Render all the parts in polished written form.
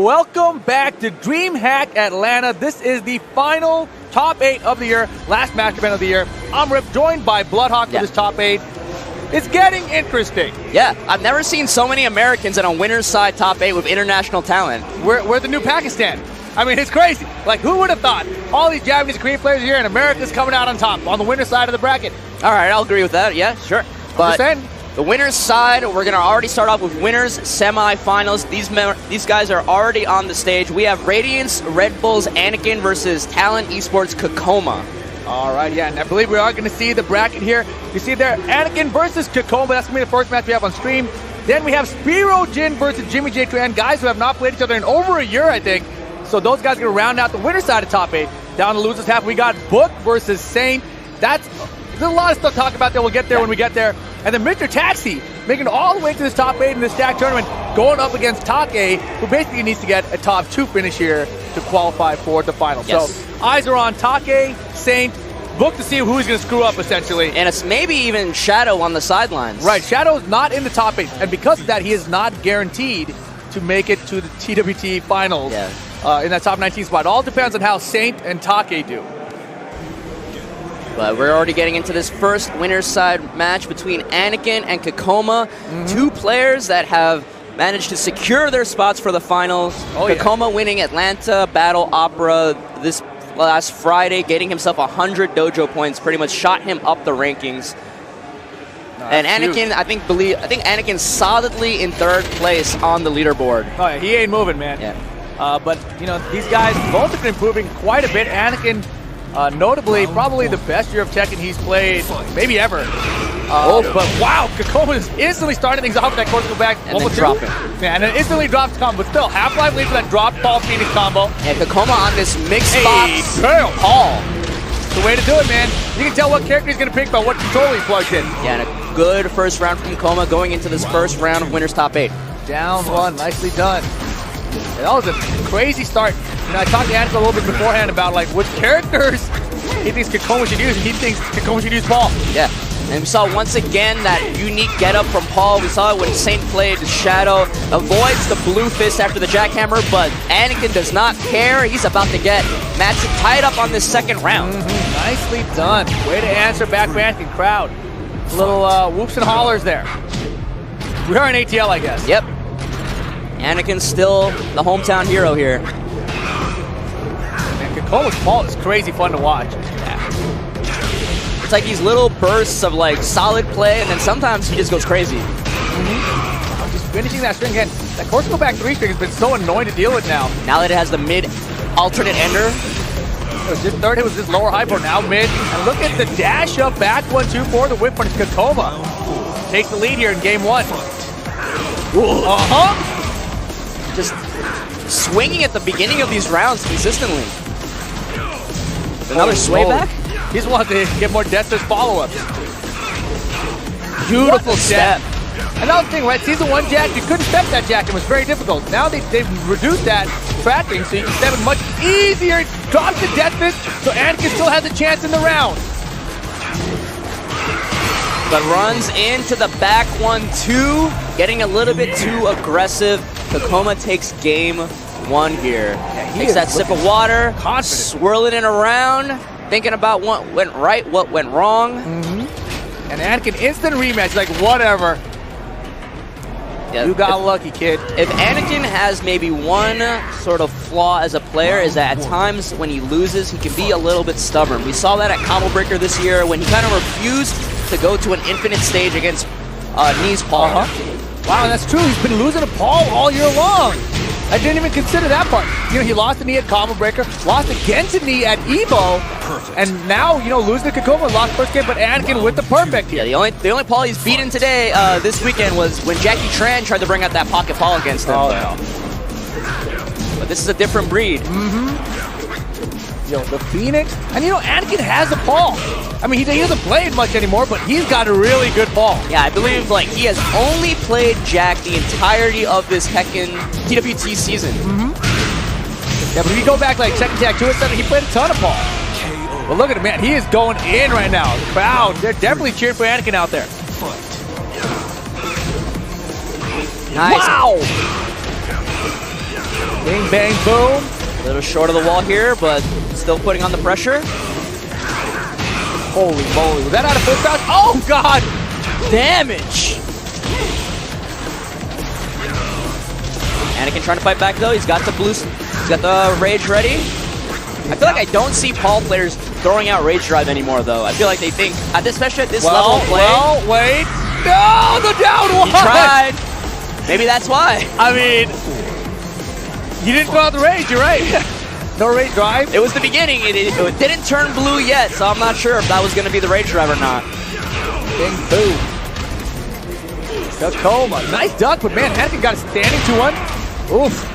Welcome back to Dreamhack Atlanta. This is the final top 8 of the year, last match event of the year. I'm Rip, joined by Bloodhawk for this top 8. It's getting interesting. Yeah, I've never seen so many Americans in a winner's side top 8 with international talent. We're the new Pakistan. I mean, it's crazy. Like, who would have thought? All these Japanese and Korean players are here, and America's coming out on top, on the winner's side of the bracket. All right, I'll agree with that. Yeah, sure. But the winner's side, we're going to already start off with winners, semifinals. These guys are already on the stage. We have Radiance, Red Bulls, Anakin versus Talent Esports, Kokoma. All right, yeah, and I believe we are going to see the bracket here. You see there, Anakin versus Kokoma. That's going to be the first match we have on stream. Then we have Spiro Jin versus Jimmy J. Tran, guys who have not played each other in over a year, I think. So those guys are going to round out the winner's side of top 8. Down the losers half, we got Book versus Saint. There's a lot of stuff to talk about there. We'll get there when we get there. And then Mr. Taxi making it all the way to this top 8 in this stack tournament, going up against Take, who basically needs to get a top 2 finish here to qualify for the final. Yes. So eyes are on Take, Saint, Book to see who's going to screw up, essentially. And it's maybe even Shadow on the sidelines. Right, Shadow's not in the top 8. And because of that, he is not guaranteed to make it to the TWT finals in that top 19 spot. It all depends on how Saint and Take do. But we're already getting into this first winner's side match between Anakin and Kokoma. Two players that have managed to secure their spots for the finals. Kokoma winning Atlanta Battle Opera this last Friday, getting himself 100 dojo points, pretty much shot him up the rankings. And Anakin, I think Anakin's solidly in 3rd place on the leaderboard. Oh yeah, he ain't moving, man. Yeah. But you know, these guys both have been improving quite a bit. Anakin, notably, probably the best year of Tekken he's played, maybe ever. But wow, Kokoma is instantly starting things off with that cortical back. And then dropping. Yeah, and then instantly drops the combo. But still, Half-Life leads for that drop ball Phoenix combo. Yeah, Kokoma on this mixed box. Paul. It's the way to do it, man. You can tell what character he's going to pick by what controller he plugs in. Yeah, and a good first round from Kokoma going into this first round of winners top 8. Down one, nicely done. That was a crazy start. You know, I talked to Anakin a little bit beforehand about like which characters he thinks Kokoma should use, and he thinks Kokoma should use Paul. Yeah, and we saw once again that unique getup from Paul. We saw it when Saint played Shadow, avoids the blue fist after the jackhammer, but Anakin does not care. He's about to get match tied up on this second round. Nicely done. Way to answer back for Anakin. Crowd. Little whoops and hollers there. We are in ATL, I guess. Yep. Anakin's still the hometown hero here. And Kokoma's Paul is crazy fun to watch. It's like these little bursts of like solid play, and then sometimes he just goes crazy. Just finishing that string again. That cortical back 3 string has been so annoying to deal with now. Now that it has the mid alternate ender. It was just third, it was just lower high for now mid. And look at the dash up back 1-2 for the whip punish. Kokoma takes the lead here in game 1. Just swinging at the beginning of these rounds consistently. Another sway back? He just wanted to get more Death's follow-ups. Beautiful step. Another thing, right? Season 1 jack, you couldn't step that jack. It was very difficult. Now they've reduced that tracking, so you can step it much easier. Drops the Death Fist, so Anakin still has a chance in the round. But runs into the back 1-2, getting a little bit too aggressive. Kokoma takes game 1 here. Yeah, takes that sip of water, swirling it around, thinking about what went right, what went wrong. And Anakin instant rematch, like whatever. Yeah, you got lucky, kid. If Anakin has maybe one sort of flaw as a player is that at times when he loses, he can be a little bit stubborn. We saw that at Combo Breaker this year when he kind of refused to go to an infinite stage against Knees Paul. Wow, that's true. He's been losing to Paul all year long. I didn't even consider that part. You know, he lost a knee at Combo Breaker, lost again to knee at Evo, and now, you know, losing to Kokoma, lost first game, but Anakin with the perfect here. Yeah, the only Paul he's beaten today, this weekend, was when Jackie Tran tried to bring out that pocket Paul against him. But this is a different breed. Yo, the Phoenix, and you know, Anakin has a Paul. I mean, he doesn't play it much anymore, but he's got a really good Paul. Yeah, I believe like he has only played Jack the entirety of this Tekken TWT season. Yeah, but if you go back like second Jack 2 or 7, he played a ton of Paul. But look at him, man, he is going in right now. The crowd, they're definitely cheering for Anakin out there. Nice. Wow! Bing, bang, boom. A little short of the wall here, but still putting on the pressure. Holy moly. Was that out of full crouch? Oh, God. Damage. Anakin trying to fight back, though. He's got the rage ready. I feel like I don't see Paul players throwing out Rage Drive anymore, though. I feel like they think, especially at this level of play. Well, wait. No, the down one. He tried. Maybe that's why. I mean, you didn't throw out the Rage. You're right. No Rage Drive. It was the beginning. It didn't turn blue yet, so I'm not sure if that was going to be the Rage Drive or not. Bing, boom. Tacoma. Nice duck, but man, Anakin got a standing 2-1. Oof.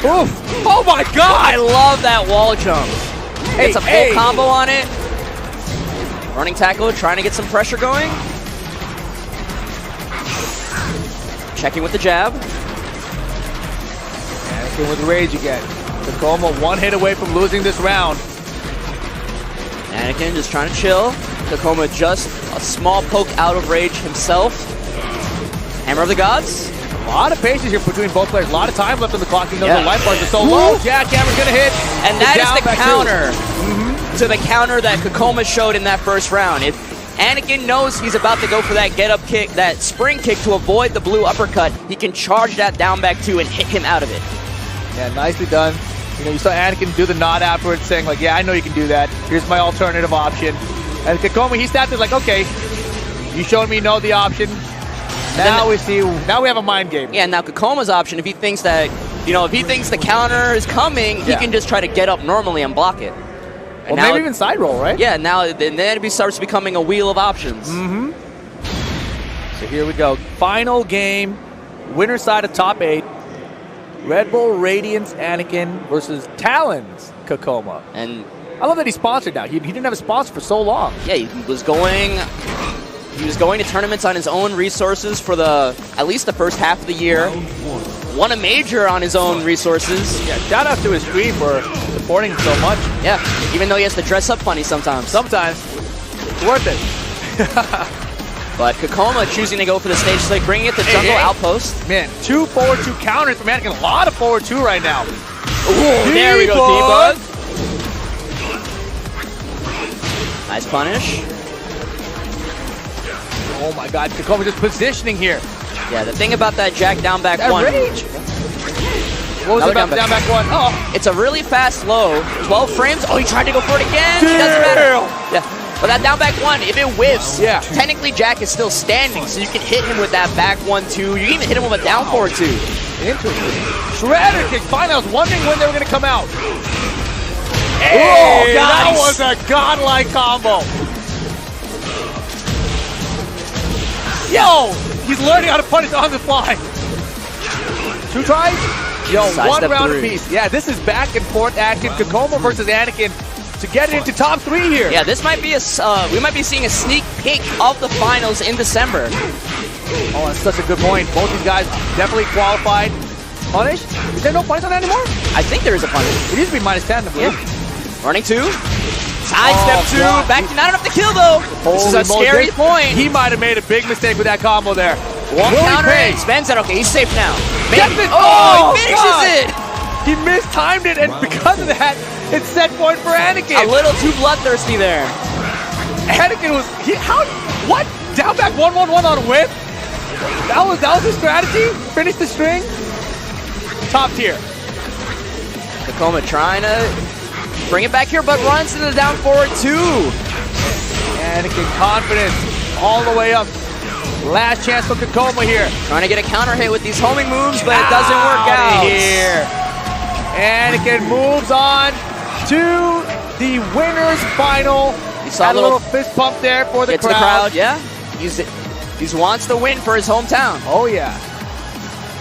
Oof. Oh my God. I love that wall jump. Gets a full combo on it. Running tackle, trying to get some pressure going. Checking with the jab. Anakin with the Rage again. Tacoma 1 hit away from losing this round. Anakin just trying to chill. Tacoma just a small poke out of Rage himself. Hammer of the Gods. A lot of patience here between both players. A lot of time left on the clock. You know the life bars are so low. Jackhammer's gonna hit. And that is the counter to the counter that Tacoma showed in that first round. If Anakin knows he's about to go for that get-up kick, that spring kick to avoid the blue uppercut, he can charge that down back 2 and hit him out of it. Yeah, nicely done. You know, you saw Anakin do the nod afterwards, saying like, "Yeah, I know you can do that. Here's my alternative option." And Tacoma, he snapped it like, "Okay, you showed me no the option. Now we see. Now we have a mind game." Yeah, now Tacoma's option, if he thinks that, if he thinks the counter is coming, he can just try to get up normally and block it. Well, maybe even side roll, right? Yeah, now then it starts becoming a wheel of options. So here we go. Final game. Winner side of top 8. Red Bull Radiance Anakin versus Talons Tacoma. And I love that he's sponsored now. He didn't have a sponsor for so long. Yeah, he was going to tournaments on his own resources for at least the first half of the year. Won a major on his own resources. Yeah, shout out to his stream for supporting him so much. Yeah, even though he has to dress up funny sometimes. Sometimes. It's worth it. But Tacoma choosing to go for the stage slate, bringing it to jungle outpost. Man, 2 forward 2 counters from Anakin. A lot of forward 2 right now. Ooh, there we go, D-Bug. Nice punish. Oh my God, Tacoma just positioning here. Yeah, the thing about that Jack down back 1. Rage. What was it about the down back 1? Oh. It's a really fast low. 12 frames. Oh, he tried to go for it again. It doesn't matter. Yeah. But that down back 1, if it whiffs, technically Jack is still standing, so you can hit him with that back 1-2. You can even hit him with a down forward 2. Interesting. Shredder kick. Finally, I was wondering when they were going to come out. Hey, that was a godlike combo. Yo, he's learning how to punish on the fly. 2 tries? Yo, 1 round apiece. Yeah, this is back and forth action. Tacoma versus Anakin to get it into top 3 here. Yeah, this might be we might be seeing a sneak peek of the finals in December. Oh, that's such a good point. Both these guys definitely qualified. Punish? Is there no punish on that anymore? I think there is a punish. It used to be -10, I believe. Yeah. Running 2. Side step 2. God. Back to not enough to kill though. This is a scary point. He might have made a big mistake with that combo there. One counter and spends it. Okay, he's safe now. Oh, he finishes it. He mistimed it, and because of that, it's set point for Anakin. A little too bloodthirsty there. Anakin was what? Down back 1-1-1 on a whip? That was his strategy? Finish the string? Top tier. Tacoma trying to bring it back here, but runs into the down forward 2. Anakin confidence all the way up. Last chance for Tacoma here. Trying to get a counter hit with these homing moves, but it doesn't work out. Here. Anakin moves on to the winner's final. You saw a little fist pump there for the crowd. Yeah. He wants to win for his hometown. Oh, yeah.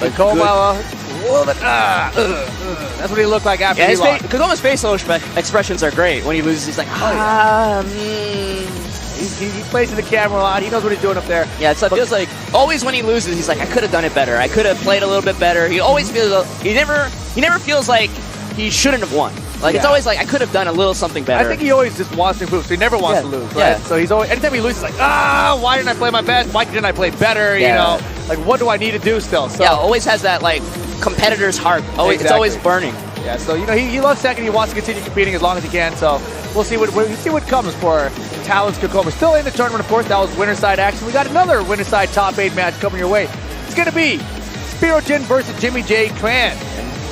Tacoma, that's what he looked like after he lost. Tacoma's facial expressions are great. When he loses, he's like, He plays in the camera a lot. He knows what he's doing up there. Yeah, it feels like always when he loses, he's like, I could have done it better. I could have played a little bit better. He always feels he never feels like he shouldn't have won. Like it's always like I could have done a little something better. I think he always just wants to improve, so he never wants to lose, right? So he's always anytime he loses, he's like, why didn't I play my best? Why didn't I play better? You know, like what do I need to do still? So always has that like competitor's heart. Always, Exactly. It's always burning. Yeah, so you know he loves Tekken. He wants to continue competing as long as he can. So we'll see what comes for Talon's Kokoma. Still in the tournament, of course. That was winner side action. We got another winner side top 8 match coming your way. It's gonna be Spirojin versus Jimmy J Tran.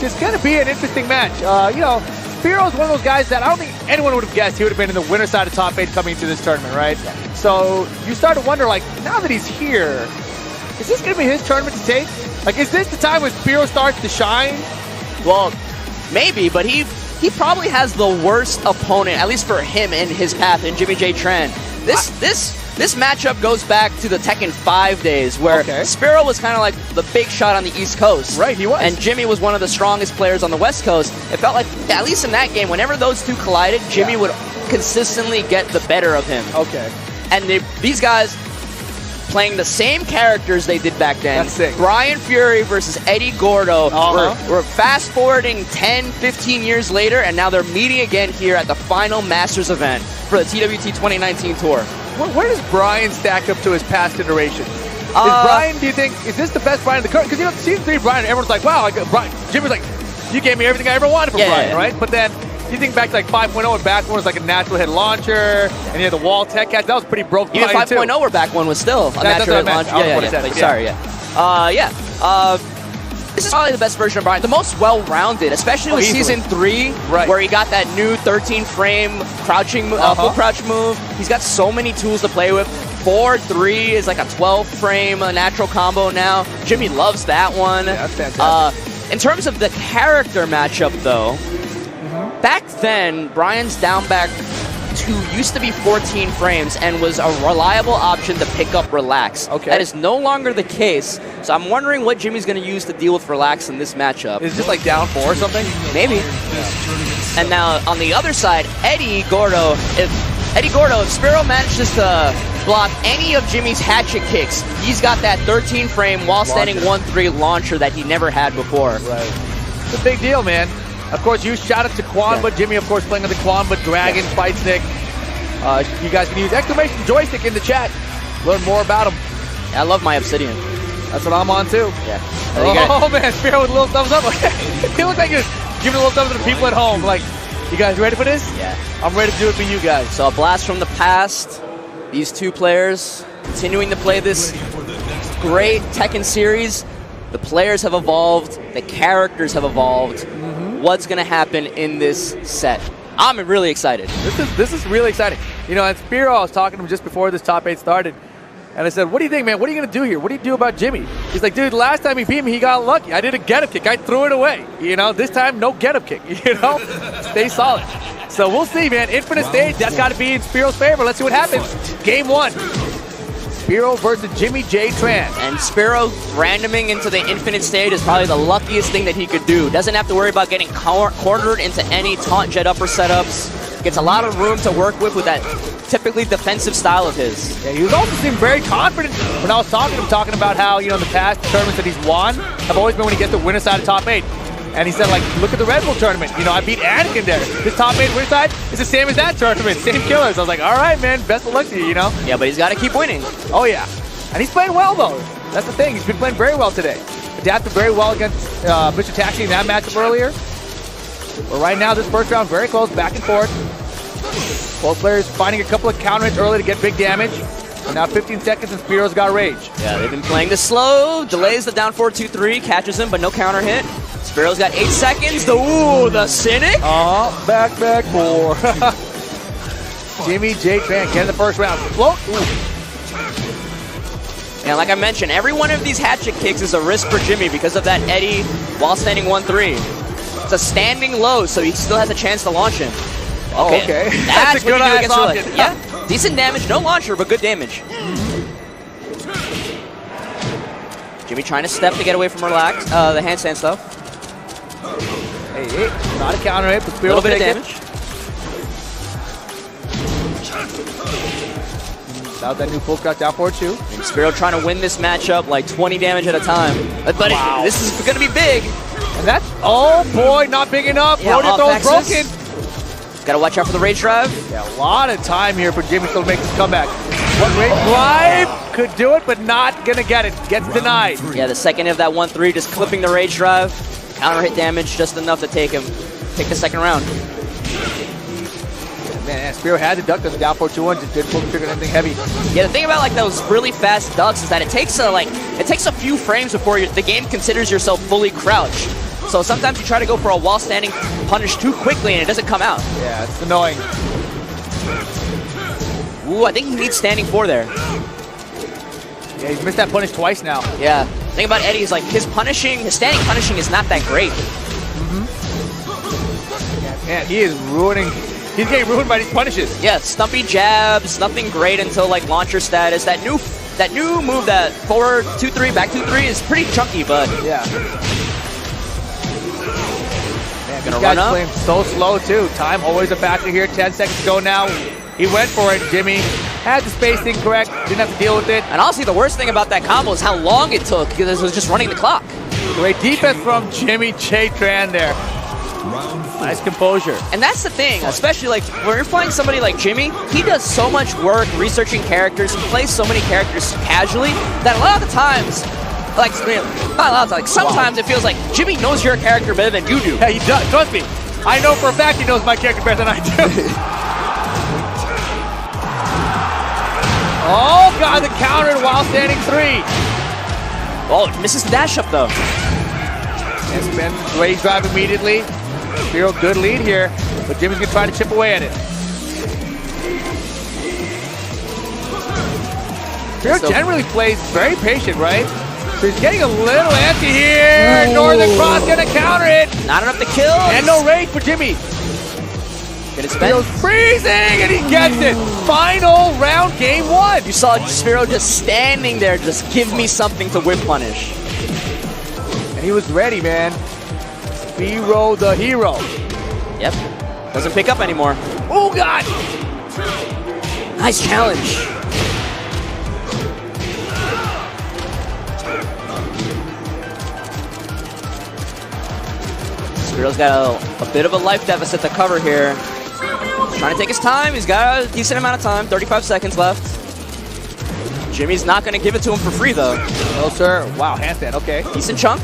It's gonna be an interesting match. You know, Spiro's one of those guys that I don't think anyone would have guessed he would have been in the winner side of top 8 coming into this tournament, right? Yeah. So you start to wonder, like, now that he's here, is this gonna be his tournament to take? Like, is this the time when Spiro starts to shine? Well, maybe, but he probably has the worst opponent, at least for him in his path, in Jimmy J Tran. This matchup goes back to the Tekken 5 days, where Spiro was kind of like the big shot on the East Coast. Right, he was. And Jimmy was one of the strongest players on the West Coast. It felt like, at least in that game, whenever those two collided, Jimmy would consistently get the better of him. Okay. And these guys playing the same characters they did back then. That's sick. Brian Fury versus Eddie Gordo. We're fast forwarding 10, 15 years later, and now they're meeting again here at the final Masters event for the TWT 2019 tour. Where does Brian stack up to his past iterations? Is Brian, do you think, is this the best Brian in the current? Because, you know, season 3 Brian, everyone's like, wow, Brian. Jim was like, you gave me everything I ever wanted from Brian, right? But then you think back to like 5.0, and back when it was like a natural hit launcher, and you had the wall tech catch. That was pretty broken. Even 5.0 where back one was still a natural hit launcher. This is probably the best version of Brian, the most well-rounded, especially with Season 3, where he got that new 13-frame crouching, full crouch move. He's got so many tools to play with. 4-3 is like a 12-frame natural combo now. Jimmy loves that one. Yeah, that's fantastic. In terms of the character matchup, though, back then, Brian's down back 2 used to be 14 frames and was a reliable option to pick up Relax. That is no longer the case, so I'm wondering what Jimmy's going to use to deal with Relax in this matchup. Is it just like down 4 or something? Maybe. And now, on the other side, Eddie Gordo, if Spiro manages to block any of Jimmy's hatchet kicks, he's got that 13-frame wall-standing 1-3 launcher that he never had before. Right. It's a big deal, man. Of course, you shout out to Quanba. Jimmy, of course, playing on the Quanba Dragon Fight Stick. You guys can use exclamation joystick in the chat. Learn more about him. I love my Obsidian. That's what I'm on, too. Yeah. Oh, man, Spiro with a little thumbs up. He looks like he's giving a little thumbs up to the people at home. Like, you guys ready for this? Yeah. I'm ready to do it for you guys. So a blast from the past. These two players continuing to play this great Tekken series. The players have evolved. The characters have evolved. What's going to happen in this set? I'm really excited. This is really exciting. You know, and Spiro, I was talking to him just before this top 8 started, and I said, what do you think, man? What are you going to do here? What do you do about Jimmy? He's like, dude, last time he beat me, he got lucky. I did a get-up kick. I threw it away. You know, this time, no get-up kick. You know, stay solid. So we'll see, man. Infinite stage, that's got to be in Spiro's favor. Let's see what happens. Game 1. Spiro versus Jimmy J Tran. And Spiro randoming into the infinite stage is probably the luckiest thing that he could do. Doesn't have to worry about getting cornered into any taunt jet upper setups. Gets a lot of room to work with that typically defensive style of his. Yeah, he was also seemed very confident when I was talking to him, talking about how, you know, in the past tournaments that he's won have always been when he gets the winner side of top 8. And he said, like, look at the Red Bull tournament. You know, I beat Anakin there. This top 8 winner side is the same as that tournament. Same killers. I was like, all right, man, best of luck to you, you know? Yeah, but he's got to keep winning. Oh, yeah. And he's playing well, though. That's the thing. He's been playing very well today. Adapted very well against Mr. Taxi in that matchup earlier. But right now, this first round, very close, back and forth. Both players finding a couple of counter hits early to get big damage. And now 15 seconds and Spiro's got rage. Yeah, they've been playing this slow. Delays the down 4-2-3, catches him, but no counter hit. Spiro's got 8 seconds. The Cynic. Back 4. Jimmy J Tran getting the first round. Float. And like I mentioned, every one of these hatchet kicks is a risk for Jimmy because of that Eddie while standing 1-3. It's a standing low, so he still has a chance to launch him. Okay. That's a good what you do option. against Yeah, decent damage, no launcher, but good damage. Jimmy trying to step to get away from Relax, the handstand stuff. Hey, not a counter hit, but Spiro A little bit of damage. Without that new full crouch down forward 2. And Spiro trying to win this matchup like 20 damage at a time. But this is going to be big. And that's, oh boy, not big enough. Yeah, Rodeo throw is broken. Got to watch out for the rage drive. Yeah, a lot of time here for Jimmy still to make this comeback. One great drive could do it, but not gonna get it. Gets denied. Yeah, the second of that 1-3, just clipping the rage drive. Counter hit damage, just enough to take the second round. Man, Spiro had to duck those down 4-2-1, just didn't pull the trigger on anything heavy. Yeah, the thing about like those really fast ducks is that it takes a few frames before the game considers yourself fully crouched. So sometimes you try to go for a wall standing punish too quickly and it doesn't come out. Yeah, it's annoying. Ooh, I think he needs standing 4 there. Yeah, he's missed that punish twice now. Yeah. The thing about Eddie is like his standing punishing is not that great. Yeah, man, he is ruining. He's getting ruined by these punishes. Yeah, stumpy jabs, nothing great until like launcher status. That new move, that forward 2-3, back 2-3 is pretty chunky, but yeah. Man, gonna these run guys up. playing so slow too. Time always a factor here. 10 seconds to go now. He went for it. Jimmy had the spacing correct. Didn't have to deal with it. And honestly, the worst thing about that combo is how long it took because it was just running the clock. Great defense from Jimmy J. Tran there. Nice composure. And that's the thing, especially like when you're playing somebody like Jimmy, he does so much work researching characters. He plays so many characters casually that a lot of the times, like not a lot of times, like sometimes it feels like Jimmy knows your character better than you do. Yeah, he does. Trust me. I know for a fact he knows my character better than I do. Oh, God, the counter while standing 3. Oh, misses the dash up though. And spins great drive immediately. Spiro, good lead here, but Jimmy's gonna try to chip away at it. Spiro generally plays very patient, right? So he's getting a little antsy here. Ooh. Northern Cross gonna counter it. Not enough to kill. And no rage for Jimmy. Get it Spiro's spent. freezing, and he gets it. Final round, game 1. You saw Spiro just standing there, just give me something to whip punish. And he was ready, man. Spiro the hero. Yep. Doesn't pick up anymore. Oh, God. Nice challenge. Spiro's got a bit of a life deficit to cover here. Trying to take his time. He's got a decent amount of time. 35 seconds left. Jimmy's not going to give it to him for free, though. No, sir. Wow, handstand. Okay. Decent chunk.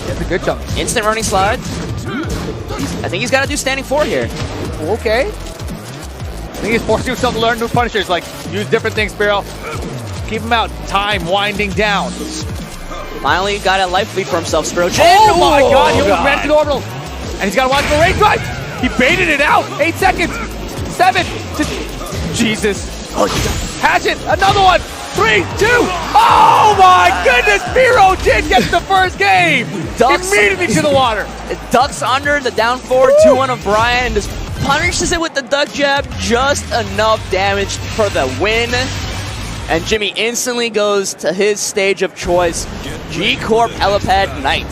That's a good chunk. Instant running slide. I think he's got to do standing 4 here. Okay. I think he's forcing himself to learn new punishers, like use different things, Spiro. Keep him out. Time winding down. Finally got a life lead for himself, Spiro. Oh my God, he almost ran to the orbital. And he's got to watch the rage drive. He baited it out. 8 seconds. 7. Jesus. Oh, hatchet. Another one. 3, 2. Oh my goodness. Spiro did get the first game. Ducks immediately to the water. It ducks under the down forward 2-1 of Brian and just punishes it with the duck jab. Just enough damage for the win. And Jimmy instantly goes to his stage of choice, G-Corp Helipad Knight.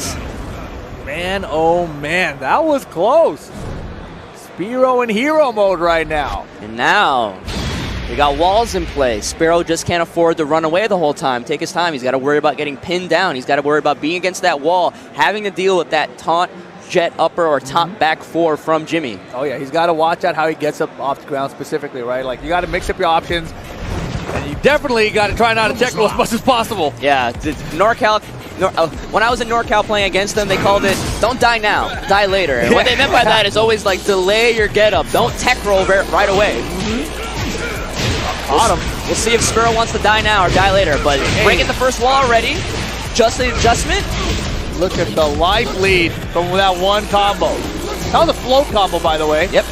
Man, oh man, that was close. Spiro in hero mode right now. And now, we got walls in play. Spiro just can't afford to run away the whole time. Take his time. He's got to worry about getting pinned down. He's got to worry about being against that wall, having to deal with that taunt jet upper or taunt back 4 from Jimmy. Oh yeah, he's got to watch out how he gets up off the ground specifically, right? Like, you got to mix up your options. And you definitely got to try not to tech roll as much as possible. Yeah, when I was in NorCal playing against them, they called it, don't die now, die later. And what they meant by that is always like, delay your get up. Don't tech roll right away. Got him. We'll see if Spiro wants to die now or die later, but breaking the first wall already. Just the adjustment. Look at the life lead from that one combo. That was a float combo, by the way. Yep.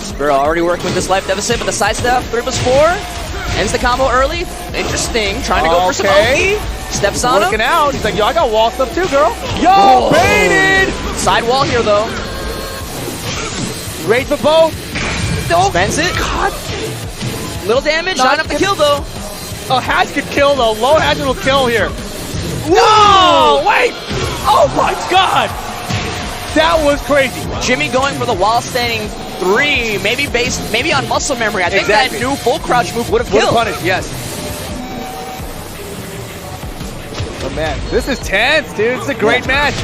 Spiro already working with this life deficit, but the side step, 3+4, ends the combo early. Interesting, trying to go for some Oki. Steps on working him. out. He's like, yo, I got wall stuff too, girl. Yo, baited! Side wall here, though. Rage for both. Spends it. God. Little damage, not enough to kill, though. Oh, hatch could kill, though. Low hatch will kill here. No! Wait! Oh, my God! That was crazy. Jimmy going for the wall standing 3, maybe on muscle memory. I think that new full crouch move would have killed. Punished, yes. Oh man, this is tense, dude. It's a great match.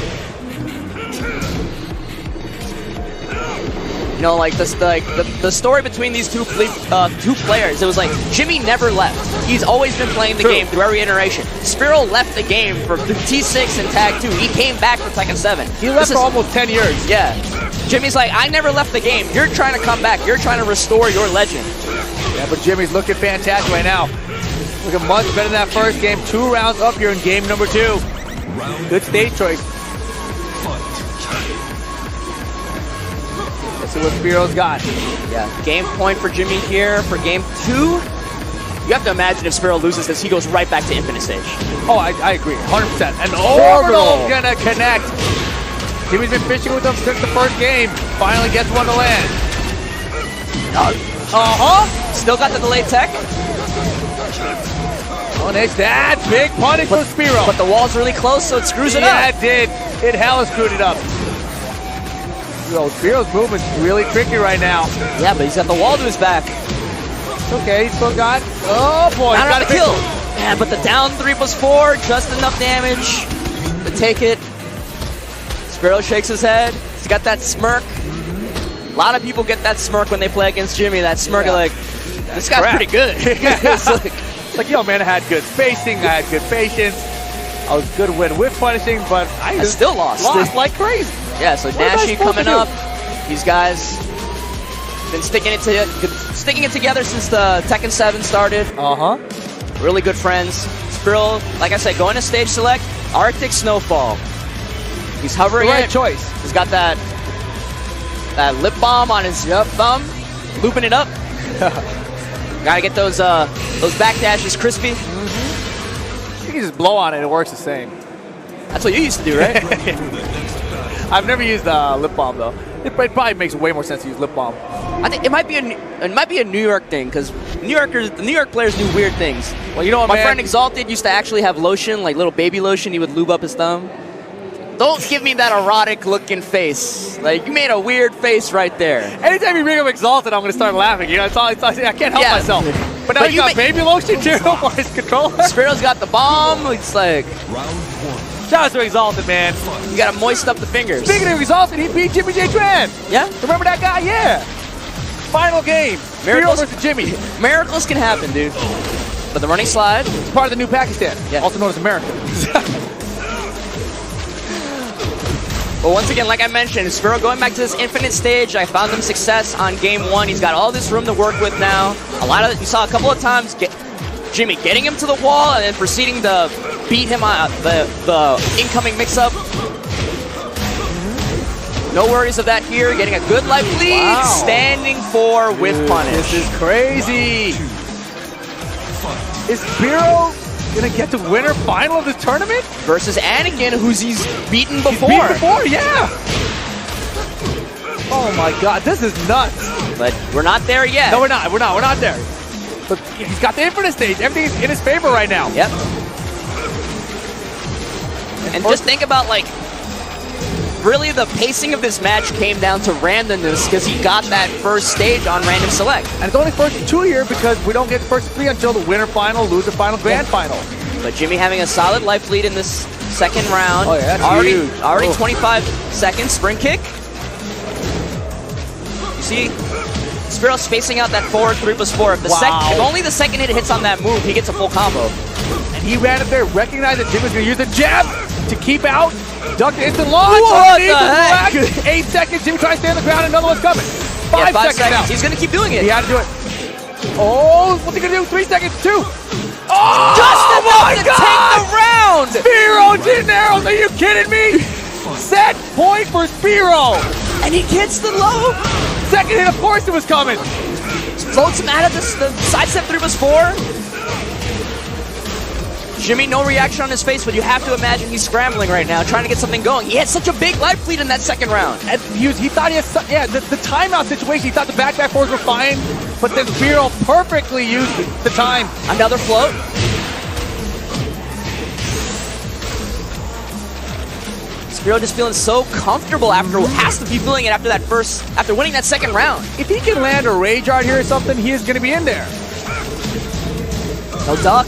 know, like the story between these two players, it was like Jimmy never left. He's always been playing the game through every iteration. Spiro left the game for T6 and Tag 2. He came back for Tekken 7. He left for almost 10 years. Yeah. Jimmy's like, I never left the game. You're trying to come back. You're trying to restore your legend. Yeah, but Jimmy's looking fantastic right now. Looking much better than that first game. 2 rounds up here in game number 2. Good stage choice. Let's see what Spiro's got. Yeah, game point for Jimmy here for game 2. You have to imagine if Spiro loses this, he goes right back to Infinite Stage. Oh, I agree, 100%. And Orbital's gonna connect. Jimmy's been fishing with them since the first game. Finally gets one to land. Still got the delayed tech. Oh, next that big punish for Spiro. But the wall's really close, so it screws it up. Yeah, it did. It hella screwed it up. Yo, Spiro's movement's really tricky right now. Yeah, but he's got the wall to his back. It's okay, he's still got. Oh boy, not enough to kill. Yeah, but the down 3+4, just enough damage to take it. Spiro shakes his head. He's got that smirk. A lot of people get that smirk when they play against Jimmy. That smirk, like, this guy's pretty good. It's like, yo, man, I had good spacing, I had good patience. I was good when whip punishing, but I still lost like crazy. Yeah, so Nashi coming up. These guys been sticking it together since the Tekken 7 started. Really good friends. Spiro, like I said, going to stage select, Arctic Snowfall. He's hovering right choice. He's got that lip balm on his thumb, looping it up. Gotta get those back dashes crispy. You can just blow on it, it works the same. That's what you used to do, right? I've never used lip balm though. It probably makes way more sense to use lip balm. I think it might be a New York thing, because the New York players do weird things. Well, you know what, my friend Exalted used to actually have lotion, like little baby lotion. He would lube up his thumb. Don't give me that erotic looking face. Like, you made a weird face right there. Anytime you bring up Exalted, I'm going to start laughing. You know, I can't help myself. But now you got baby lotion too for his controller. Spiro's got the bomb. It's like, shout out to Exalted, man. You got to moist up the fingers. Speaking of Exalted, he beat Jimmy J. Tran. Yeah? Remember that guy? Yeah. Final game. Spiro versus Jimmy. Miracles can happen, dude. But the running slide. It's part of the new Pakistan, also known as America. But once again, like I mentioned, Spiro going back to this infinite stage. I found him success on game 1. He's got all this room to work with now. You saw a couple of times Jimmy getting him to the wall and then proceeding to beat him on the incoming mix-up. No worries of that here. Getting a good life lead. Standing for with punish. This is crazy. Is Spiro gonna get to winner final of this tournament? Versus Anakin, who's he's beaten before. He's beaten before, yeah. Oh my god, this is nuts. But we're not there yet. No, we're not there. But he's got the infinite stage. Everything's in his favor right now. Yep. And just think about, like, really the pacing of this match came down to randomness because he got that first stage on random select. And it's only first 2 here because we don't get the first 3 until the winner final, loser final, grand final. But Jimmy having a solid life lead in this second round. Oh yeah, that's huge. Already 25 seconds, spring kick. You see, Spiro spacing out that forward 3+4. If only the second hit hits on that move, he gets a full combo. And he ran up there, recognized that Jimmy's gonna use the jab to keep out. Duck the instant launch. What the heck? 8 seconds. Jimmy tries to stay on the ground. Another one's coming. 5 seconds now. He's going to keep doing it. He had to do it. Oh, what's he going to do? 3 seconds. 2. Oh, just enough to take the round. Spiro Gennaro. Are you kidding me? Set point for Spiro. And he gets the low. Second hit, of course it was coming. Floats him out of the sidestep 3+4. Jimmy, no reaction on his face, but you have to imagine he's scrambling right now, trying to get something going. He had such a big life lead in that second round. And he thought he had, the timeout situation, he thought the back forwards were fine, but then Spiro perfectly used the time. Another float. Spiro just feeling so comfortable has to be feeling it after winning that second round. If he can land a rage art here or something, he is going to be in there. No duck.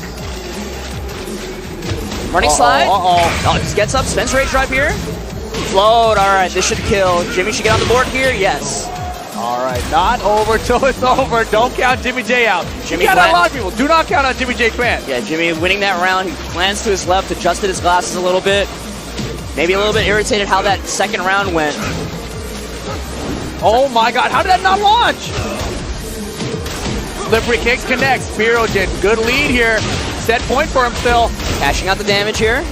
Running slide. Oh, just gets up. Spence rage drive here. Float. All right, this should kill. Jimmy should get on the board here. Yes. All right, not over till it's over. Don't count Jimmy J out. Jimmy You count out a lot of people. Do not count on Jimmy J Tran. Yeah, Jimmy winning that round. He glanced to his left, adjusted his glasses a little bit. Maybe a little bit irritated how that second round went. Oh my God, how did that not launch? Slippery kicks connects. Spirojin, good lead here. Set point for him still. Cashing out the damage here.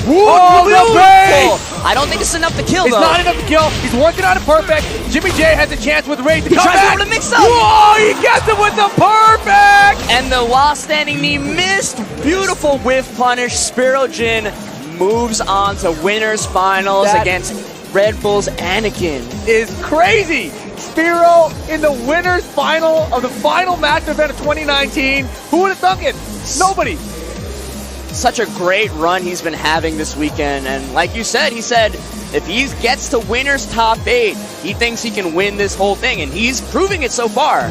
Oh, the base! I don't think it's enough to kill, It's though. not enough to kill. He's working on it perfect. Jimmy J has a chance with Ray to come tries back. to mix up. Whoa, he gets it with the perfect! And the while standing knee missed. Beautiful whiff punish. Spirojin moves on to winners finals against Red Bull's Anakin. Is crazy. Spiro in the winners final of the final match event of 2019. Who would have thunk it? Nobody. Such a great run he's been having this weekend, and like you said, he said if he gets to winners top 8, he thinks he can win this whole thing, and he's proving it so far.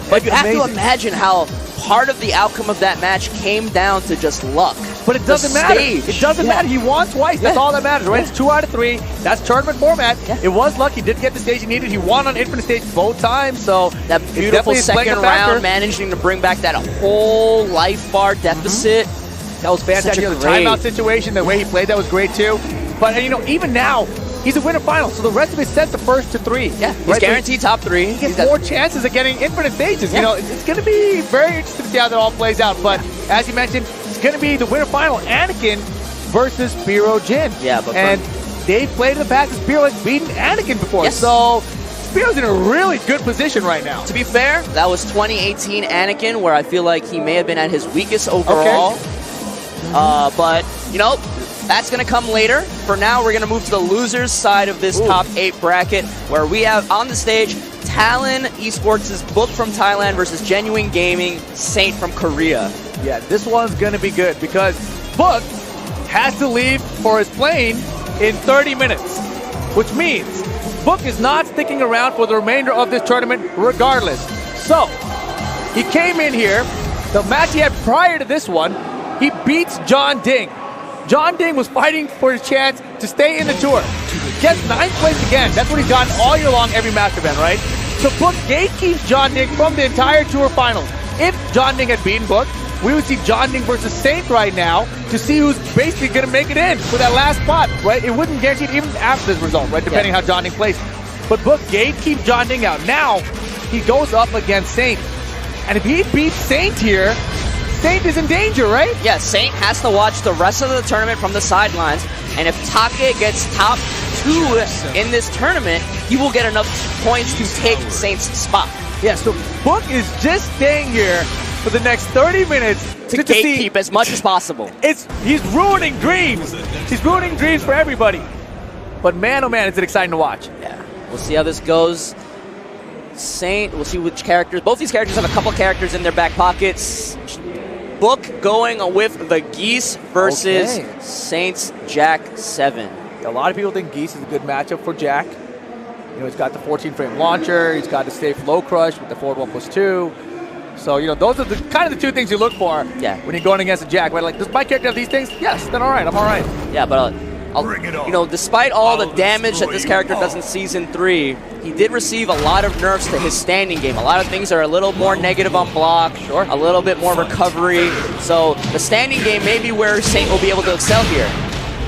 But you have to imagine how part of the outcome of that match came down to just luck. But it doesn't matter. It doesn't matter. He won twice. That's all that matters, right? It's 2 out of 3. That's tournament format. It was luck. He did get the stage he needed. He won on Infinite Stage both times. So that beautiful second round, managing to bring back that whole life bar deficit. That was fantastic. The timeout situation, the way he played, that was great too. But you know, even now, he's a winner final, so the rest of his set the first to 3. Yeah, he's guaranteed top 3. He gets more chances of getting Infinite Stages. You know, it's going to be very interesting to see how that all plays out. But as you mentioned, it's going to be the winner final, Anakin versus Spirojin. Yeah, but they've played in the past. Spiro has beaten Anakin before, so Spiro's in a really good position right now. To be fair, that was 2018 Anakin, where I feel like he may have been at his weakest overall. But, you know, that's going to come later. For now, we're going to move to the losers side of this top 8 bracket, where we have on the stage Talon Esports' Book from Thailand versus Genuine Gaming, Saint from Korea. Yeah, this one's going to be good because Book has to leave for his plane in 30 minutes, which means Book is not sticking around for the remainder of this tournament regardless. So, he came in here, the match he had prior to this one, he beats John Ding. John Ding was fighting for his chance to stay in the tour. Gets 9th place again. That's what he's gotten all year long, every master event, right? So Book gatekeeps John Ding from the entire tour finals. If John Ding had beaten Book, we would see John Ding versus Saint right now to see who's basically going to make it in for that last spot, right? It wouldn't guarantee it even after this result, right? Depending how John Ding plays. But Book gatekeeps John Ding out. Now, he goes up against Saint. And if he beats Saint here, Saint is in danger, right? Yeah, Saint has to watch the rest of the tournament from the sidelines, and if Take gets top 2 in this tournament, he will get enough points to take Saint's spot. Yeah, so Book is just staying here for the next 30 minutes to gatekeep as much as possible. He's ruining dreams. He's ruining dreams for everybody. But man, oh man, is it exciting to watch. Yeah, we'll see how this goes. Saint, we'll see which characters. Both these characters have a couple characters in their back pockets. Book going with the Geese versus Saint's Jack 7. A lot of people think Geese is a good matchup for Jack. You know, he's got the 14-frame launcher. He's got the safe low crush with the forward 1+2. So, you know, those are the kind of the 2 things you look for when you're going against a Jack. Right? Like, does my character have these things? Yes, then all right, I'm all right. Yeah, but you know, despite all the damage that this character does in Season 3, he did receive a lot of nerfs to his standing game. A lot of things are a little more negative on block, a little bit more recovery. So the standing game may be where Saint will be able to excel here.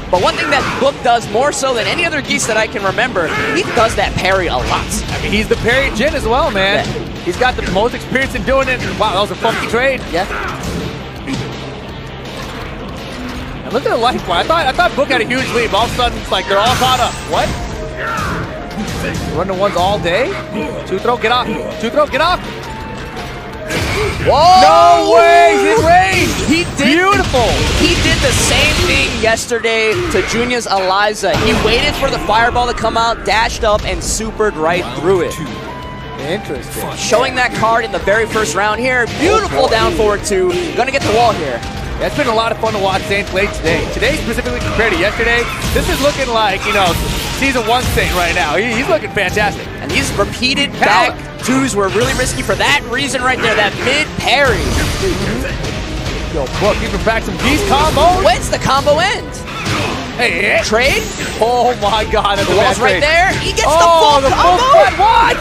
But one thing that Book does more so than any other Geese that I can remember, he does that parry a lot. I mean, he's the parry Jin as well, man. Yeah. He's got the most experience in doing it. Wow, that was a funky trade. Yeah. Look at the life bar. I thought Book had a huge lead, but all of a sudden it's like they're all caught up. What? Running ones all day? 2-throw, get off. 2-throw, get off. Whoa! No way! He's in range! He did, beautiful! He did the same thing yesterday to Junior's Eliza. He waited for the fireball to come out, dashed up, and supered right through it. Interesting. Showing that card in the very first round here. Beautiful down forward 2. Gonna get the wall here. It's been a lot of fun to watch Saint play today. Today, specifically compared to yesterday, this is looking like, you know, Season 1 Saint right now. He's looking fantastic. And these repeated back 2s were really risky for that reason right there, that mid parry. Yo, Book, you can back some Geese combos. When's the combo end? Hey, trade? Oh my God, the wall's right there. He gets the full combo. What?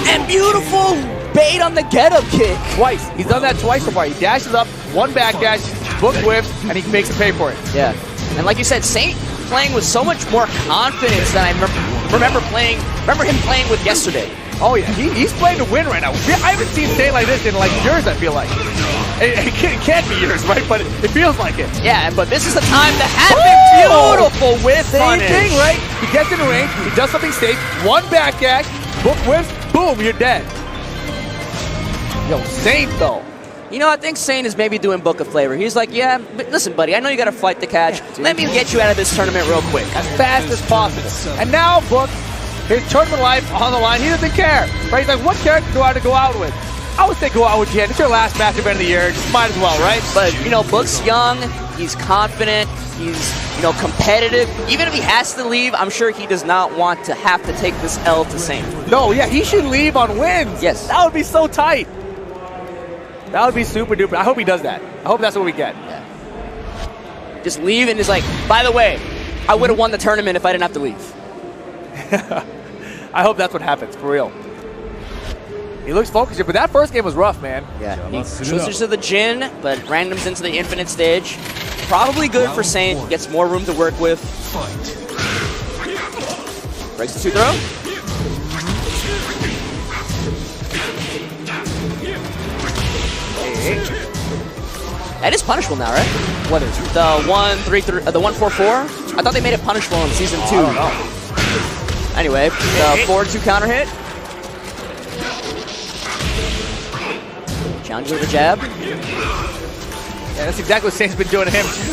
And beautiful bait on the get-up kick. Twice. He's done that twice so far. He dashes up, one back dash, book whips, and he makes him pay for it. Yeah. And like you said, Saint playing with so much more confidence than I remember him playing with yesterday. Oh yeah, he's playing to win right now. I haven't seen Saint like this in like years, I feel like. It can't be years, right? But it feels like it. Yeah, but this is the time to have it. Beautiful whip Same thing, right? He gets in the range, he does something safe, one back dash, book whips, boom, you're dead. Yo, Saint though. You know, I think Saint is maybe doing Book of Flavor. He's like, yeah, but listen, buddy, I know you got a flight to catch. Let me get you out of this tournament real quick. As fast as possible. And now, Book, his tournament life on the line, he doesn't care. Right? He's like, what character do I have to go out with? I would say go out with Jen. It's your last match event of the year. Just might as well, right? But, you know, Book's young. He's confident. He's, you know, competitive. Even if he has to leave, I'm sure he does not want to have to take this L to Saint. No, yeah, he should leave on wins. Yes. That would be so tight. That would be super duper. I hope he does that. I hope that's what we get. Yeah. Just leave and just like, by the way, I would have won the tournament if I didn't have to leave. I hope that's what happens, for real. He looks focused here, but that first game was rough, man. Yeah, he switches to the Jin, but randoms into the Infinite stage. Probably good for Saint, gets more room to work with. Breaks the 2-throw. That is punishable now, right? What is it? The 1-4-4? I thought they made it punishable in Season 2. I don't know. Anyway, the forward 2 counter hit. Challenge with a jab. Yeah, that's exactly what Saint's been doing to him, too.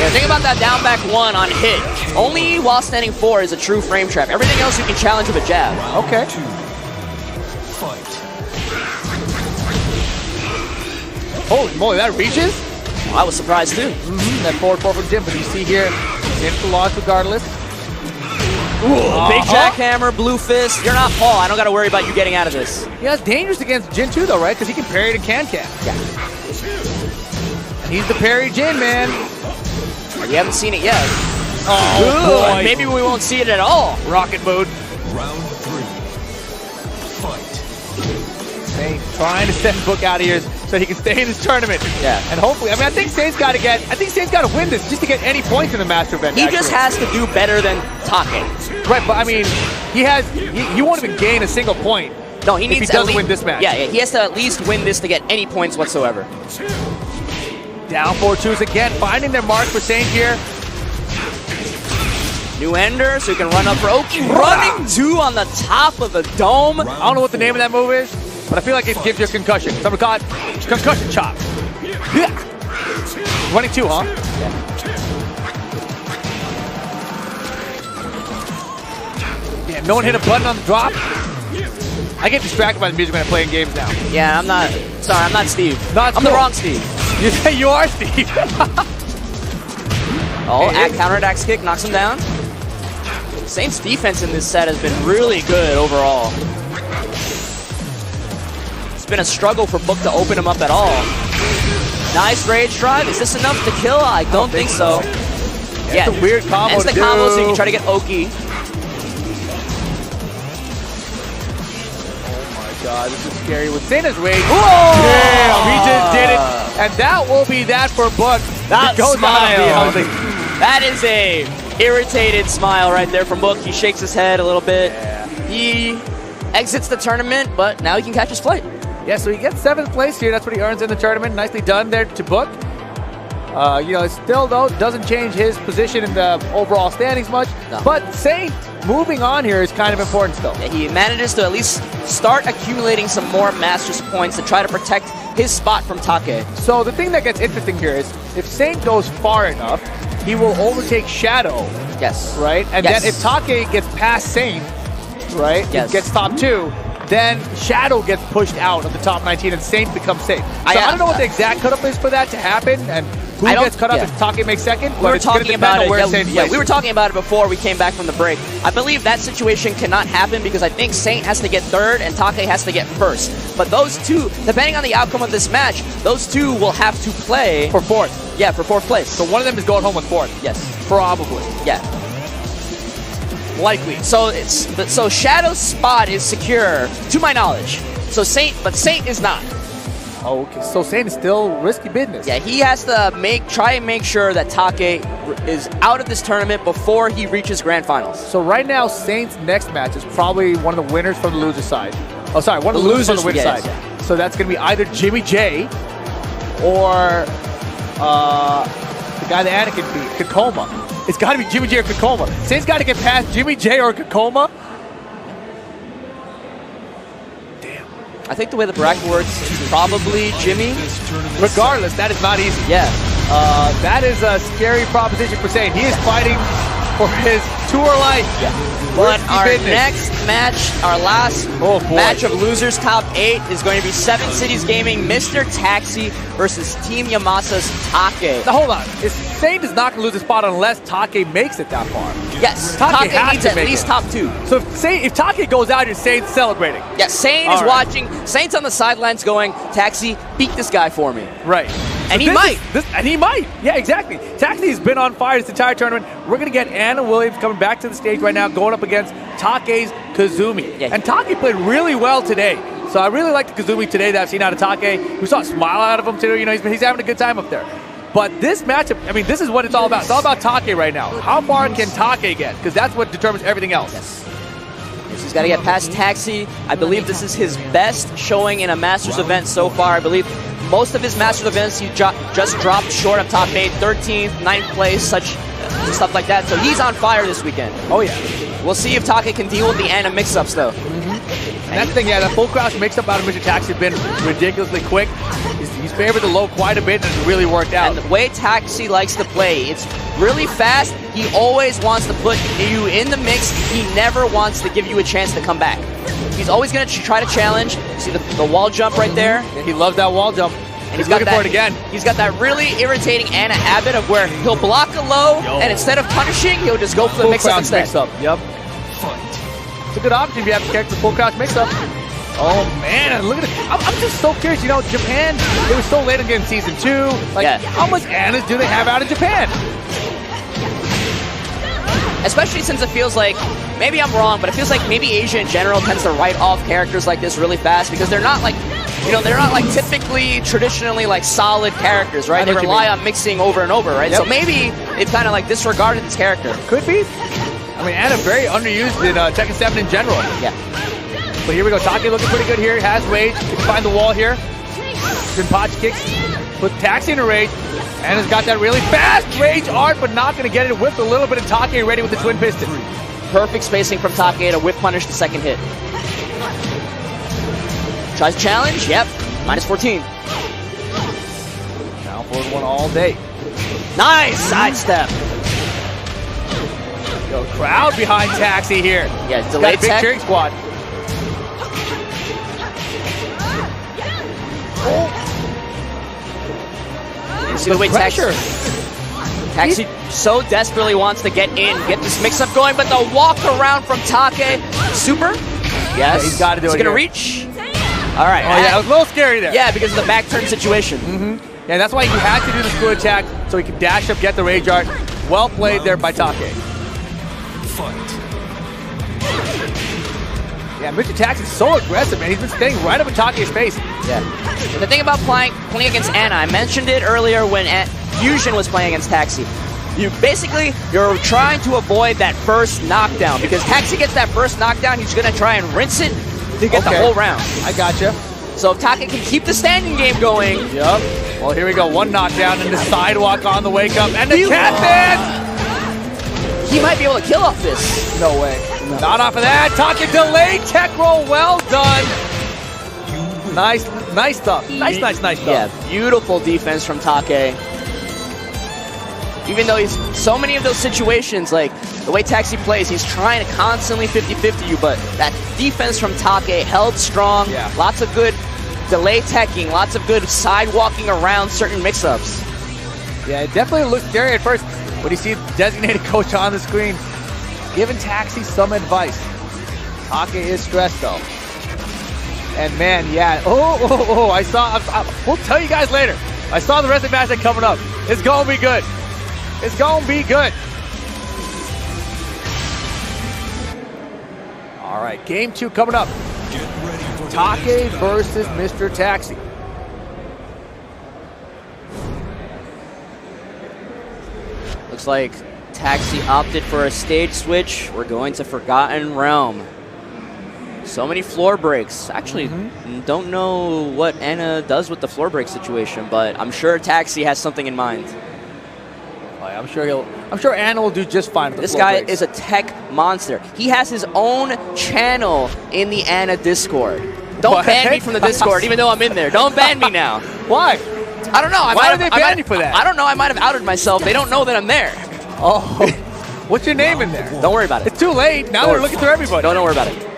Yeah, think about that down back 1 on hit. Only while standing 4 is a true frame trap. Everything else you can challenge with a jab. Okay. Holy moly, that reaches? Oh, I was surprised too. That forward 4 from Jim, but you see here, into launch regardless. Ooh, big jackhammer, blue fist. You're not Paul. I don't got to worry about you getting out of this. Yeah, it's dangerous against Jin too, though, right? Because he can parry to can-can. Yeah. He's the parry Jin, man. You haven't seen it yet. Oh, boy. Maybe we won't see it at all. Rocket mode. Round 3. Fight. Saint trying to send Book out of here so he can stay in this tournament. Yeah. And hopefully, I mean, I think Saint's got to win this just to get any points in the Master event. He just has to do better than Take. Right, but I mean, he won't even gain a single point. No, he needs if he doesn't win this match. Yeah, he has to at least win this to get any points whatsoever. Down 4-2s again, finding their mark for Saint here. New ender, so he can run up for Oki. Running 2 on the top of the dome. I don't know what the name of that move is, but I feel like it gives you a concussion. Someone call it concussion chop. Yeah. Running 2, huh? Yeah, no one hit a button on the drop. I get distracted by the music when I'm playing games now. Yeah, I'm not Steve. I'm the wrong Steve. You are Steve. Oh, counterattacks kick, knocks him down. Saint's defense in this set has been really good overall. It's been a struggle for Book to open him up at all. Nice rage drive. Is this enough to kill? I don't think so. Yeah, it's a weird combo. It's the combo, so you can try to get Oki. God, this is scary with Saint's rage. Damn, he just did it. And that will be that for Book. That smile. That is a irritated smile right there from Book. He shakes his head a little bit. Yeah. He exits the tournament, but now he can catch his flight. Yeah, so he gets 7th place here. That's what he earns in the tournament. Nicely done there to Book. You know, still, though, doesn't change his position in the overall standings much. No. But Saint moving on here is kind of important still. Yeah, he manages to at least start accumulating some more Masters points to try to protect his spot from Take. So the thing that gets interesting here is if Saint goes far enough, he will overtake Shadow. Yes. Right? And then if Take gets past Saint, right, gets top 2, then Shadow gets pushed out of the top 19 and Saint becomes safe. So I don't know what the exact cutoff is for that to happen and who gets cut up if Take makes second. We were talking about it. We were talking about it before we came back from the break. I believe that situation cannot happen because I think Saint has to get 3rd and Take has to get 1st. But those two, depending on the outcome of this match, those two will have to play for 4th. Yeah, for 4th place. So one of them is going home with 4th. Yes. Probably. Yeah. likely. So Shadow's spot is secure, to my knowledge. So Saint is not. Oh, okay. So Saint is still risky business. Yeah, he has to try and make sure that Take is out of this tournament before he reaches grand finals. So right now, Saint's next match is probably one of the winners from the loser side. Oh, sorry, one of the losers from the winner side. Yeah. So that's going to be either Jimmy J or the guy that Anakin beat, Kakoma. It's got to be Jimmy J or Kakoma. Saint's got to get past Jimmy J or Kakoma. I think the way the bracket works, probably Jimmy. Regardless, that is not easy. Yeah. That is a scary proposition for Saint. He is fighting for his tour life. Yeah. But our next match, our last match of losers top 8 is going to be 7 Cities Gaming, Mr. Taxi versus Team Yamasa's Take. Now hold on. Saint is not going to lose the spot unless Take makes it that far. Yes, Take needs at least top 2. So if Take goes out, you're Saint celebrating. Yeah, Saint is watching. Saint's on the sidelines going, Taxi, beat this guy for me. Right. And he might. And he might. Yeah, exactly. Taxi's been on fire this entire tournament. We're going to get Anna Williams coming back to the stage right now, going up against Take's Kazumi. Yeah. And Take played really well today. So I really like the Kazumi today that I've seen out of Take. We saw a smile out of him today. You know, he's having a good time up there. But this matchup, I mean, this is what it's all about. It's all about Take right now. How far can Take get? Because that's what determines everything else. Yes. He's got to get past Taxi. I believe this is his best showing in a Masters event so far. I believe most of his Masters events he just dropped short of top 8, 13th, 9th place, stuff like that. So he's on fire this weekend. Oh yeah. We'll see if Take can deal with the Anna mix-ups though. And that's the thing, yeah, that full crouch mix-up out of Mr. Taxi has been ridiculously quick. He's favored the low quite a bit and it's really worked out. And the way Taxi likes to play, it's really fast. He always wants to put you in the mix. He never wants to give you a chance to come back. He's always going to try to challenge. See the wall jump right there? Yeah, he loves that wall jump. And he's looking for it again. He's got that really irritating Anna habit of where he'll block a low, and instead of punishing, he'll just go for the mix-up instead. Yep. It's a good option if you have to catch the full crouch mix-up. Oh man, and look at it. I'm just so curious. You know, Japan, they were so late in getting season 2. Like, how much Annas do they have out of Japan? Especially since it feels like, maybe I'm wrong, but it feels like maybe Asia in general tends to write off characters like this really fast because they're not like, they're not like typically, traditionally like solid characters, right? They rely on mixing over and over, right? Yep. So maybe they've kind of like disregarded this character. Could be. I mean, Anna very underused in Tekken 7 in general. Yeah. But here we go. Take looking pretty good here. Has rage. He can find the wall here. Rinpoche kicks. Put Taxi in a rage. Anna's got that really fast rage art, but not going to get it. Whipped a little bit of Take ready with the twin piston. Perfect spacing from Take to whip punish the second hit. Tries to challenge. Yep. Minus 14. Down forward one all day. Nice sidestep. Yo, crowd behind Taxi here. Yeah, delayed big cheering squad. You see the way Taxi so desperately wants to get in, get this mix-up going, but the walk around from Take, super. Yes, yeah, he's got to do it. He's gonna reach. All right. Oh yeah, it was a little scary there. Yeah, because of the back turn situation. Yeah, that's why he had to do the screw attack so he could dash up, get the rage art. Well played there by Take. Yeah, Mr. Tax is so aggressive, man. He's been staying right up in Take's face. Yeah. The thing about playing against Anna, I mentioned it earlier when Fusion was playing against Taxi. You're trying to avoid that first knockdown because Taxi gets that first knockdown, he's going to try and rinse it to get the whole round. I gotcha. So if Take can keep the standing game going. Yep. Well, here we go. One knockdown and the sidewalk on the wake up and the cat dance. He might be able to kill off this. No way. No. Not off of that. Take delayed tech roll. Well done. Nice stuff. Nice stuff. Yeah, beautiful defense from Take. Even though he's so many of those situations, like the way Taxi plays, he's trying to constantly 50-50 you, but that defense from Take held strong. Yeah. Lots of good delay teching, lots of good sidewalking around certain mix-ups. Yeah, it definitely looks scary at first when you see the designated coach on the screen giving Taxi some advice. Take is stressed though. And man, yeah. We'll tell you guys later. I saw the rest of the match coming up. It's gonna be good. It's gonna be good. All right, game 2 coming up. Get ready for the Take next versus battle. Mr. Taxi. Looks like Taxi opted for a stage switch. We're going to Forgotten Realm. So many floor breaks. Actually, don't know what Anna does with the floor break situation, but I'm sure Taxi has something in mind. I'm sure Anna will do just fine with the This floor guy breaks. is a tech monster. He has his own channel in the Anna Discord. Don't What? ban me from the Discord, even though I'm in there. Don't ban me now. Why? I don't know. Why did they ban you for that? I don't know. I might have outed myself. They don't know that I'm there. Oh, what's your name in there? Don't worry about it. It's too late. Now Don't they're worry. looking through everybody. Don't worry about it.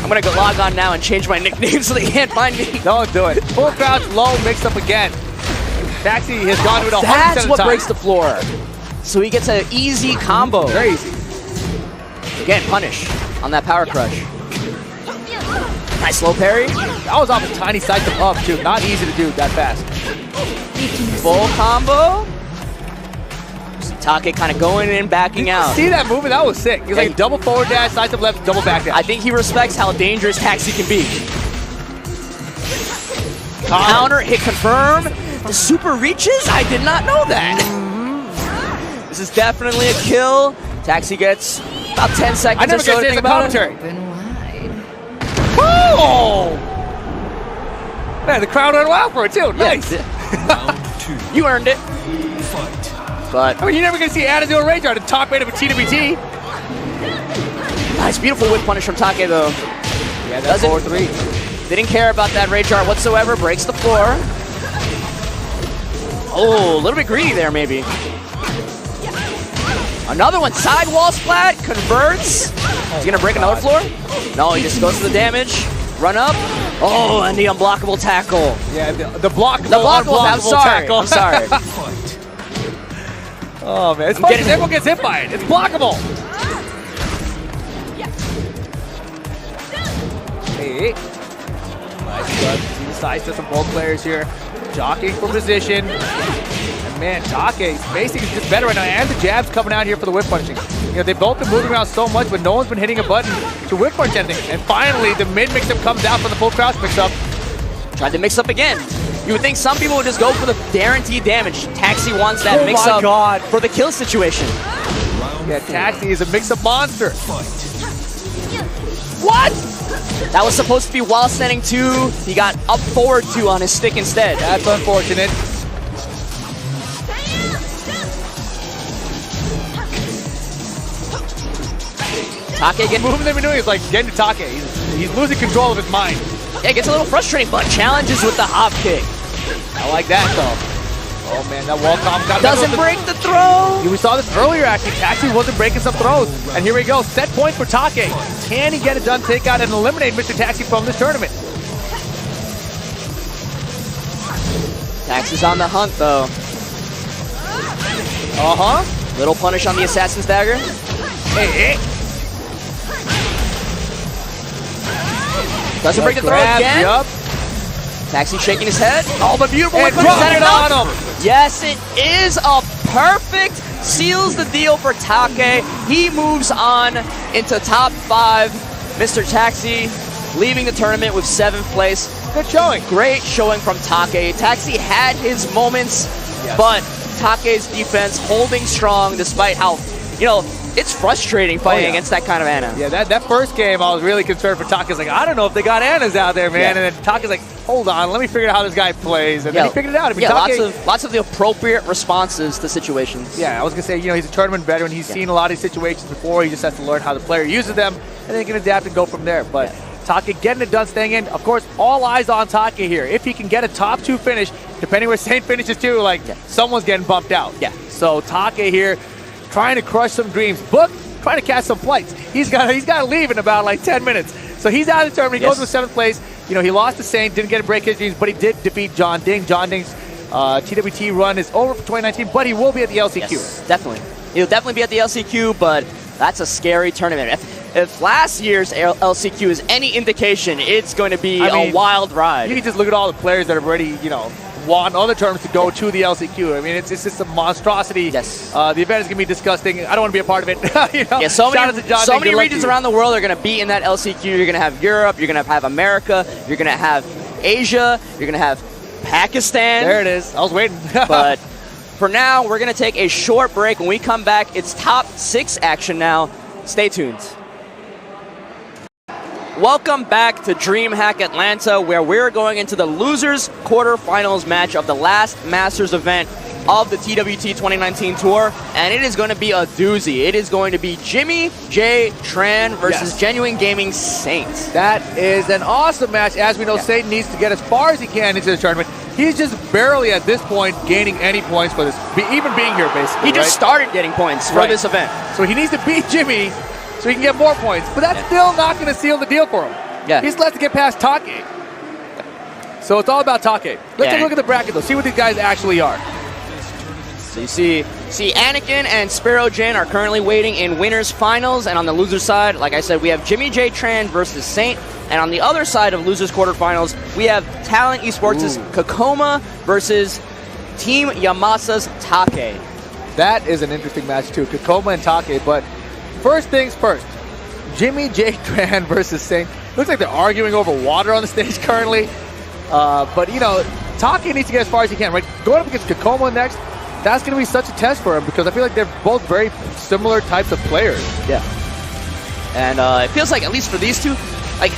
I'm going to go log on now and change my nickname so they can't find me. Don't do it. Full crouch, low, mixed up again. Taxi has gone to it 100% That's of the what time. breaks the floor. So he gets an easy combo. Very easy. Again, punish on that power crush. Nice low parry. That was off a tiny side to up, too. Not easy to do that fast. Full combo. Take kind of going in, backing out. See that movement? That was sick. He was like double forward dash, side to left, double back dash. I think he respects how dangerous Taxi can be. Counter, hit confirm. The super reaches? I did not know that. This is definitely a kill. Taxi gets about 10 seconds I never or so get to to think the about commentary. it. Oh! Man, the crowd went wild for it, too. Nice. Round 2. You earned it. Fight. But I mean, you're never going to see Anna do a rage art at the top rate of a TWT. nice, beautiful whip punish from Take, though. Yeah, that's Doesn't- 4-3. Didn't care about that rage art whatsoever. Breaks the floor. Oh, a little bit greedy there, maybe. Another one, side wall splat, converts. He's gonna break another floor? No, he just goes for the damage. Run up. Oh, and the unblockable tackle. Yeah, the blockable, The blockable, I'm unblockable sorry. tackle. I'm sorry. Fight. Oh, man. It's fun getting- because everyone gets hit by it. It's blockable. Hey. Nice cut. See the side steps from both players here. Jockeying for position. And man, Take basically is just better right now. And the jabs coming out here for the whip punching. You know, they've both been moving around so much, but no one's been hitting a button to whip punch anything. And finally, the mid mix-up comes out from the full crouch mix-up. Tried to mix up again. You would think some people would just go for the guaranteed damage. Taxi wants that Oh mix my up God. for the kill situation. Round Yeah, 4. Taxi is a mix-up monster. Fight. What? That was supposed to be while standing 2. He got up forward 2 on his stick instead. That's unfortunate. Take The movement they've been doing is like getting to Take. He's losing control of his mind. yeah, gets a little frustrating, but challenges with the hop kick. I like that though. Oh man, that wall comp got Doesn't break the throw. We saw this earlier actually. Taxi wasn't breaking some throws. And here we go. Set point for Take. Can he get it done, take out, and eliminate Mr. Taxi from this tournament? Taxi's on the hunt though. Uh-huh. Little punish on the Assassin's Dagger. Hey. Doesn't break the throw Grab, again. yup. Taxi shaking his head. Oh, but beautiful And whip punch. Is drop that it enough? on him. Yes, it is a perfect. Seals the deal for Take. He moves on into top 5. Mr. Taxi leaving the tournament with 7th place. Good showing. Great showing from Take. Taxi had his moments, Yes. but Take's defense holding strong despite how, it's frustrating fighting yeah. against that kind of Anna. Yeah, that first game, I was really concerned for Take's like, I don't know if they got Annas out there, man. Yeah. And then Take's like, hold on, let me figure out how this guy plays. And then he figured it out. I mean, Yeah, Take, lots of the appropriate responses to situations. Yeah, I was going to say, he's a tournament veteran. He's seen a lot of these situations before. He just has to learn how the player uses them, and then he can adapt and go from there. But Take getting it done, staying in. Of course, all eyes on Take here. If he can get a top 2 finish, depending where Saint finishes too, someone's getting bumped out. Yeah. So Take here, trying to crush some dreams. Book, trying to catch some flights. He's got to leave in about 10 minutes. So he's out of the tournament. He goes to 7th place. He lost to Saint, didn't get to break his dreams, but he did defeat John Ding. John Ding's TWT run is over for 2019, but he will be at the LCQ. Yes, definitely. He'll definitely be at the LCQ, but that's a scary tournament. If last year's LCQ is any indication, it's going to be a wild ride. You can just look at all the players that have already, want other tournaments to go to the LCQ. I mean, it's just a monstrosity. Yes. The event is going to be disgusting. I don't want to be a part of it. You know? Yeah, so Shout out to John, many good luck regions to you. around the world are going to be in that LCQ. You're going to have Europe, you're going to have America, you're going to have Asia, you're going to have Pakistan. There it is. I was waiting. But for now, we're going to take a short break. When we come back, it's top 6 action now. Stay tuned. Welcome back to Dreamhack Atlanta, where we're going into the losers quarterfinals match of the last Masters event of the TWT 2019 tour, and it is going to be a doozy. It is going to be Jimmy J. Tran versus Genuine Gaming Saints. That is an awesome match. As we know, Satan needs to get as far as he can into the tournament. He's just barely at this point gaining any points for this, even being here basically. He just started getting points for this event. So he needs to beat Jimmy so he can get more points. But that's still not going to seal the deal for him. Yeah. He's left to get past Take. So it's all about Take. Let's take a look at the bracket though, see what these guys actually are. So you see Anakin and Sparrow Jin are currently waiting in winners finals, and on the loser side, like I said, we have Jimmy J. Tran versus Saint, and on the other side of losers quarterfinals, we have Talent Esports' Kokoma versus Team Yamasa's Take. That is an interesting match too, Kokoma and Take, but first things first, Jimmy J. Tran versus Saint. Looks like they're arguing over water on the stage currently, but you know, Take needs to get as far as he can, right? Going up against Kokoma next, that's going to be such a test for him because I feel like they're both very similar types of players. Yeah. And it feels like, at least for these two, like,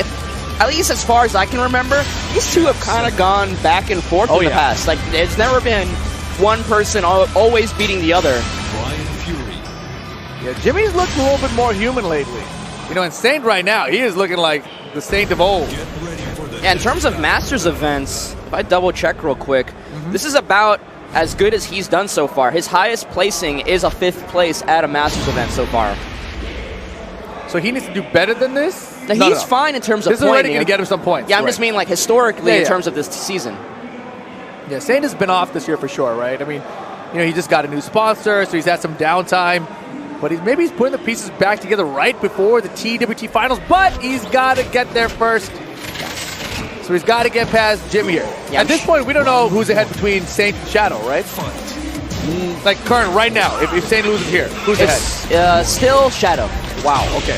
at least as far as I can remember, these two have kind of gone back and forth in the past. Like, it's never been one person always beating the other. Brian Fury. Yeah, Jimmy's looked a little bit more human lately. You know, and Saint right now, he is looking like the Saint of old. Get ready for the Yeah, in terms of Masters events, if I double check real quick, this is about as good as he's done so far. His highest placing is a 5th place at a Masters event so far. So he needs to do better than this? Now, he's fine in terms of This is already pointing. going to get him some points. Yeah, I'm just mean like historically in terms of this season. Yeah, Saint has been off this year for sure, right? I mean, you know, he just got a new sponsor, so he's had some downtime. But maybe he's putting the pieces back together right before the TWT finals, but he's got to get there first. So he's got to get past Jimmy here. Yeah, At this point, we don't know who's ahead between Saint and Shadow, right? Like current, right now, if Saint loses here, who's ahead? Still Shadow. Wow, okay.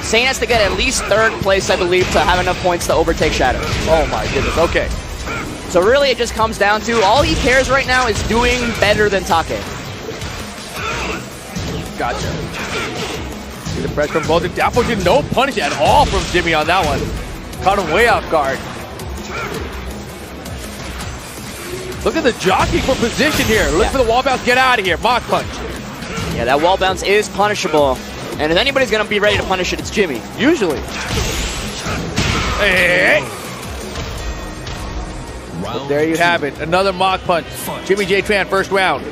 Saint has to get at least 3rd place, I believe, to have enough points to overtake Shadow. Oh my goodness, okay. So really it just comes down to, all he cares right now is doing better than Take. Gotcha. See the pressure from both. Unfortunately, no punish at all from Jimmy on that one. Caught him way off guard. Look at the jockey for position here. Look for the wall bounce. Get out of here. Mock punch. Yeah, that wall bounce is punishable. And if anybody's going to be ready to punish it, it's Jimmy. Usually. Hey. round There you have it. Another mock punch. Fight. Jimmy J. Tran, first round.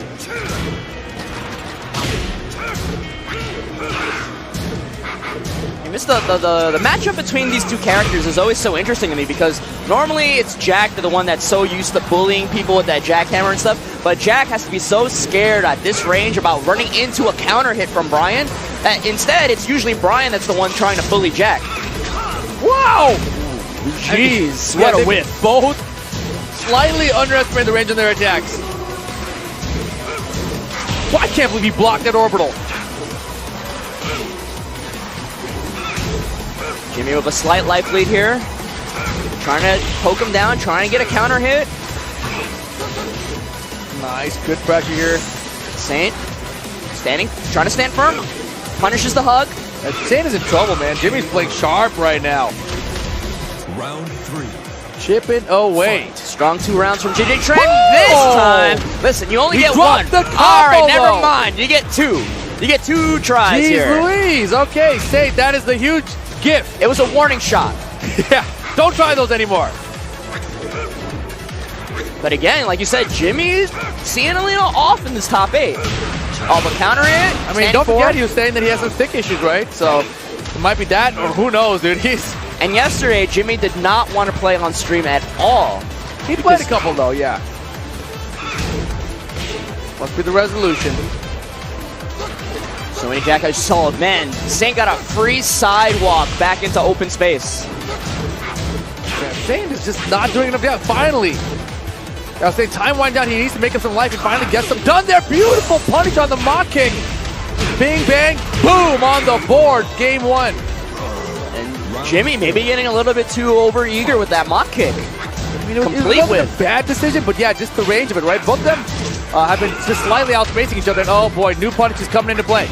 The matchup between these two characters is always so interesting to me because normally it's Jack, the one that's so used to bullying people with that jackhammer and stuff, but Jack has to be so scared at this range about running into a counter hit from Brian that instead it's usually Brian that's the one trying to bully Jack. Wow! Jeez, What what a a whip. Both slightly underestimate the range on their attacks. Well, I can't believe he blocked that orbital. Jimmy with a slight life lead here. Trying to poke him down, trying to get a counter hit. Nice, good pressure here. Saint standing, trying to stand firm. Punishes the hug. Saint is in trouble, man. Jimmy's playing sharp right now. Round 3. Chipping away. Strong 2 rounds from JJ Tran this time. Listen, you only He get dropped 1. the combo, All right, never though. mind. You get 2. You get 2 tries Jeez here. Louise. Okay, Saint, that is the huge gift. It was a warning shot. Yeah, don't try those anymore. But again, like you said, Jimmy's seeing a little off in this top 8. Oh, but counter it. I mean, don't forget he was saying that he has some stick issues, right? So it might be that, or who knows, dude. And yesterday, Jimmy did not want to play on stream at all. He played a couple though, yeah. Must be the resolution. So many Jack, I saw, man, Saint got a free sidewalk back into open space. Zane is just not doing enough yet. Finally. I was saying time wind down. He needs to make him some life and finally gets them done there. Beautiful punish on the mock kick. Bing, bang, boom on the board. Game 1. And Jimmy maybe getting a little bit too over-eager with that mock kick. It wasn't a bad decision, but yeah, just the range of it, right? Both of them have been just slightly outspacing each other. And oh boy, new punch is coming into play.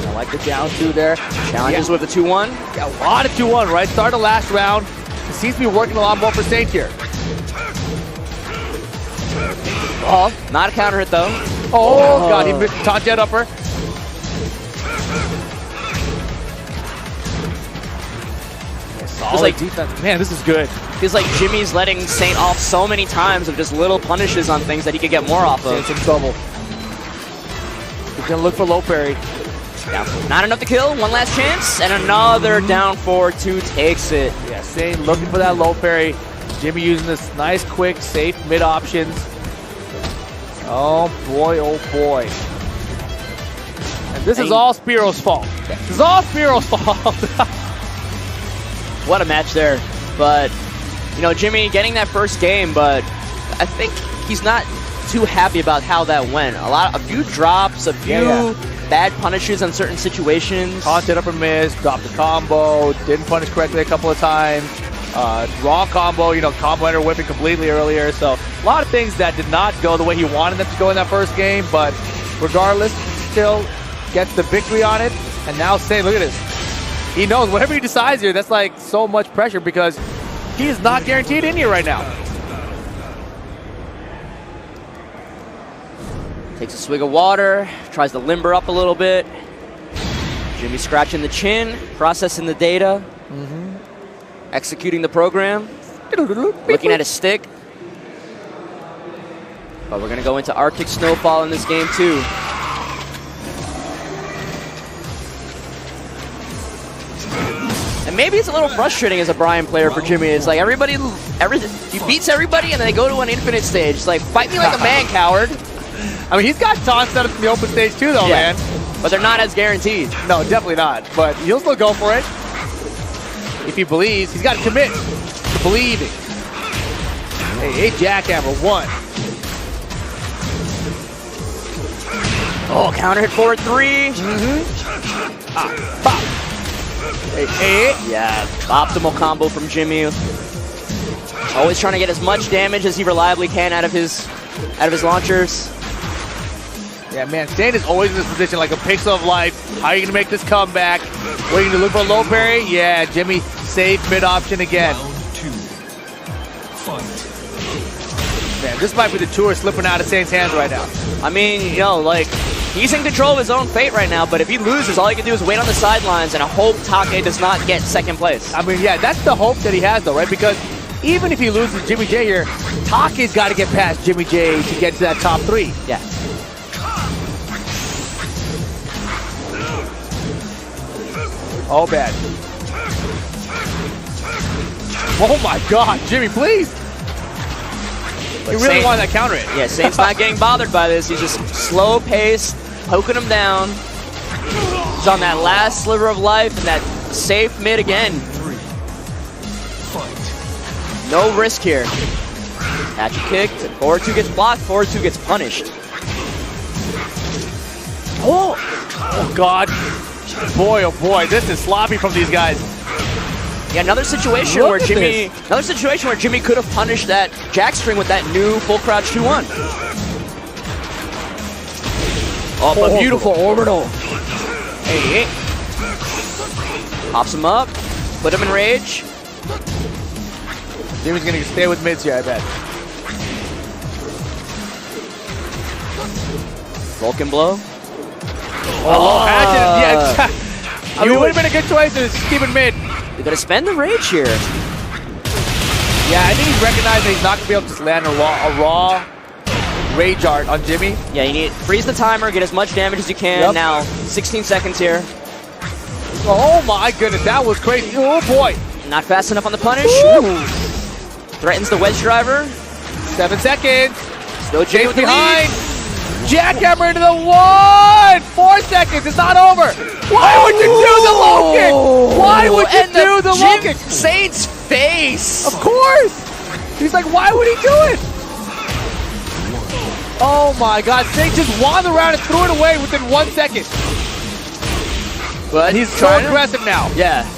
I like the down 2 there. Challenges with the 2-1. Yeah, a lot of 2-1, right? Start of last round. It seems to be working a lot more for Saint here. Oh, not a counter hit though. Oh, God, he missed taunt jet upper. Solid like defense. Man, this is good. Feels like Jimmy's letting Saint off so many times of just little punishes on things that he could get more off of. Saint's in trouble. He's gonna look for low parry. Yeah. Not enough to kill. One last chance, and another down 4-2 takes it. Yeah, Saint looking for that low parry. Jimmy using this nice, quick, safe mid options. Oh boy, oh boy. And this is all Spiro's fault. This is all Spiro's fault. What a match there. But, you know, Jimmy getting that first game, but I think he's not too happy about how that went. A few drops, a few bad punishes on certain situations. Taunted upper miss, dropped the combo, didn't punish correctly a couple of times. Raw combo, you know, combo enter whipping completely earlier. So a lot of things that did not go the way he wanted them to go in that first game, but regardless, still gets the victory on it. And now Saint, look at this. He knows whatever he decides here, that's like so much pressure because he is not guaranteed in here right now. Takes a swig of water, tries to limber up a little bit. Jimmy scratching the chin, processing the data, executing the program, looking at his stick. But we're gonna go into Arctic Snowfall in this game too. And maybe it's a little frustrating as a Brian player for Jimmy. It's like he beats everybody and then they go to an infinite stage. It's like, fight me like a man, coward. I mean, he's got taunts set up in the open stage too, though, man. But they're not as guaranteed. No, definitely not. But he'll still go for it. If he believes, he's got to commit to believing. Hey, jackhammer, 1. Oh, counter hit forward 3. Pop. Hey. Yeah, optimal combo from Jimmy. Always trying to get as much damage as he reliably can out of his launchers. Yeah, man, Saint is always in this position like a pixel of life. How are you going to make this comeback? Waiting to look for a low parry? Yeah, Jimmy, safe mid option again. Round 2. Fight. Man, this might be the tour slipping out of Saint's hands right now. I mean, you know, like, he's in control of his own fate right now, but if he loses, all he can do is wait on the sidelines and hope Take does not get second place. I mean, yeah, that's the hope that he has, though, right? Because even if he loses Jimmy J here, Take's got to get past Jimmy J to get to that top 3. Yeah. Oh, bad. Oh, my God. Jimmy, please. He really wanted that counter hit. Yeah, Saint's not getting bothered by this. He's just slow pace, poking him down. He's on that last sliver of life and that safe mid again. 3. Fight. No risk here. Catch a kick. Forward 2 gets blocked. Forward 2 gets punished. Oh, God. Boy, oh boy, this is sloppy from these guys. Yeah, another situation where Jimmy could have punished that jack string with that new full crouch 2-1. Oh, but beautiful orbital. Hey. Pops him up, put him in rage. Jimmy's gonna stay with mids here, I bet. Vulcan blow. Oh, yeah. I mean, it would have been a good choice to just keep it mid. You're gonna spend the rage here. Yeah, I think he's recognizing he's not gonna be able to just land a raw rage art on Jimmy. Yeah, you need to freeze the timer, get as much damage as you can. Yep. Now, 16 seconds here. Oh my goodness, that was crazy. Oh boy. Not fast enough on the punish. Threatens the wedge driver. 7 seconds. Still Jimmy with the behind. lead. Jackhammer into the 1! 4 seconds, it's not over! Why would you do the low kick? Why would you do the low kick? Saint's face! Of course! He's like, why would he do it? Oh my god, Saint just wandered around and threw it away within 1 second. But he's so aggressive now. Yeah.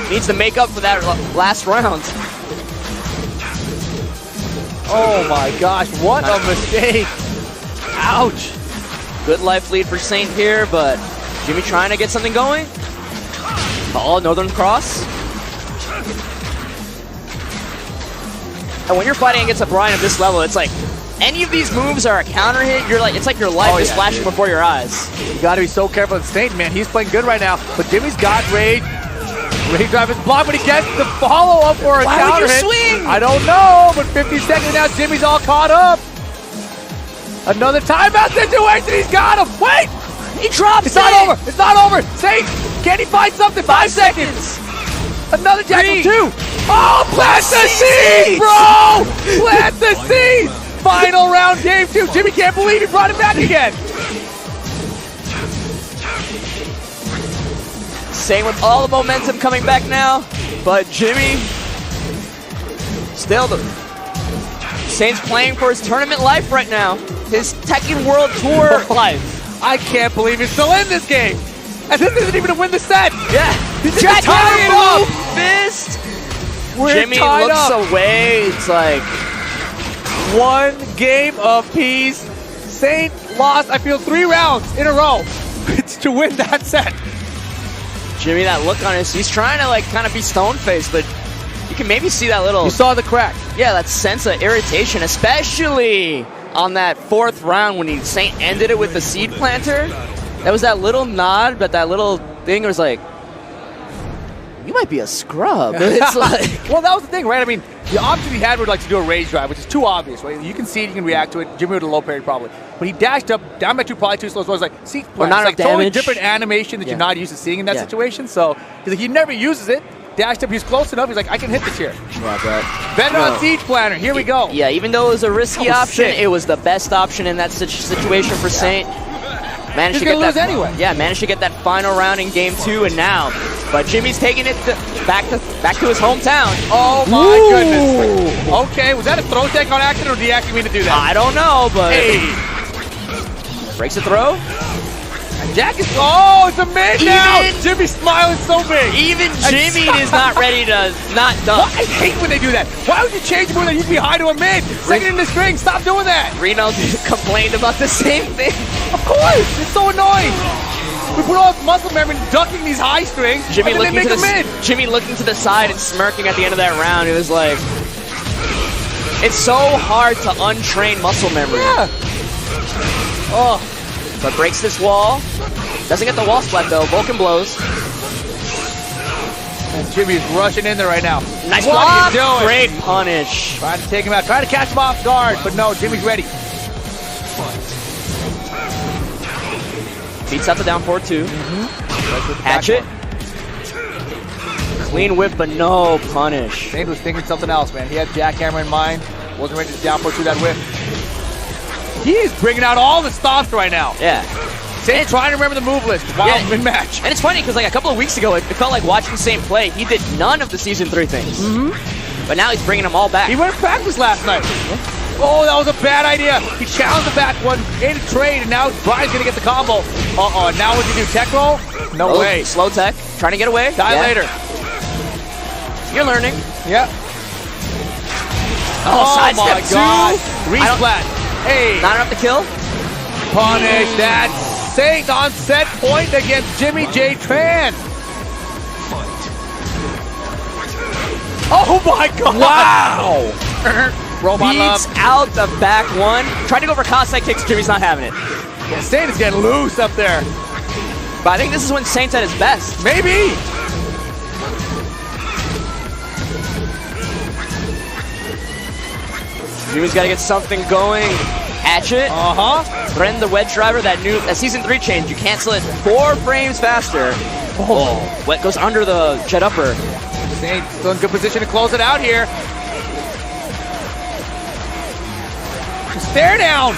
Needs to make up for that last round. Oh my gosh, what a mistake. Ouch. Good life lead for Saint here, but Jimmy trying to get something going. Oh, Northern Cross. And when you're fighting against a Brian of this level, it's like, any of these moves are a counter hit, you're like, it's like your life is flashing before your eyes. You gotta be so careful with Saint, man. He's playing good right now, but Jimmy's got rage. Rage drive is blocked, but he gets the follow-up for a counter hit. Swing? I don't know, but 50 seconds now, Jimmy's all caught up. Another timeout situation, he's got him. Wait! He drops It's not over, it's not over. Saint, can he find something? 5 seconds. Another tackle, 2. Oh, plant the seeds, bro! Plant the seeds! Final round, game 2. Jimmy can't believe he brought it back again. Saint with all the momentum coming back now, but Jimmy still Saint's playing for his tournament life right now. His Tekken World Tour life. I can't believe he's still in this game. And this isn't even to win the set. Yeah. He's Jack tied move, fist. We're Jimmy tied looks up. away. It's like 1 game apiece. Saint lost, I feel, 3 rounds in a row. It's to win that set. Jimmy, that look on his, he's trying to like kind of be stone-faced, but you can maybe see that little, You saw the crack. yeah, that sense of irritation, especially on that 4th round when Saint ended it with the seed planter. That was that little nod, but that little thing was like, you might be a scrub. It's like, well, that was the thing, right? I mean, the option he had would like to do a rage drive, which is too obvious, right? You can see it, you can react to it. Jimmy would have low parried probably. But he dashed up, down by 2, probably too slow. So I was like, see, or not like enough totally damage. different animation that you're not used to seeing in that situation. So he's like, he never uses it. Dashed up, he's close enough. He's like, I can hit this here. Yeah, but Bend on Siege Planner, here we go. Yeah, even though it was a risky That was option, sick. it was the best option in that situation for Saint. Managed He's to gonna get that lose anyway. Yeah, managed to get that final round in game 2, and now, but Jimmy's taking it back to his hometown. Oh my goodness. Okay, was that a throw tech on accident, or did he actually mean to do that? I don't know, but Hey. breaks the throw. Jack is, it's a mid now. Jimmy's smiling so big. Even Jimmy is not ready to not dunk. I hate when they do that. Why would you change move that used to be high to a mid? Second in the string, stop doing that. Reno complained about the same thing. Of course, it's so annoying. We put all this muscle memory in ducking these high strings, Jimmy and then they looking make to a mid. Jimmy looking to the side and smirking at the end of that round. It was like, it's so hard to untrain muscle memory. Yeah. Oh, But breaks this wall. Doesn't get the wall splat though. Vulcan blows. and Jimmy's rushing in there right now. Nice What block. are you doing? Great punish. Trying to take him out, trying to catch him off guard, but no, Jimmy's ready. Beats out the down 4-2. Hatchet. Clean whip, but no punish. Saint was thinking something else, man. He had Jackhammer in mind. Wasn't ready to down 4-2 that whip. He is bringing out all the stops right now. Yeah. Saint trying to remember the move list while mid-match. And it's funny because like a couple of weeks ago, it felt like watching Saint play. He did none of the Season 3 things. But now he's bringing them all back. He went to practice last night. Oh, that was a bad idea. He challenged the back one in a trade, and now Brian's going to get the combo. Now what do you do? Tech roll? No way. Slow tech. Trying to get away. Die later. You're learning. Yep. Oh, side my step God. 2. Resplat. Hey. Not enough to kill. Punish that. Saint on set point against Jimmy J. Tran. Oh my God. Wow. Robot Beats love. out the back one. Tried to go for Cossack kicks. Jimmy's not having it. Yeah, Saint is getting loose up there. But I think this is when Saint's at his best. Maybe. Jimmy's got to get something going. Hatchet. Ren the wedge driver, that Season 3 change. You cancel it 4 frames faster. Oh, what goes under the jet upper. Saint still in good position to close it out here. Stare down.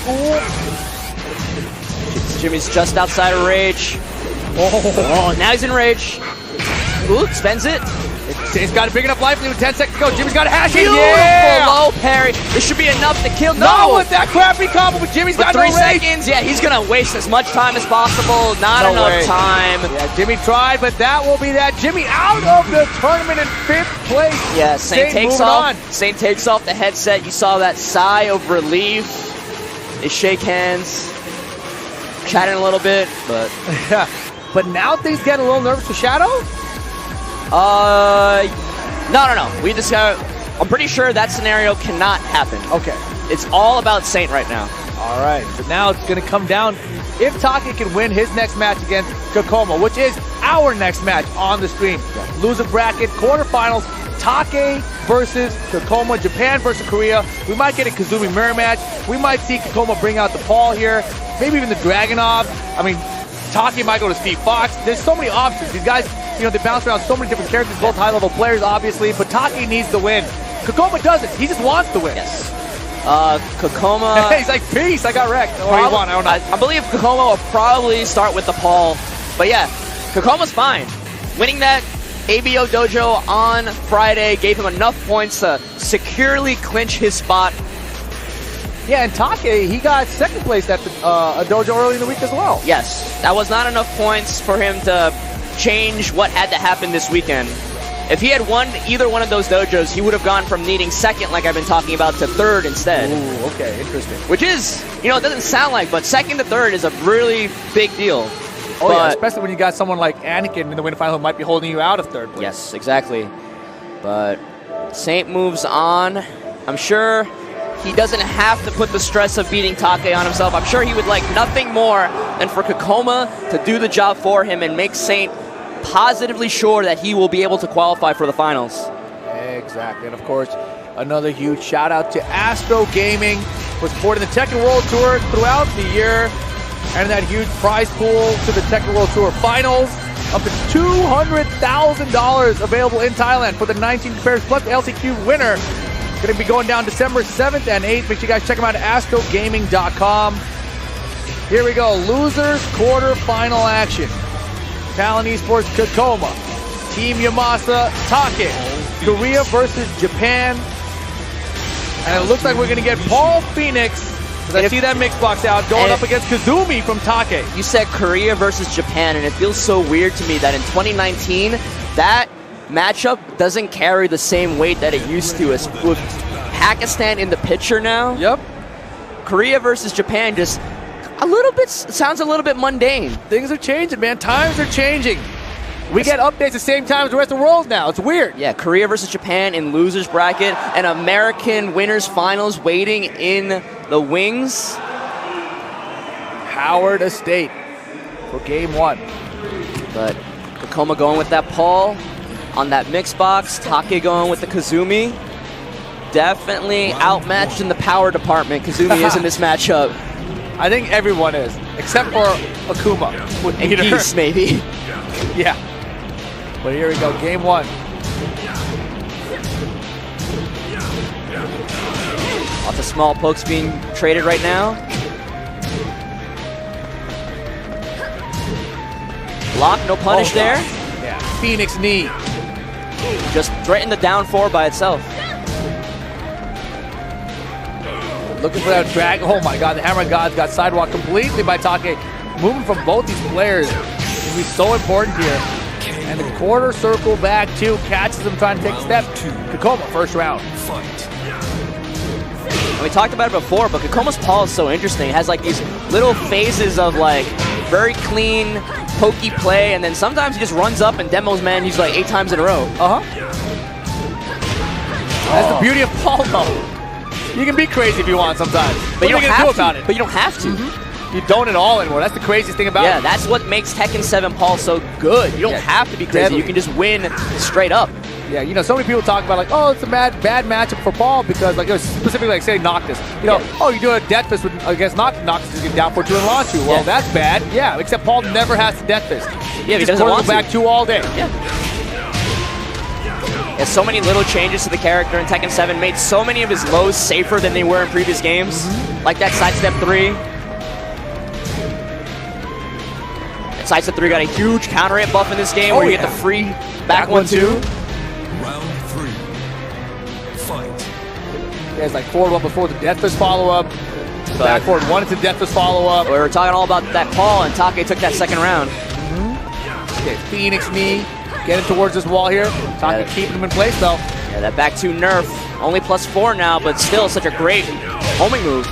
Ooh. Jimmy's just outside of rage. Oh, now he's in rage. Ooh, spends it. He's got a big enough life with 10 seconds to go. Jimmy's got a hash. Beautiful low parry. This should be enough to kill. Not with that crappy combo, but Jimmy's got no 3 rage. seconds. Yeah, he's gonna waste as much time as possible. Not enough time. Yeah, Jimmy tried, but that will be that. Jimmy out of the tournament in 5th place. Yeah, Saint takes off. Saint takes off the headset. You saw that sigh of relief. They shake hands, chatting a little bit, but yeah. But now things get a little nervous for Shadow. No. We just got. I'm pretty sure that scenario cannot happen. Okay. It's all about Saint right now. All right. So now it's going to come down if Take can win his next match against Kakoma, which is our next match on the stream. Loser bracket, quarterfinals, Take versus Kakoma, Japan versus Korea. We might get a Kazumi mirror match. We might see Kakoma bring out the Paul here. Maybe even the Dragunov. I mean, Take might go to Steve Fox. There's so many options. These guys, you know, they bounce around so many different characters, both high-level players, obviously, but Take needs to win. Kakoma doesn't. He just wants to win. Yes. Kakoma... He's like, peace, I got wrecked. Or he won, I don't know. I believe Kakoma will probably start with the Paul. But yeah, Kakoma's fine. Winning that ABO dojo on Friday gave him enough points to securely clinch his spot. Yeah, and Take, he got 2nd place at a dojo early in the week as well. Yes, that was not enough points for him to change what had to happen this weekend. If he had won either one of those dojos, he would have gone from needing 2nd, like I've been talking about, to 3rd instead. Ooh, okay, interesting. Which is, you know, it doesn't sound like, but 2nd to 3rd is a really big deal. Oh, yeah, especially when you got someone like Anakin in the winter final who might be holding you out of 3rd place. Yes, exactly. But Saint moves on. I'm sure he doesn't have to put the stress of beating Take on himself. I'm sure he would like nothing more than for Kakoma to do the job for him and make Saint positively sure that he will be able to qualify for the finals. Exactly, and of course, another huge shout out to Astro Gaming for supporting the Tekken World Tour throughout the year, and that huge prize pool to the Tekken World Tour Finals, up to $200,000 available in Thailand for the 19 pairs plus the LCQ winner. Going to be going down December 7th and 8th. Make sure you guys check them out at astrogaming.com. Here we go, losers quarterfinal action. Talon Esports Kakoma, Team Yamasa Take, Korea versus Japan. And it looks like we're going to get Paul Phoenix, because I see that mix box out, going up against Kazumi from Take. You said Korea versus Japan, and it feels so weird to me that in 2019, that matchup doesn't carry the same weight that it used to. With Pakistan in the picture now. Yep. Korea versus Japan just a little bit, sounds a little bit mundane. Things are changing, man. Times are changing. We get updates the same time as the rest of the world now. It's weird. Yeah, Korea versus Japan in losers bracket, and American winners finals waiting in the wings. Howard Estate for game 1. But Kakoma going with that Paul on that mix box. Take going with the Kazumi. Definitely outmatched in the power department. Kazumi is in this matchup. I think everyone is, except for Akuma. And Geese, maybe. Yeah. But here we go, game 1. Lots of small pokes being traded right now. Block, no punish there. Yeah, Phoenix knee. Just threatened the down 4 by itself. Looking for that drag. Oh my god, the Hammer Gods got sidewalked completely by Take. Moving from both these players will be so important here. And the quarter circle back too, catches him trying to take a step. Kakoma, first round. And we talked about it before, but Kakoma's Paul is so interesting. It has like these little phases of like very clean, pokey play, and then sometimes he just runs up and demos man he's like 8 times in a row. That's the beauty of Paul though. You can be crazy if you want sometimes. But you don't have to. About it? But you don't have to. You don't at all anymore. That's the craziest thing about it. Yeah, that's what makes Tekken 7 Paul so good. You don't have to be crazy. Deadly. You can just win straight up. Yeah, you know, so many people talk about like, oh, it's a bad matchup for Paul because like, specifically like say Noctis. You know, oh, you do a Death Fist against Noctis. Noctis is getting down for 2 and launch you. Well, that's bad. Yeah, except Paul never has to Death Fist. Yeah, he just doesn't want back 2 all day. Yeah. There's so many little changes to the character in Tekken 7, made so many of his lows safer than they were in previous games. Like that sidestep 3. And sidestep 3 got a huge counter hit buff in this game where you get the free back 1-2. Round 3. Fight. He has like forward 1 before the Deathless follow-up. Back forward 1 into Deathless follow-up. We were talking all about that Paul, and Take took that second round. Okay, Phoenix knee. Getting towards this wall here. Take keeping him in place though. Yeah, that back 2 nerf. Only +4 now, but still such a great homing move.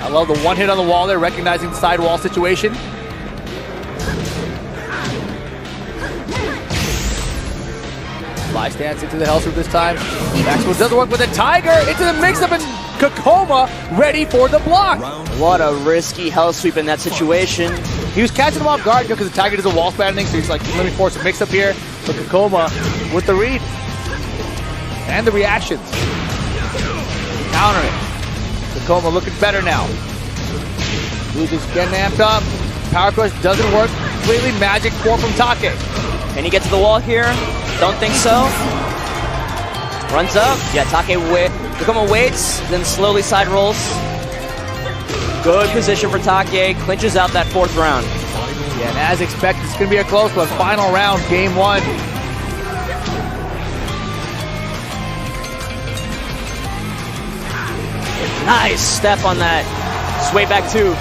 I love the one hit on the wall there, recognizing the side wall situation. Fly stance into the hell sweep this time. Maxwell doesn't work with the Tiger into the mix-up, and Kakoma ready for the block. What a risky hell sweep in that situation. He was catching him off guard because the Tiger does a wall spanning, so he's like, let me force a mix-up here. But Kakoma with the read and the reactions. Counter it. Kakoma looking better now. Lugi's getting amped up. Power crush doesn't work. Completely magic 4 from Take. Can he get to the wall here? Don't think so. Runs up. Yeah, Take Kakoma waits, then slowly side rolls. Good position for Take. Clinches out that 4th round. Yeah, and as expected, it's going to be a close one. Final round, game 1. Nice step on that. Sway back 2.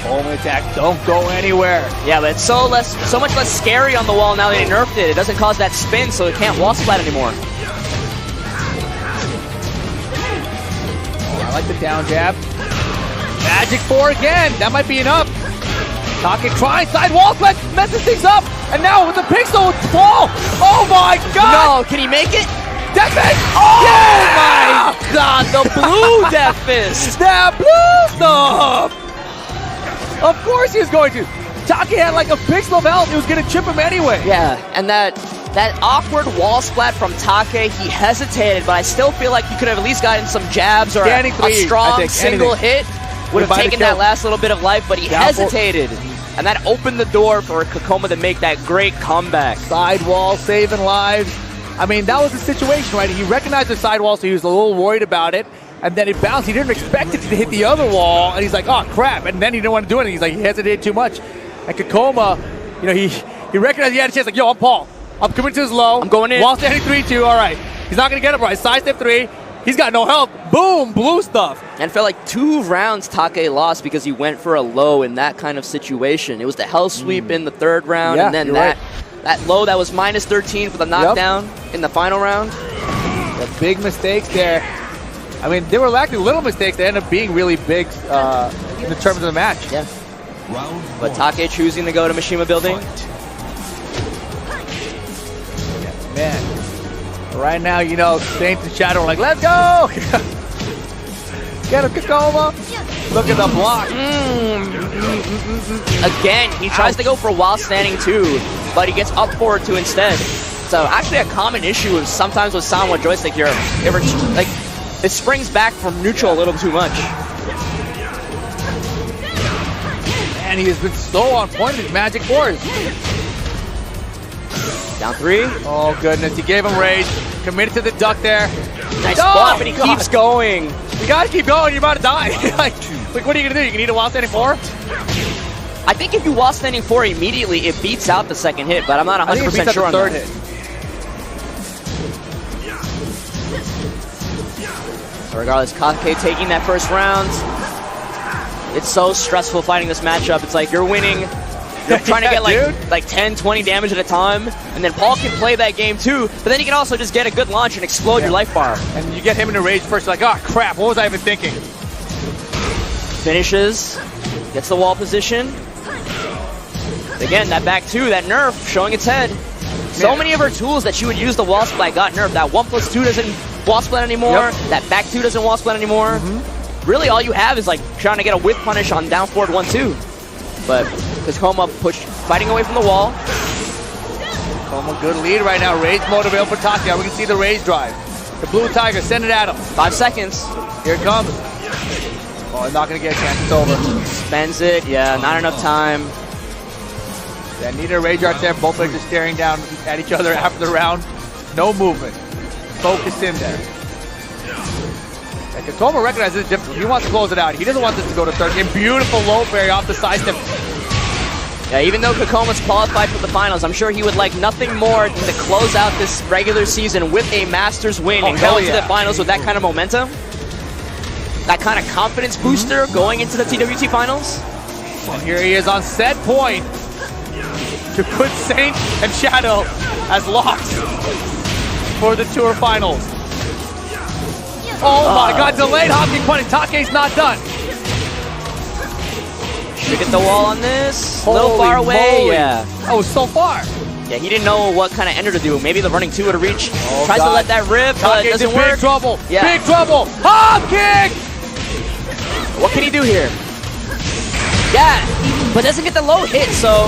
Home attack, don't go anywhere. Yeah, but it's so much less scary on the wall now that they nerfed it. It doesn't cause that spin, so it can't wall splat anymore. I like the down jab. Magic 4 again. That might be enough. Take trying side wall splat, messes things up, and now with the pixel fall. Oh my god! No, can he make it? Death Fist! Oh yeah! my god, the blue Death Fist! That blue stuff! Of course he's going to. Take had like a pixel of health. He was going to chip him anyway. Yeah, and that awkward wall splat from Take, he hesitated, but I still feel like he could have at least gotten some jabs or a strong single hit. Would have taken that last little bit of life, but he hesitated. And that opened the door for Kakoma to make that great comeback. Side wall saving lives. I mean, that was the situation, right? He recognized the side wall, so he was a little worried about it. And then it bounced. He didn't expect it to hit the other wall. And he's like, oh, crap. And then he didn't want to do anything. He's like, he hesitated too much. And Kakoma, you know, he recognized he had a chance. Like, yo, I'm Paul. I'm coming to his low. I'm going in. Wall standing 3-2. All right. He's not going to get up right. Side step 3. He's got no help. Boom. Blue stuff. And felt like 2 rounds Take lost because he went for a low in that kind of situation. It was the hell sweep in the 3rd round. Yeah, and then that low that was -13 for the knockdown in the final round. The big mistakes there. I mean, they were lacking little mistakes that ended up being really big in the terms of the match. Yeah. But Take choosing to go to Mishima building. Man, right now, you know, Saints and Shadow are like, let's go! Get him, Kakoma! Look at the block. Again, he tries to go for wall standing too, but he gets up forward 2 instead. So actually a common issue is sometimes with Sanwa joystick here. Like, it springs back from neutral a little too much. Man, he has been so on point with Magic 4s. Down 3. Oh, goodness. He gave him rage. Committed to the duck there. Nice spot, but he keeps going. You gotta keep going. You're about to die. like, what are you gonna do? You can eat a wall standing 4? I think if you wall standing 4 immediately, it beats out the second hit, but I'm not 100% sure on the 3rd that. hit. Regardless, Take taking that 1st round. It's so stressful fighting this matchup. It's like you're winning, you're trying to get like 10, 20 damage at a time, and then Paul can play that game too, but then he can also just get a good launch and explode your life bar. And you get him in a rage first, you're like, oh crap, what was I even thinking? Finishes, gets the wall position. Again, that back 2, that nerf showing its head. So many of her tools that she would use the wall splat got nerfed. That 1+2 doesn't wall splat anymore. That back 2 doesn't wall splat anymore. Really, all you have is like trying to get a whip punish on down forward 1-2. But Kakoma fighting away from the wall. Kakoma, good lead right now. Rage mode available for Take. We can see the rage drive. The blue Tiger, send it at him. 5 seconds. Here it comes. Oh, I'm not gonna get a chance. It's over. Spends it. Yeah, not enough time. Then neither Rage Arts there. Both players just staring down at each other after the round. No movement. Focus in there. And Kakoma recognizes the difference. He wants to close it out. He doesn't want this to go to third. And beautiful low parry off the side step. Yeah, even though Kakoma's qualified for the finals, I'm sure he would like nothing more than to close out this regular season with a Masters win and go into the finals with that kind of momentum. That kind of confidence booster going into the TWT finals. And here he is on set point to put Saint and Shadow as locks for the tour finals. Oh my god, delayed hopping punting. Take's not done. Should get the wall on this. A little far away. Moly. Yeah. Oh, so far. Yeah, he didn't know what kind of ender to do. Maybe the running two would reach. Tries to let that rip, but it doesn't work. Big trouble. Yeah. Big trouble. Hop kick. What can he do here? Yeah, but doesn't get the low hit, so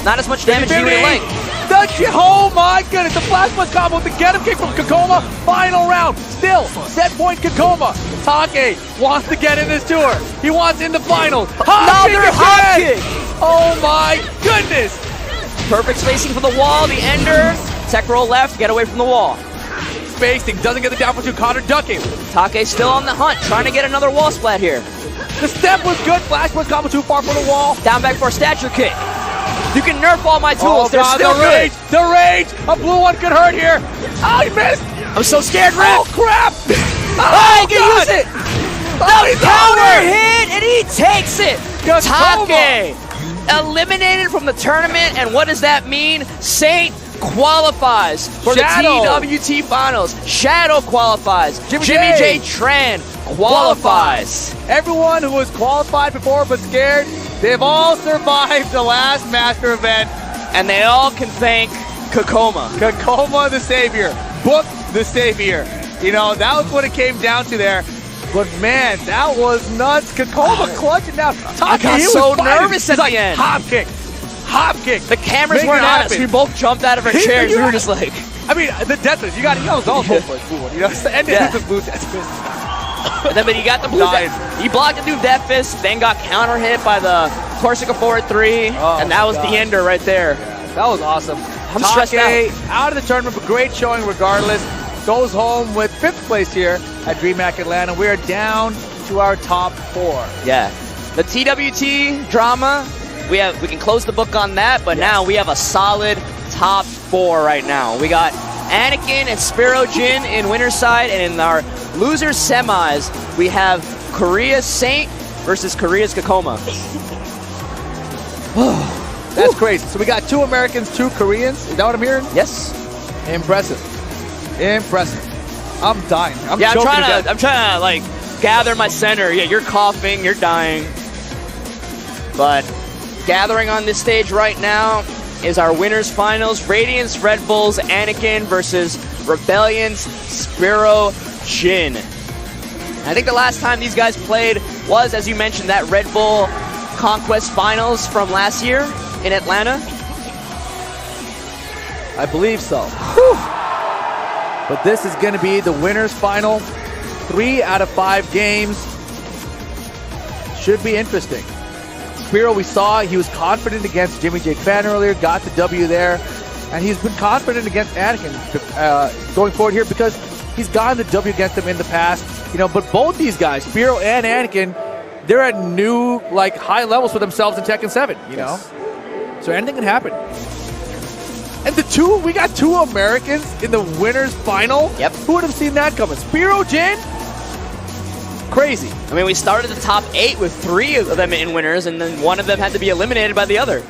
not as much damage as you would like. Oh my goodness, the flash punch combo with the get him kick from Kakoma. Final round. Still, set point Kakoma. Take wants to get in this tour. He wants in the finals. Another hop kick. Oh my goodness. Perfect spacing for the wall, the ender. Tech roll left, get away from the wall. Spacing, doesn't get the down for two. Connor ducking. Take still on the hunt, trying to get another wall splat here. The step was good. Flash punch combo too far from the wall. Down back for a statue kick. You can nerf all my tools. They're God, still the good. rage, the rage. A blue one could hurt here. Oh, he missed. I'm so scared, Rip. Oh, crap. Oh, he can use it. Oh, he's Counter over. hit, and he takes it. Kakoma. Take eliminated from the tournament, and what does that mean? Saint qualifies for Shadow. the TWT finals. Shadow qualifies. Jimmy J. Tran qualifies. Everyone who was qualified before but scared, they've all survived the last master event. And they all can thank Kakoma. Kakoma the savior. Book the savior. You know, that was what it came down to there. But man, that was nuts. Kakoma clutching down. I got so nervous at the end. Hop kick. Hop kick. The cameras Make weren't it on us. happen. We both jumped out of our chairs. We were just like... I mean, the death wish. You got to go for it. You know, end it with the blue death wish. But he got the blue death. He blocked the new death fist, then got counter hit by the Corsica forward 3, and that was the ender right there. That was awesome. I'm stressed out of the tournament, but great showing regardless. Goes home with 5th place here at Dreamhack Atlanta. We are down to our top 4. Yeah. The TWT drama, we can close the book on that, but now we have a solid top 4 right now. We got Anakin and Spiro Jin in winner's side, and in our losers semis, we have Korea's Saint versus Korea's Kakoma. That's crazy. So we got 2 Americans, 2 Koreans. Is that what I'm hearing? Yes. Impressive. Impressive. I'm dying. I'm trying to like gather my center. Yeah, you're coughing, you're dying. But gathering on this stage right now is our winners finals. Radiance Red Bull's Anakin versus Rebellion's Spiro Jin. I think the last time these guys played was, as you mentioned, that Red Bull Conquest finals from last year in Atlanta. I believe so. Whew. But this is going to be the winners final. 3 out of 5 games. Should be interesting. Spiro, we saw he was confident against Jimmy J. Fan earlier, got the W there, and he's been confident against Anakin going forward here because he's gotten the W against him in the past. You know, but both these guys, Spiro and Anakin, they're at new, like, high levels for themselves in Tekken 7, you know? So anything can happen. And we got 2 Americans in the winners final? Yep. Who would have seen that coming? Spiro Jin? Crazy. I mean, we started the top 8 with 3 of them in winners, and then one of them had to be eliminated by the other.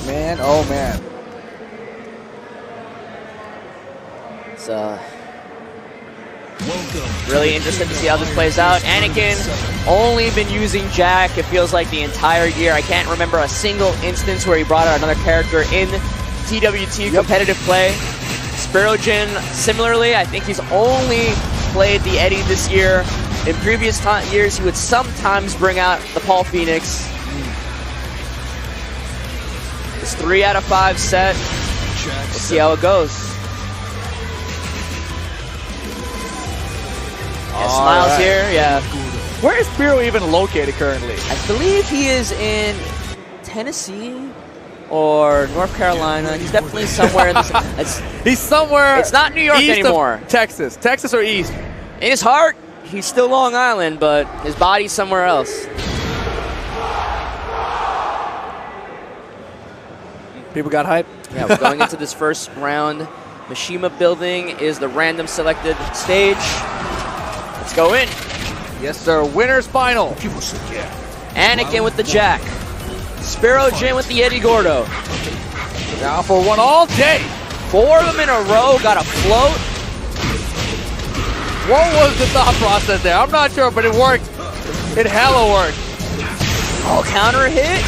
Man, oh man. It's really interested to see how this plays out. Anakin only been using Jack, it feels like, the entire year. I can't remember a single instance where he brought out another character in TWT competitive play. Spiro Jin, similarly, I think he's only played the Eddie this year. In previous years, he would sometimes bring out the Paul Phoenix. It's 3 out of 5 set. We'll see how it goes. Yeah, Smiles here, yeah. Where is Spiro even located currently? I believe he is in Tennessee or North Carolina. He's definitely somewhere in this. He's somewhere. It's not New York east anymore. Of Texas. Texas or east? In his heart, he's still Long Island, but his body's somewhere else. People got hype. Yeah, we're going into this first round. Mishima building is the random selected stage. Let's go in. Yes, sir. Winner's final. Anakin with the Jack. Spiro Jin with the Eddie Gordo. Down for one all day. 4 of them in a row. Got a float. What was the thought process there? I'm not sure, but it worked. It hella worked. Oh, counter hit.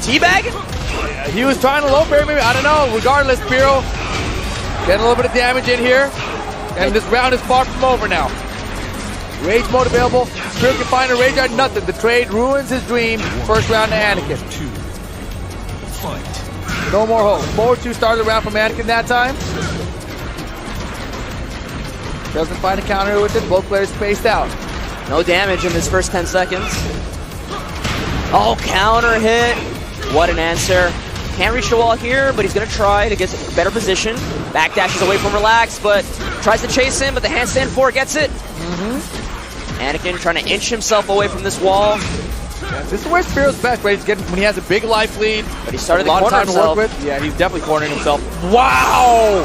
Teabagging? Yeah, he was trying to low parry maybe. I don't know. Regardless, Spiro getting a little bit of damage in here. And this round is far from over now. Rage mode available. Spiro can find a rage art. Nothing. The trade ruins his dream. First round to Anakin. Fight. No more hope. 4-2 started the round from Anakin that time. Doesn't find a counter with it. Both players spaced out. No damage in his first 10 seconds. Oh, counter hit. What an answer. Can't reach the wall here, but he's going to try to get a better position. Backdashes away from Relax, but tries to chase him, but the handstand 4 gets it. Anakin trying to inch himself away from this wall. Yeah, this is where Spiro's best, right? He's getting when he has a big life lead. But he started a lot of time to work with. Yeah, he's definitely cornering himself. Wow!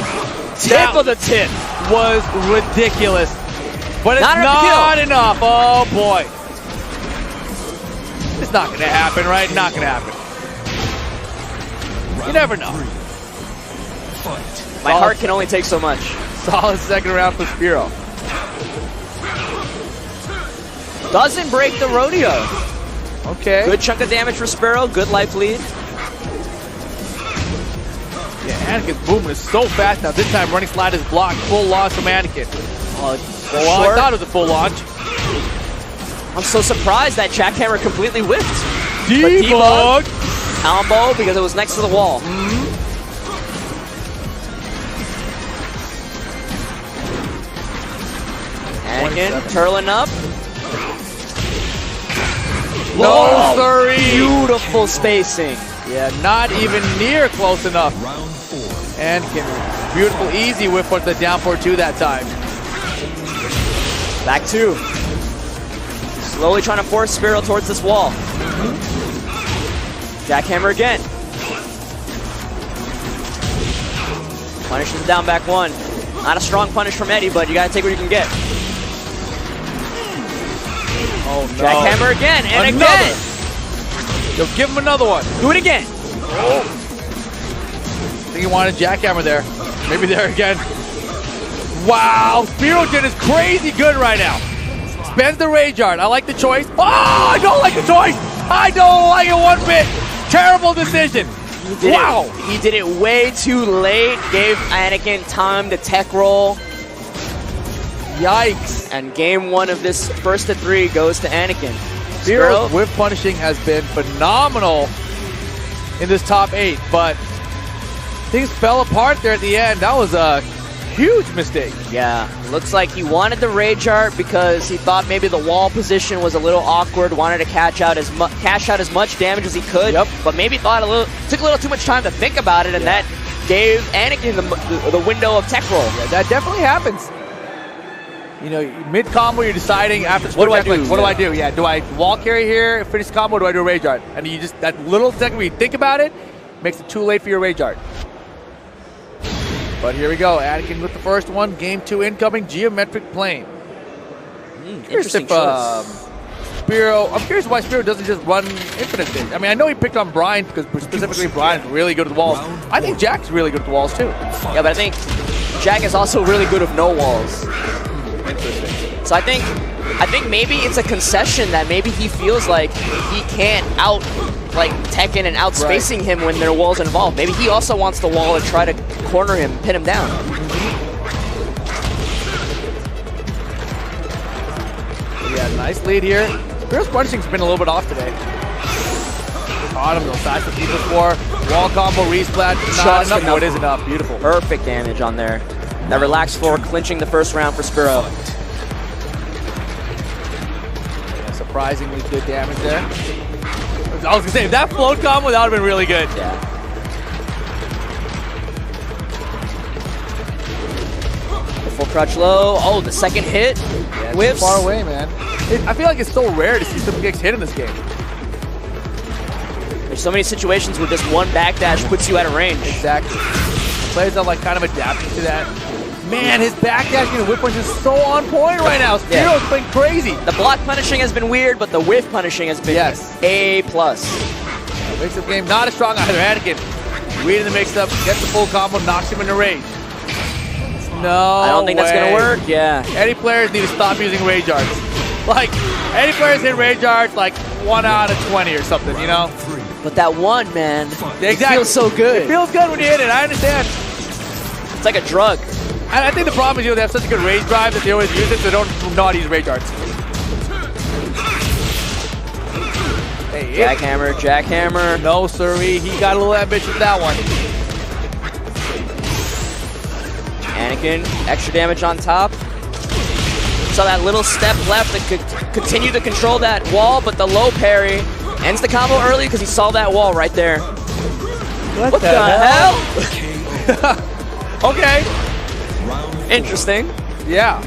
Tip of the tip. Was ridiculous. But it's Not not enough. Oh boy. It's not going to happen, right? Not going to happen. You never know. My heart can only take so much. Solid second round for Spiro. Doesn't break the rodeo. Okay. Good chunk of damage for Spiro. Good life lead. Yeah, Anakin's movement is so fast now. This time running slide is blocked. Full launch from Anakin. Well, I thought it was a full launch. I'm so surprised that jackhammer completely whiffed. Debug. Combo because it was next to the wall. Anakin turtling up. No, sorry. Beautiful spacing. Yeah, not even near close enough. Round 4. Anakin, beautiful, easy whip for the down 4-2 that time. Back 2. Slowly trying to force Spiro towards this wall. Jackhammer again. Punishes the down back 1. Not a strong punish from Eddie, but you gotta take what you can get. Oh no. Jackhammer again, and another. again. Yo, give him another one. Do it again. Oh. I think he wanted jackhammer there. Maybe there again. Wow, Spiro is crazy good right now. Spends the rage art. I like the choice. Oh, I don't like the choice. I don't like it one bit. Terrible decision. Wow. He did it way too late. Gave Anakin time to tech roll. Yikes. And game 1 of this first to 3 goes to Anakin. Spiro's whip punishing has been phenomenal in this top 8, but things fell apart there at the end. That was a huge mistake. Yeah, looks like he wanted the rage art because he thought maybe the wall position was a little awkward, wanted to cash out as much damage as he could, but maybe took a little too much time to think about it, and that gave Anakin the window of tech roll. Yeah, that definitely happens. You know, mid-combo, you're deciding after what do I do? Like, what do I do? Yeah, do I wall carry here, finish combo, or do I do a rage art? And you just, that little second where you think about it, makes it too late for your rage art. But here we go, Anakin with the first one, game 2 incoming, geometric plane. Interesting choice. Spiro, I'm curious why Spiro doesn't just run infinite things. I mean, I know he picked on Brian because specifically Brian's really good at the walls. I think Jack's really good at the walls too. Yeah, but I think Jack is also really good with no walls. Interesting. So I think maybe it's a concession that maybe he feels like he can't Tekken and outspacing him when there are walls involved. Maybe he also wants the wall to try to corner him, pin him down. Yeah, nice lead here. Spiro's punishing's been a little bit off today. Caught him, those sides of people for wall combo, resplat, not enough. No, it is enough. Beautiful. Perfect damage on there. That relaxed floor clinching the first round for Spiro. Surprisingly good damage there. I was gonna say, if that float combo, that would have been really good. Yeah. The full crouch low. Oh, the second hit. Yeah, Whips. Too far away, man. I feel like it's so rare to see somebody get hit in this game. There's so many situations where just one backdash puts you out of range. Exactly. Players are like kind of adapting to that. Man, his backdash and whip punch is so on point right now. Spiro's playing crazy. The block punishing has been weird, but the whiff punishing has been A+. Mix-up game not as strong either. Anakin reading the mix-up, gets the full combo, knocks him into rage. No I don't think that's going to work. Yeah. Any players need to stop using rage arts. Like, any players hit rage arts like 1 out of 20 or something, you know? But that one, man, Exactly. it feels so good. It feels good when you hit it, I understand. It's like a drug. And I think the problem is, you know, they have such a good rage drive that they always use it, so they don't know how to use rage arts. Hey, Jackhammer, jackhammer. No, sirree. He got a little ambitious with that one. Anakin, extra damage on top. Saw that little step left that could continue to control that wall, but the low parry ends the combo early because he saw that wall right there. What the hell? Okay. Interesting. Yeah.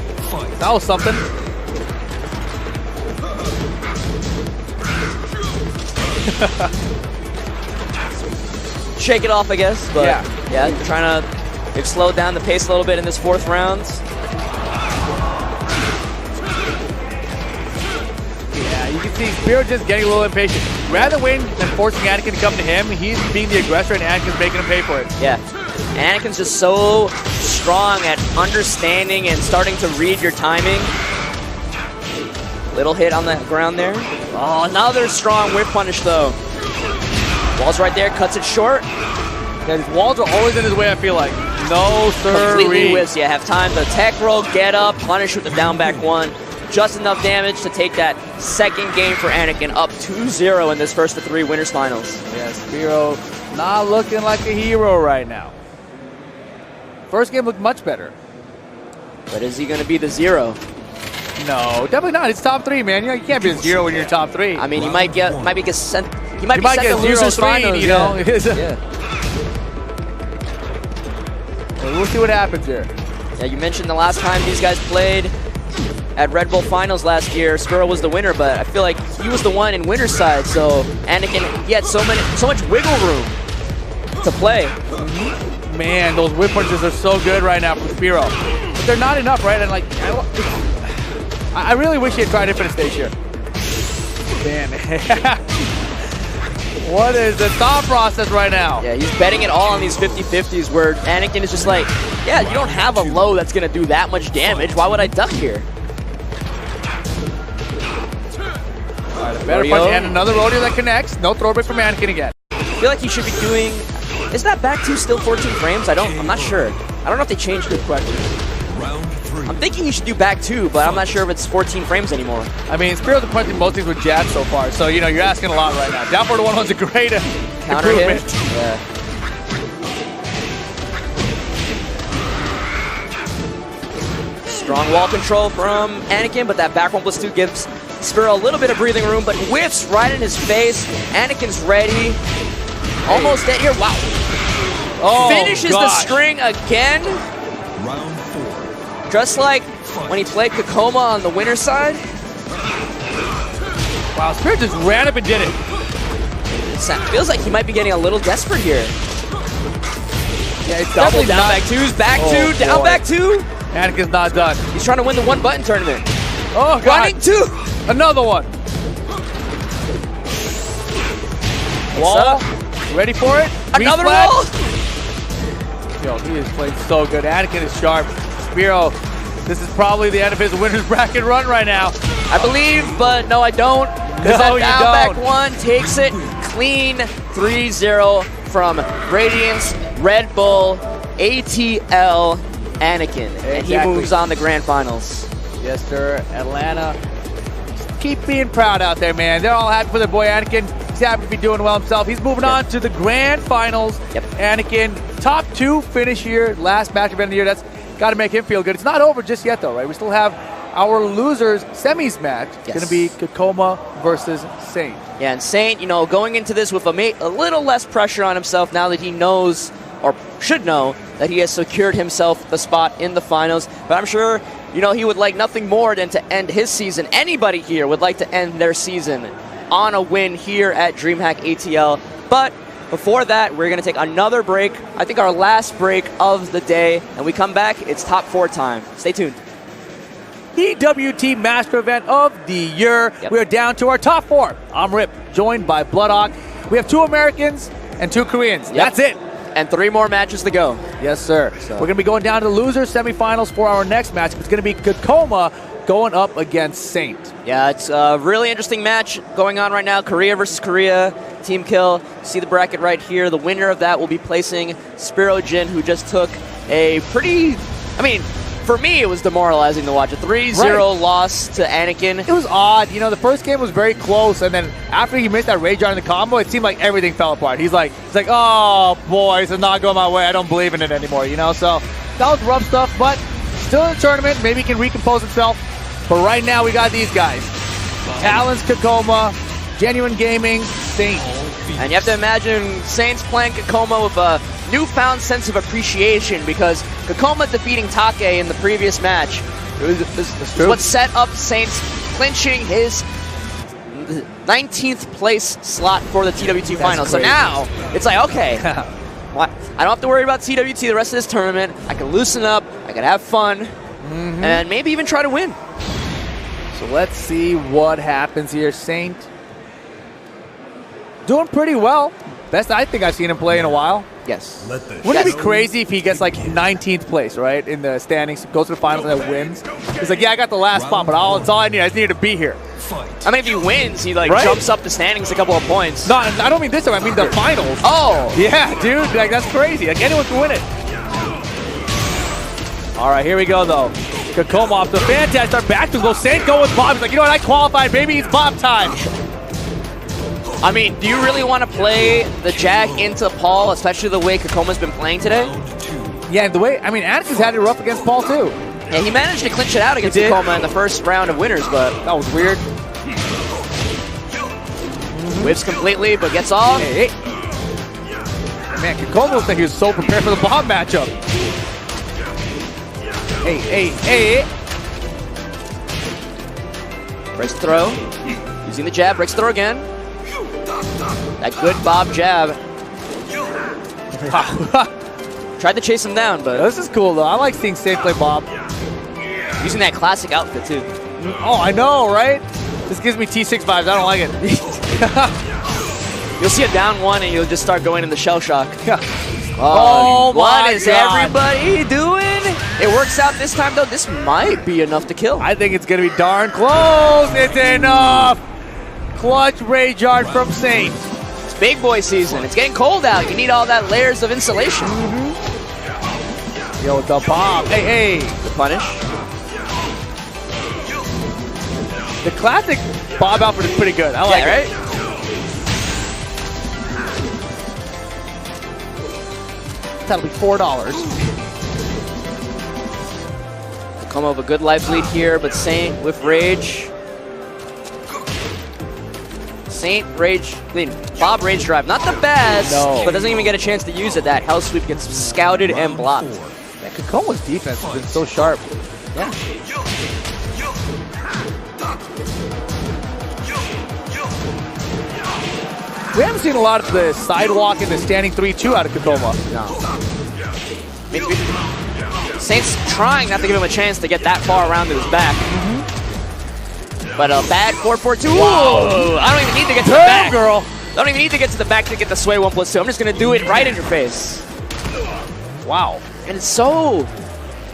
That was something. Shake it off, I guess. But yeah, trying to they've slowed down the pace a little bit in this 4th round. Yeah, you can see Spiro just getting a little impatient. Rather than waiting and forcing Anakin to come to him, he's being the aggressor and Anakin's making him pay for it. Yeah. Anakin's just so strong at understanding and starting to read your timing. Little hit on the ground there. Oh, another strong whip punish though. Wall's right there, cuts it short. Yeah, his walls are always in his way, I feel like. No, sir. Completely whiffs. Yeah, have time to tech roll, get up, punish with the down back 1. Just enough damage to take that second game for Anakin up 2-0 in this 1st of 3 winners finals. Yeah, Spiro not looking like a hero right now. First game looked much better. But is he going to be the 0? No, definitely not. It's top 3, man. You can't be a 0 when you're top 3. I mean, he might be sent to 0-3, losers finals. you know. Yeah. We'll see what happens here. Yeah, you mentioned the last time these guys played at Red Bull Finals last year, Spiro was the winner, but I feel like he was the one in winner's side, so Anakin, he had so much wiggle room to play. Man, those whip punches are so good right now from Spiro. But they're not enough, right? And like, I really wish he had tried Infinite Stage here. Man. What is the thought process right now? Yeah, he's betting it all on these 50-50s where Anakin is just like, yeah, you don't have a low that's going to do that much damage. Why would I duck here? All right, a better punch and another rodeo that connects. No throwback from Anakin again. I feel like he should be doing... Is that back 2 still 14 frames? I'm not sure. I don't know if they changed it. Round 3. I'm thinking he should do back 2, but I'm not sure if it's 14 frames anymore. I mean, Spiro's been punching most things with jabs so far, so, you know, you're asking a lot right now. Down 4-1-1's a great counter improvement. hit. Yeah. Strong wall control from Anakin, but that back 1+2 gives Spiro a little bit of breathing room, but whiffs right in his face. Anakin's ready. Almost dead here. Wow. Oh, finishes the string again. Round 4. Just like when he played Kakoma on the winner's side. Wow, Spiro just ran up and did it. Feels like he might be getting a little desperate here. Yeah, it's Double definitely down not. back 2s, back Oh, 2, down boy. back 2. Anakin's not done. He's trying to win the 1-button tournament. Oh, God. Running 2. Another one. Wall. Ready for it? Another Reflex. wall. Yo, he is playing so good. Anakin is sharp. Spiro, this is probably the end of his winner's bracket run right now. I believe, but no, I don't. Because No, that you down don't. back 1 takes it clean 3-0 from Radiance, Red Bull, ATL, Anakin. And he Exactly. moves on to Grand Finals. Yes, sir. Atlanta. Just keep being proud out there, man. They're all happy for their boy Anakin. He's happy to be doing well himself. He's moving on to the Grand Finals. Yep. Anakin, top 2 finish here, last match event of the year. That's got to make him feel good. It's not over just yet, though, right? We still have our losers semis match is going to be Kakoma versus Saint. Yeah, and Saint, you know, going into this with a little less pressure on himself now that he knows, or should know, that he has secured himself the spot in the finals. But I'm sure, you know, he would like nothing more than to end his season. Anybody here would like to end their season on a win here at DreamHack ATL. But before that, we're going to take another break. I think our last break of the day. And we come back, it's top 4 time. Stay tuned. EWT Master Event of the Year. We are down to our top 4. I'm Rip, joined by Bloodhawk. We have 2 Americans and 2 Koreans. That's it. And 3 more matches to go. Yes, sir. So we're going to be going down to the losers semifinals for our next match. It's going to be Kakoma going up against Saint. Yeah, it's a really interesting match going on right now. Korea versus Korea, team kill. See the bracket right here. The winner of that will be placing Spiro Jin, who just took a pretty, I mean, for me, it was demoralizing to watch. A 3-0 loss to Anakin. It was odd. You know, the first game was very close, and then after he missed that rage on in the combo, it seemed like everything fell apart. He's like, oh, boys, it's not going my way. I don't believe in it anymore, you know? So that was rough stuff, but still in the tournament. Maybe he can recompose himself. But right now, we got these guys. Talons, Kakoma, Genuine Gaming, Saint. And you have to imagine Saints playing Kakoma with a newfound sense of appreciation because Kakoma defeating Take in the previous match is what set up Saints clinching his 19th place slot for the TWT Finals. So now, it's like, okay, I don't have to worry about TWT the rest of this tournament. I can loosen up, I can have fun, and maybe even try to win. So let's see what happens here. Saint doing pretty well. Best I think I've seen him play in a while. Yes. Wouldn't it be crazy if he gets like 19th place, right, in the standings, goes to the finals and then wins? He's like, yeah, I got the last spot, but it's all I need. I just needed to be here. I mean, if he wins, he like jumps up the standings a couple of points. No, I don't mean this time. I mean the finals. Oh. Yeah, dude. Like, that's crazy. Like, anyone can win it. All right, here we go, though. Kakoma off the fantastic start back to go. Saint go with Bob. He's like, you know what? I qualified. Maybe it's Bob time. I mean, do you really want to play the Jack into Paul, especially the way Kakoma's been playing today? Yeah, the way, I mean, Anakin's had it rough against Paul, too. Yeah, he managed to clinch it out against Kakoma in the first round of winners, but that was weird. Whips completely, but gets off. Hey. Man, Kakoma looks like he was so prepared for the Bob matchup. Hey. Breaks the throw. Using the jab, breaks the throw again. That good Bob jab. Tried to chase him down, but... This is cool, though. I like seeing Saint play Bob. Using that classic outfit, too. Oh, I know, right? This gives me T6 vibes. I don't like it. You'll see a down 1, and you'll just start going into shell shock. Oh, what is everybody doing? It works out this time, though. This might be enough to kill. I think it's going to be darn close. It's enough. Clutch rage art from Saint. It's big boy season. It's getting cold out. You need all that layers of insulation. Yo, the Bob. Hey. The punish. The classic Bob outfit is pretty good. I like it. Right? That'll be $4. Come up with a good life lead here, but Saint with rage. Saint rage, Bob rage drive, not the best, but doesn't even get a chance to use it. That hell sweep gets scouted and blocked. Yeah, Kakoma's defense has been so sharp. Yeah. We haven't seen a lot of the sidewalk and the standing 3-2 out of Kakoma. No. Saint's trying not to give him a chance to get that far around to his back. But a bad 4-4-2. Whoa! I don't even need to get to the back. Girl. I don't even need to get to the back to get the sway 1+2. I'm just going to do it right in your face. Wow. And it's so...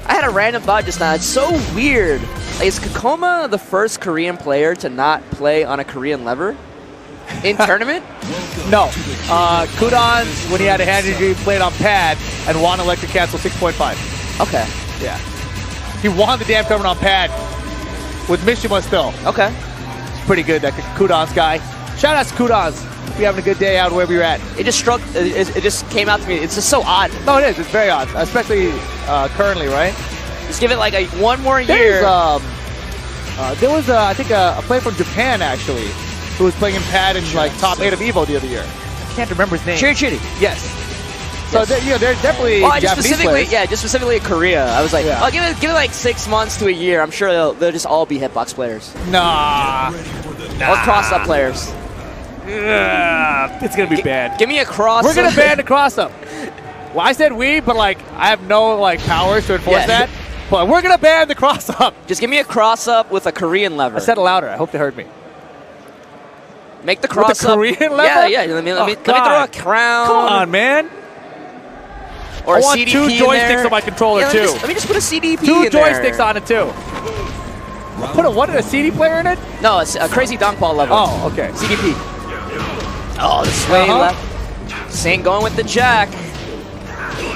I had a random thought just now. It's so weird. Like, is Kakoma the first Korean player to not play on a Korean lever in tournament? No. Kudon, when he had a hand injury, played on pad and won electric cancel 6.5. Okay. Yeah. He won the damn tournament on pad with Mishima still. Okay. It's pretty good, that Kudon's guy. Shout out to Kudon's. If you're having a good day out wherever you're at. It just struck, it just came out to me. It's just so odd. No, it is. It's very odd, especially currently, right? Just give it like one more year. There was, I think, a player from Japan, actually, who was playing in pad in, like, top 8 of EVO the other year. I can't remember his name. Chiri. Yes. So, Yes. They're definitely Japanese players. Just specifically in Korea. I was like, Yeah. oh, give it like 6 months to a year. I'm sure they'll just all be hitbox players. Nah. Or cross-up players. It's going to be bad. Give me a cross-up. We're going to ban the cross-up. Well, I said we, but, like, I have no, like, powers to enforce that. But we're going to ban the cross-up. Just give me a cross-up with a Korean lever. I said it louder. I hope they heard me. Make the cross-up. With the Korean lever? Yeah. Let me throw a crown. Come on, man. Or I a want CDP 2 in joysticks there. on my controller, Yeah, too. Let me just put a CDP 2 in there. joysticks on it, too. Put a CD player in it? No, it's a crazy dunk ball lever. Oh, okay. CDP. Oh, the sway left. Saint going with the jack.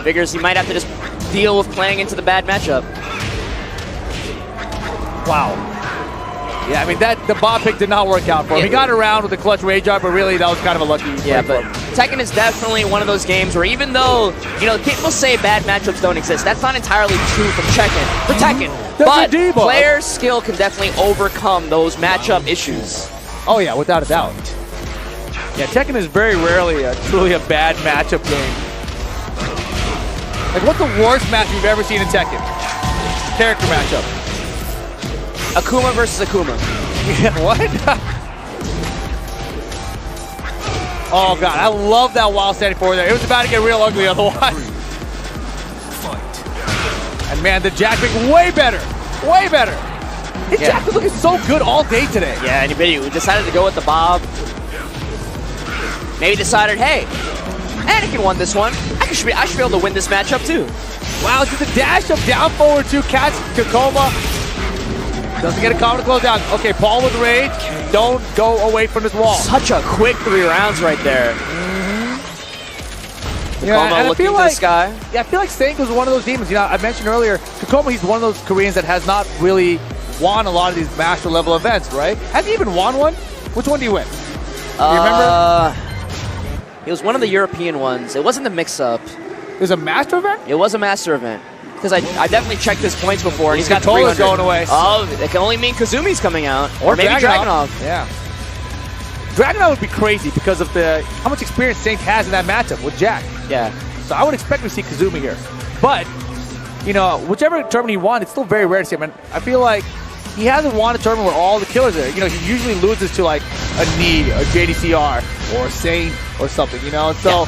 Figures he might have to just deal with playing into the bad matchup. Wow. Yeah, I mean, the bob pick did not work out for him. He got around with the clutch rage jar, but really, that was kind of a lucky Yeah, play but for him. Tekken is definitely one of those games where even though, people say bad matchups don't exist, that's not entirely true for Tekken. But player skill can definitely overcome those matchup issues. Oh, yeah, without a doubt. Yeah, Tekken is very rarely truly a bad matchup game. Like, what's the worst match you've ever seen in Tekken? Character matchup. Akuma versus Akuma. Yeah, what? Oh, God, I love that while standing forward there. It was about to get real ugly otherwise. And, man, the jack pick way better. Way better. His jack pick looking so good all day today. Yeah, and he decided to go with the bob. Maybe decided, hey, Anakin won this one. I should be able to win this matchup too. Wow, just a dash up down forward to catch Kakoma. Doesn't get a counter close down. Okay, Paul with rage. Don't go away from this wall. Such a quick 3 rounds right there. Kakoma looking to the sky. Yeah, I feel like Saint was one of those demons. I mentioned earlier, Kakoma, he's one of those Koreans that has not really won a lot of these master level events, right? Has he even won one? Which one do you win? Do you remember? It was one of the European ones. It wasn't the mix-up. It was a master event? It was a master event. Because I definitely checked his points before, and he's got 300 300. going away. Oh, it can only mean Kazumi's coming out. Or maybe Dragunov. Yeah. Dragunov would be crazy because of how much experience Saint has in that matchup with Jack. Yeah. So I would expect to see Kazumi here. But, whichever tournament he won, it's still very rare to see him. And I feel like he hasn't won a tournament where all the killers are there. He usually loses to like a Knee, a JDCR, or a Saint or something, So,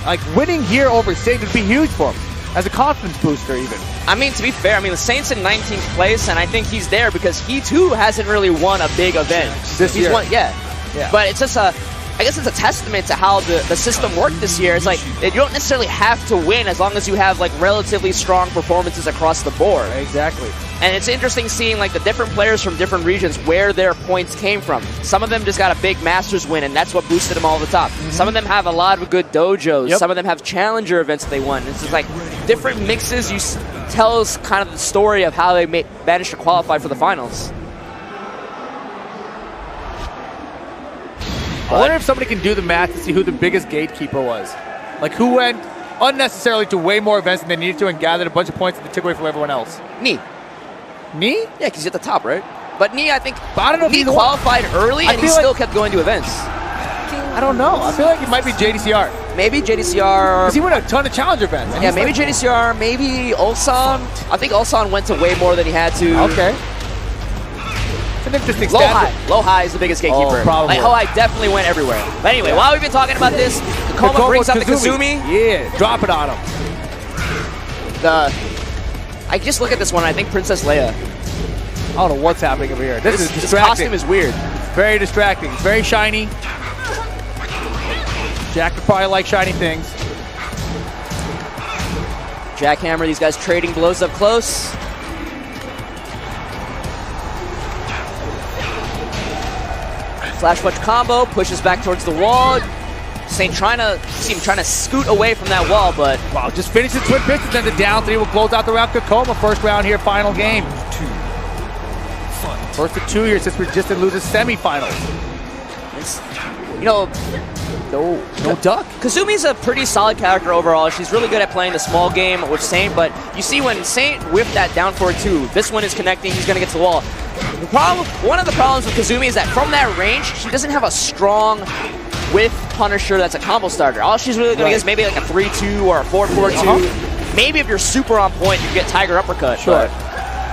like, winning here over Saint would be huge for him. As a confidence booster, even. I mean, to be fair, the Saint's in 19th place, and I think he's there because he, too, hasn't really won a big event. This year. Yeah. But it's just I guess it's a testament to how the system worked this year. It's like, you don't necessarily have to win as long as you have, like, relatively strong performances across the board. Exactly. And it's interesting seeing, like, the different players from different regions where their points came from. Some of them just got a big Masters win, and that's what boosted them all to the top. Some of them have a lot of good dojos. Some of them have challenger events that they won. It's just like different mixes tell us kind of the story of how they managed to qualify for the finals. I wonder if somebody can do the math to see who the biggest gatekeeper was. Like, who went unnecessarily to way more events than they needed to and gathered a bunch of points that they took away from everyone else. Knee. Knee? Yeah, because he's at the top, right? But Knee, I think, I don't know if he qualified early and he still kept going to events. I don't know. I feel like it might be JDCR. Maybe JDCR. Because he went a ton of challenger events. Yeah, maybe JDCR, maybe Ulsan. I think Ulsan went to way more than he had to. Okay. It's an interesting Low high. Low high is the biggest gatekeeper. Oh, probably. Like, high definitely went everywhere. But anyway, while we've been talking about this, Kakoma brings out the Kazumi. Yeah, drop it on him. I just look at this one, I think Princess Leia. I don't know what's happening over here. This is distracting. This costume is weird. Very distracting. It's very shiny. Jack would probably like shiny things. Jackhammer, these guys trading blows up close. Flash punch combo, pushes back towards the wall. Saint trying to scoot away from that wall, but wow, just finishes twin pistols, then the down 3 will close out the round. Kakoma, first round here, final game. First of 2 years since we just didn't lose a semifinals. No duck. Kazumi's a pretty solid character overall. She's really good at playing the small game with Saint, but you see when Saint whipped that down forward 2, this one is connecting, he's going to get to the wall. One of the problems with Kazumi is that from that range, she doesn't have a strong with Punisher that's a combo starter. All she's really going to get is maybe like a 3-2 or a 4-4-2. Maybe if you're super on point, you get Tiger Uppercut. Sure.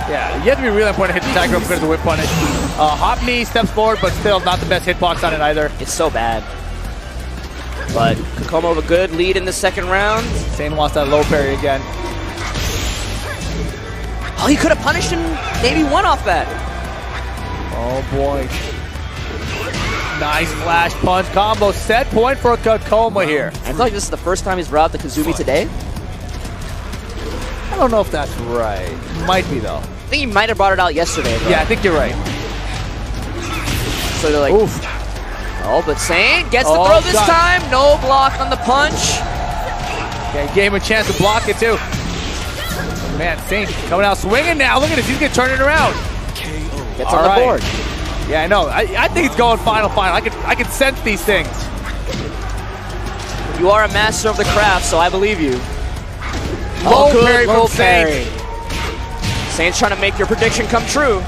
Yeah, you have to be really on point to hit the Tiger Uppercut as a whip punish. Hop knee steps forward, but still not the best hitbox on it either. It's so bad. But Kakoma with a good lead in the second round. Sane wants that low parry again. Oh, he could have punished him, maybe one off that. Oh boy. Nice flash punch combo. Set point for Kakoma here. I feel like this is the first time he's brought the Kazumi today. I don't know if that's right. Might be though. I think he might have brought it out yesterday. Yeah, I think you're right. So they're like, oof. Oh, but Saint gets the throw this time. No block on the punch. Okay, gave him a chance to block it too. Man, Saint coming out swinging now. Look at this. He's going to turn it around. Gets on the board. Yeah, I know. I think it's going final. I can sense these things. You are a master of the craft, so I believe you. Low parry from Saint. Saint's trying to make your prediction come true.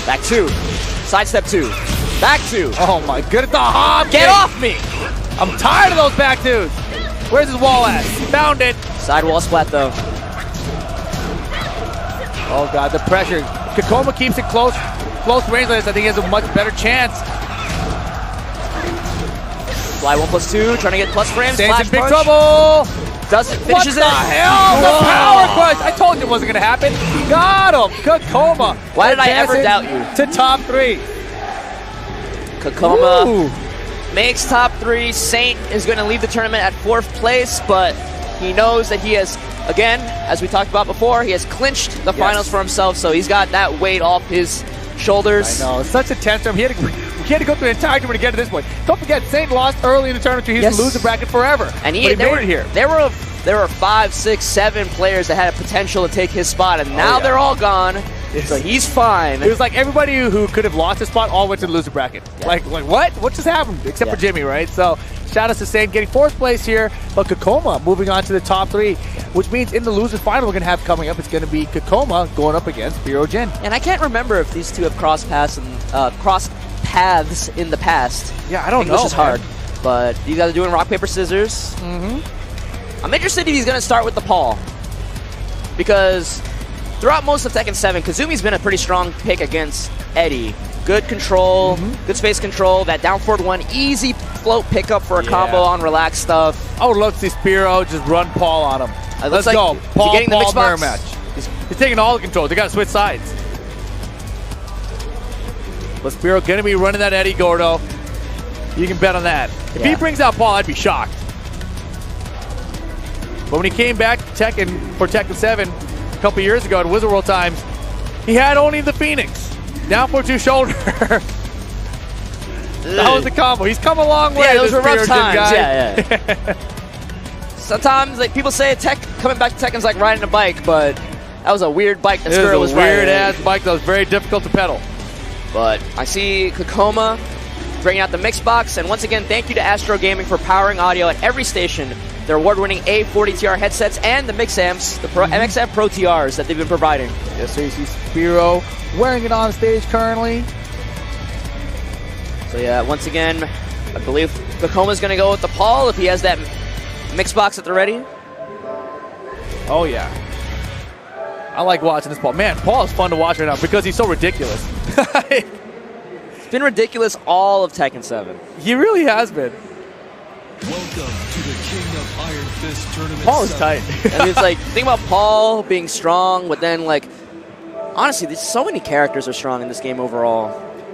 Back two. Sidestep two. Back two. Oh my goodness, the hop Get off me! I'm tired of those back twos. Where's his wall at? Found it. Sidewall splat though. Oh god, the pressure. Kakoma keeps it close range like this. I think he has a much better chance. Fly 1+2, trying to get plus frames. Saint's in big punch. trouble. Doesn't finishes it. What the hell? The power crush. I told you it wasn't going to happen. Got him. Kakoma. Why did I ever doubt you? To top three. Kakoma makes top three. Saint is going to leave the tournament at 4th place, but he knows that he has, again, as we talked about before, he has clinched the finals for himself, so he's got that weight off his shoulders. I know. It's such a tense term. He had to go through the entire tournament to get to this point. Don't forget, Saint lost early in the tournament, so he used to lose the bracket forever. And he made it here. There were 5, 6, 7 players that had a potential to take his spot, and now they're all gone. So he's fine. It was like everybody who could have lost his spot all went to the loser bracket. Yeah. Like what? What just happened? Except for Jimmy, right? So shout out to Saint getting 4th place here, but Kakoma moving on to the top 3, which means in the loser final we're going to have coming up, it's going to be Kakoma going up against Spiro Jin. And I can't remember if these two have crossed paths in the past. Yeah, I don't know. English is hard, but you guys are doing rock, paper, scissors. I'm interested if he's going to start with the Paul, because throughout most of Tekken 7, Kazumi's been a pretty strong pick against Eddie. Good control, good space control, that down forward one, easy float pickup for a combo on relaxed stuff. I would love to see Spiro just run Paul on him. Let's go. Paul, getting the mixed mirror box? match. He's taking all the controls. They got to switch sides. But Spiro going to be running that Eddie Gordo. You can bet on that. If he brings out Paul, I'd be shocked. But when he came back to Tekken for Tekken 7 a couple years ago at Wizard World Times, he had only the Phoenix. Down for 2 shoulder. That was the combo. He's come a long way. Yeah, those were rough times. Guy. Yeah. Sometimes like people say coming back to Tekken's like riding a bike, but that was a weird bike that Spiro was riding. It was a weird-ass bike that was very difficult to pedal. But I see Kakoma bringing out the mix box, and once again, thank you to Astro Gaming for powering audio at every station. Their award-winning A40TR headsets and the mix amps, the MXF Pro TRs that they've been providing. Yes, so you see Spiro wearing it on stage currently. So yeah, once again, I believe Kakoma's going to go with the Paul if he has that mix box at the ready. Oh yeah. I like watching this Paul. Man, Paul is fun to watch right now because he's so ridiculous. It's been ridiculous all of Tekken 7. He really has been. Welcome to the King of Iron Fist tournament. Paul is tight. And it's like, think about Paul being strong, but then like, honestly, there's so many characters are strong in this game overall.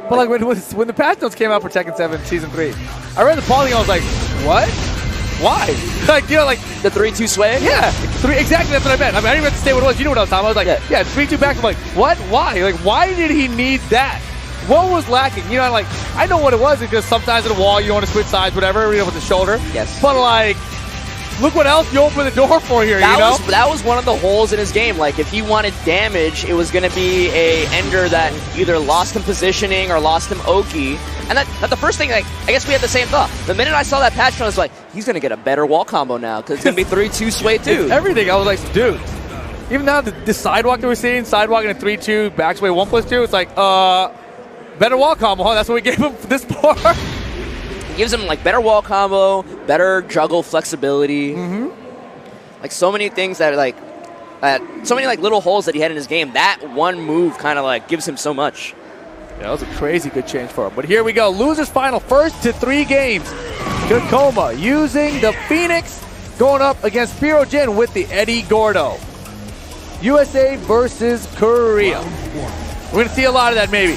But like when the patch notes came out for Tekken 7 Season 3, I read the Paul thing, I was like, what? Why? Like, you know, like the 3-2 sway? Yeah, exactly, that's what I meant. I mean, I didn't even have to say what it was. You know what I was talking about. I was like, yeah 3-2 back. I'm like, what? Why? Like, why did he need that? What was lacking? You know, like, I know what it was because sometimes at a wall you don't want to switch sides, whatever, you know, with the shoulder. Yes. But like, look what else you opened the door for here, That was one of the holes in his game. Like, if he wanted damage, it was going to be a ender that either lost him positioning or lost him Oki. And that's the first thing, like, I guess we had the same thought. The minute I saw that patch, I was like, he's going to get a better wall combo now because it's going to be 3-2 sway too. It's everything. I was like, dude, Even now, the sidewalk that we're seeing, sidewalk in a 3-2, backsway 1+2, it's like, better wall combo, huh? That's what we gave him for this part. Gives him like better wall combo, better juggle flexibility. Like so many things that like, so many like little holes that he had in his game. That one move kind of like gives him so much. Yeah, that was a crazy good change for him. But here we go, losers final, first to 3 games. Kakoma using the Phoenix, going up against Spiro Jin with the Eddie Gordo. USA versus Korea. We're gonna see a lot of that maybe.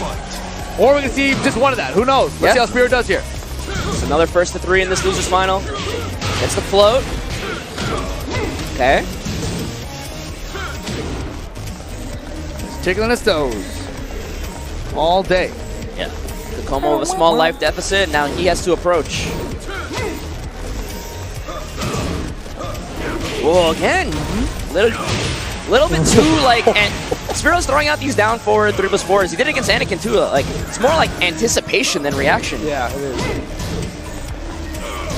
Or we're gonna see just one of that, who knows? Let's see how Spiro does here. It's another first to 3 in this losers final. Gets the float. Okay. Just tickling his toes. All day. Yeah. Kakoma with a small life deficit, now he has to approach. Whoa, again. Little bit too like, and Spiro's throwing out these down forward 3+4s. He did it against Anakin too. Like it's more like anticipation than reaction. Yeah, it is.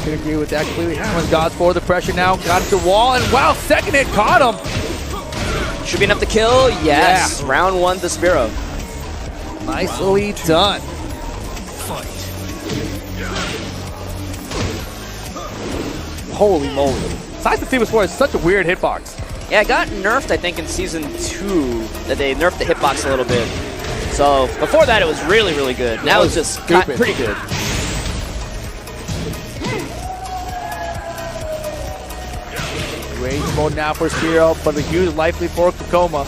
Can agree with that completely. Hammer's got for the pressure now. Got him to wall, and wow, second hit caught him. Should be enough to kill. Yes. Yeah. Round 1 to Spiro. Nicely done. Holy moly. Size of 3+4 is such a weird hitbox. Yeah, it got nerfed, I think, in Season 2, that they nerfed the hitbox a little bit. So, before that, it was really, really good. Now it's just pretty good. Rage mode now for Spiro, but a huge life lead for Kakoma.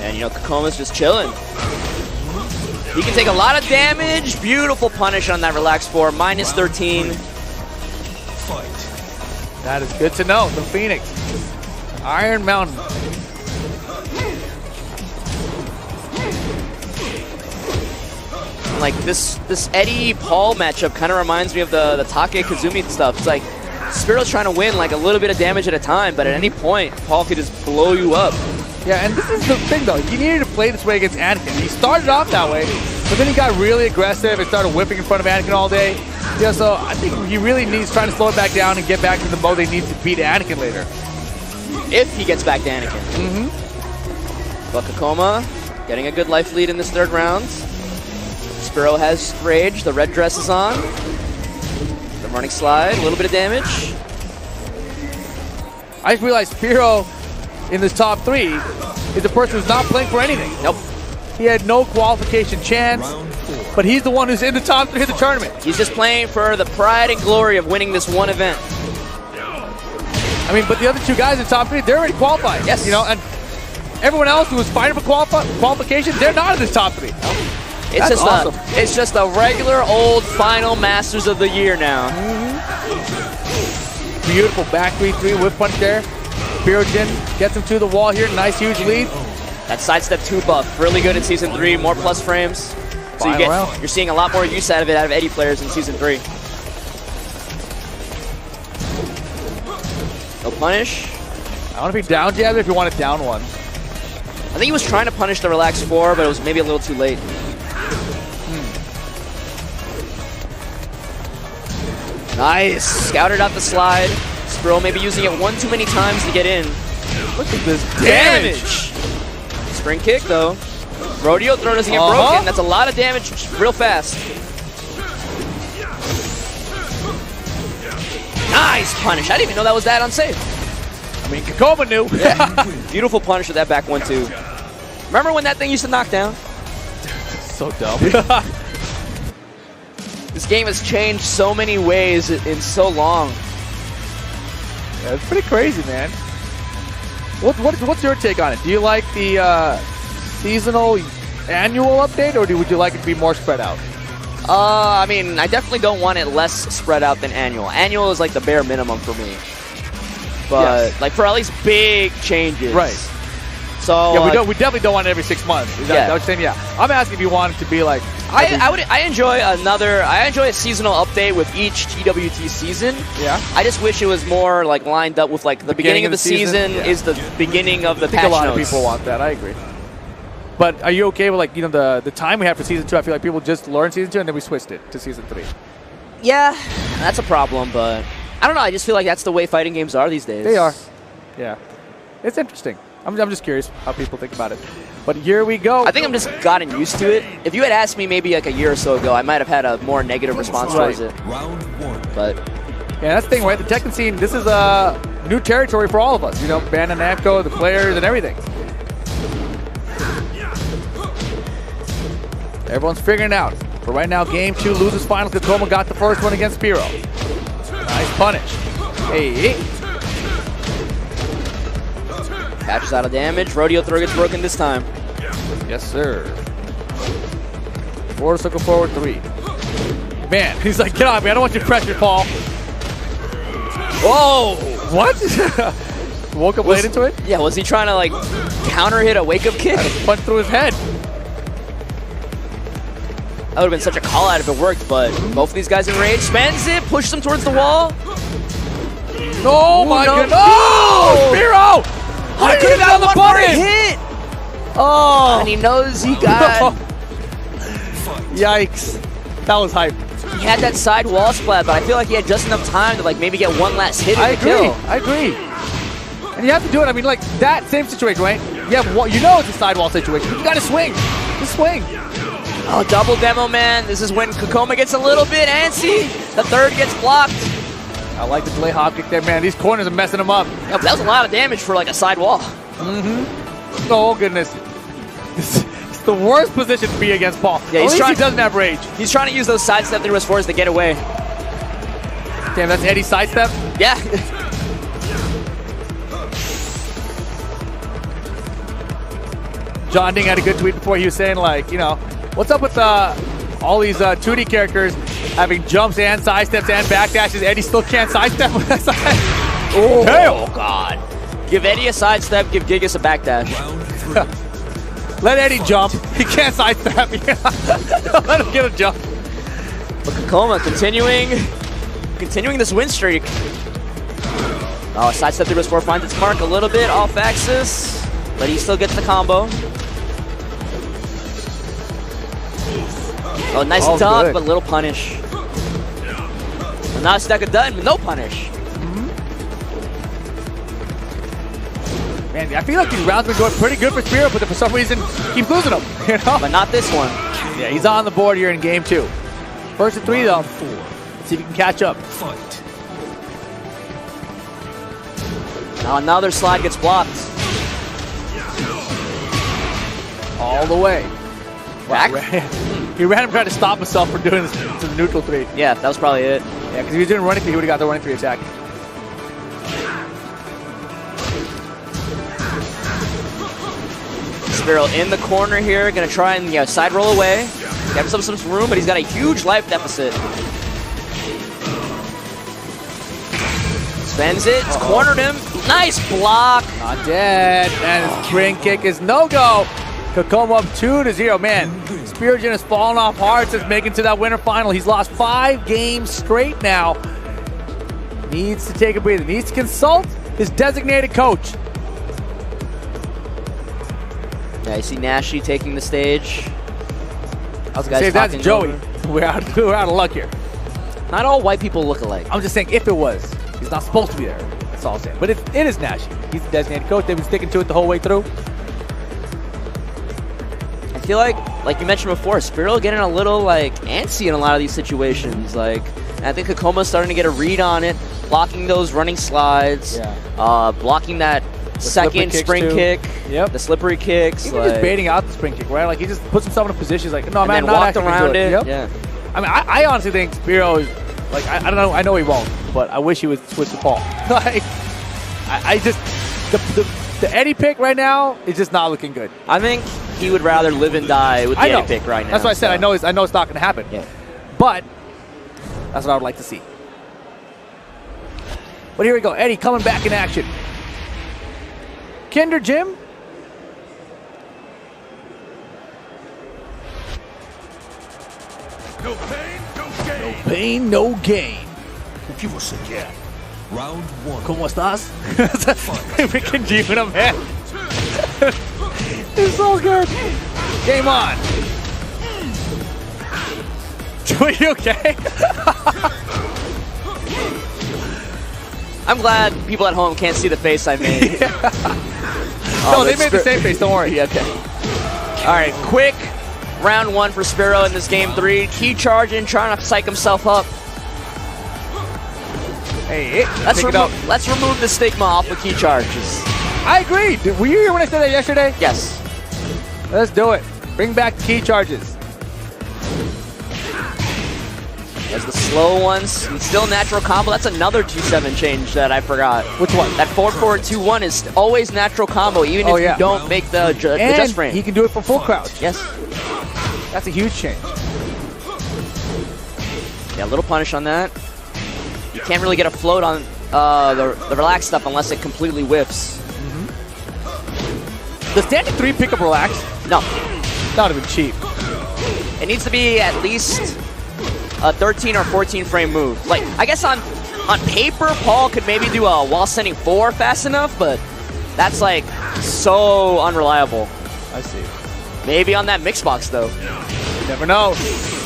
And, you know, Kakoma's just chilling. He can take a lot of damage. Beautiful punish on that relax 4, -13. That is good to know. The Phoenix. Iron Mountain. Like this Eddie Paul matchup kind of reminds me of the Take Kazumi stuff. It's like Spiro's trying to win like a little bit of damage at a time, but at any point, Paul could just blow you up. Yeah, and this is the thing though. He needed to play this way against Anakin. He started off that way, but then he got really aggressive and started whipping in front of Anakin all day. Yeah, so I think he really needs trying to slow it back down and get back to the mode he needs to beat Anakin later. If he gets back to Anakin. But Kakoma getting a good life lead in this 3rd round. Spiro has Rage, the red dress is on. The running slide, a little bit of damage. I just realized Spiro in this top 3 is the person who's not playing for anything. Nope. He had no qualification chance, but he's the one who's in the top 3 of the tournament. He's just playing for the pride and glory of winning this one event. I mean, but the other 2 guys in top 3, they're already qualified. Yes. You know, and everyone else who was fighting for qualification, they're not in this top 3. It's just awesome. It's just a regular old final Masters of the Year now. Beautiful back 3-3 whip punch there. Spiro Jin gets him to the wall here. Nice huge lead. That sidestep 2 buff, really good in Season 3, more plus frames. So you're seeing a lot more use out of it out of Eddie players in Season 3. No punish. I want to be down jab if you want it down 1. I think he was trying to punish the relax 4, but it was maybe a little too late. Nice. Scouted out the slide. Spiro maybe using it 1 too many times to get in. Look at this damage. Spring kick, though. Rodeo throw doesn't get broken. That's a lot of damage real fast. Nice punish. I didn't even know that was that unsafe. I mean, Kakoma knew. Yeah. Beautiful punish with that back 1-2. Remember when that thing used to knock down? So dumb. This game has changed so many ways in so long. Yeah, it's pretty crazy, man. What's your take on it? Do you like the seasonal annual update, or would you like it to be more spread out? I mean, I definitely don't want it less spread out than annual. Annual is like the bare minimum for me. But like for at least big changes. Right. So yeah, we definitely don't want it every 6 months. Is that what you're saying? Yeah. I'm asking if you want it to be like I enjoy a seasonal update with each TWT season. Yeah. I just wish it was more like lined up with like the beginning of the season is the beginning of the patch notes. I think a lot of people want that. I agree. But are you okay with like the time we have for season 2? I feel like people just learned season 2 and then we switched it to season 3. Yeah, that's a problem, but I don't know. I just feel like that's the way fighting games are these days. They are. Yeah. It's interesting. I'm just curious how people think about it. But here we go. I think I'm just gotten used to it. If you had asked me maybe like a year or so ago, I might have had a more negative response towards it. Round 1. But yeah, that's the thing, right? The Tekken scene, this is new territory for all of us. You know, Bandai Namco, the players, and everything. Everyone's figuring it out. But right now, game 2 loses finals. Kakoma got the first one against Spiro. Nice punish. Hey. catches out of damage. Rodeo throw gets broken this time. Yes, sir. Forward circle forward 3. Man, he's like, get off me. I don't want you to pressure, Paul. Whoa! What? Woke up late into it? Yeah, was he trying to like counter hit a wake up kick? Punch through his head. That would have been such a call out if it worked, but both of these guys enraged. Spends it, pushes him towards the wall. Oh my goodness! Oh! Spiro! I could have got the button! Hit! Oh! And he knows he got. Yikes. That was hype. He had that side wall splat, but I feel like he had just enough time to like maybe get one last hit in the kill. I agree. And you have to do it. I mean, like that same situation, right? You have, you know it's a sidewall situation. You gotta swing. Just swing. Oh, double demo, man. This is when Kakoma gets a little bit antsy. The third gets blocked. I like the delay hop kick there, man. These corners are messing him up. Yeah, that was a lot of damage for like a side wall. Mm-hmm. Oh, goodness. It's the worst position to be against Paul. Yeah, he doesn't have rage. He's trying to use those sidestep through his fours to get away. Damn, that's Eddie's sidestep? Yeah. John Ding had a good tweet before. He was saying, like, you know, what's up with all these 2D characters having jumps and sidesteps and backdashes? Eddie still can't sidestep with that side. Oh, hell, God. Give Eddie a sidestep, give Gigas a backdash. Let Eddie jump. He can't sidestep. Let him get a jump. But Kakoma continuing this win streak. Oh, sidestep through his four, finds its mark a little bit off axis, but he still gets the combo. Oh, nice dunk, but little punish. And now Steka done with no punish. Man, I feel like these rounds have been going pretty good for Spiro, but for some reason, keeps losing them. You know? But not this one. Yeah, he's on the board here in game 2. First of 3, though. Let's see if he can catch up. Fight. Now another slide gets blocked. All the way. Back? He ran him trying to stop himself from doing this to the neutral 3. Yeah, that was probably it. Yeah, because if he was doing running 3, he would have got the running 3 attack. Spiro in the corner here, gonna try and side roll away. Get himself some room, but he's got a huge life deficit. Spends it, it's cornered him. Nice block. Not dead. And his spring kick is no-go. Kakoma up 2-0. Man, Spirogen has fallen off hard since making to that winter final. He's lost 5 games straight now. Needs to take a breather. Needs to consult his designated coach. Yeah, you see Nashi taking the stage. I was going to say, that's Joey. We're out of luck here. Not all white people look alike. I'm just saying, if it was, he's not supposed to be there. That's all I'm saying. But it is Nashi. He's the designated coach. They've been sticking to it the whole way through. I feel like you mentioned before, Spiro getting a little like antsy in a lot of these situations. Like, I think Kakoma's starting to get a read on it, blocking those running slides, blocking that second spring kick, the slippery kicks. Even just baiting out the spring kick, right? Like he just puts himself in a position. He's like, no, man, I'm not walked around it. Yep. Yeah. I mean, I honestly think Spiro is like, I don't know. I know he won't, but I wish he would switch the Paul. Like, I just the Eddie pick right now is just not looking good. I think he would rather live and die with the Eddie pick right now. That's what I said. I know it's not going to happen. Yeah. But that's what I would like to see. But here we go. Eddie coming back in action. Kinder Jim. No pain, no gain. No pain, no gain. Vamos again. Round 1. ¿Cómo estás? Freaking Gina, man. It's so good. Game on. Are you okay? I'm glad people at home can't see the face I made. No, they made the same face. Don't worry. Yeah, okay. All right, quick round 1 for Spiro in this game 3. Key charging, trying to psych himself up. Hey, let's remove the stigma off of key charges. I agree. Were you here when I said that yesterday? Yes. Let's do it. Bring back key charges. There's the slow ones. And still natural combo. That's another 2-7 change that I forgot. Which one? That 4-4-2-1 is always natural combo, even if you don't make the just frame. He can do it for full crouch. Yes. That's a huge change. Yeah, a little punish on that. You can't really get a float on the relaxed stuff unless it completely whiffs. Does standing 3 pick up relax? No. That would have been cheap. It needs to be at least a 13 or 14 frame move. Like, I guess on paper, Paul could maybe do a while sending 4 fast enough, but that's like so unreliable. I see. Maybe on that mix box though. You never know.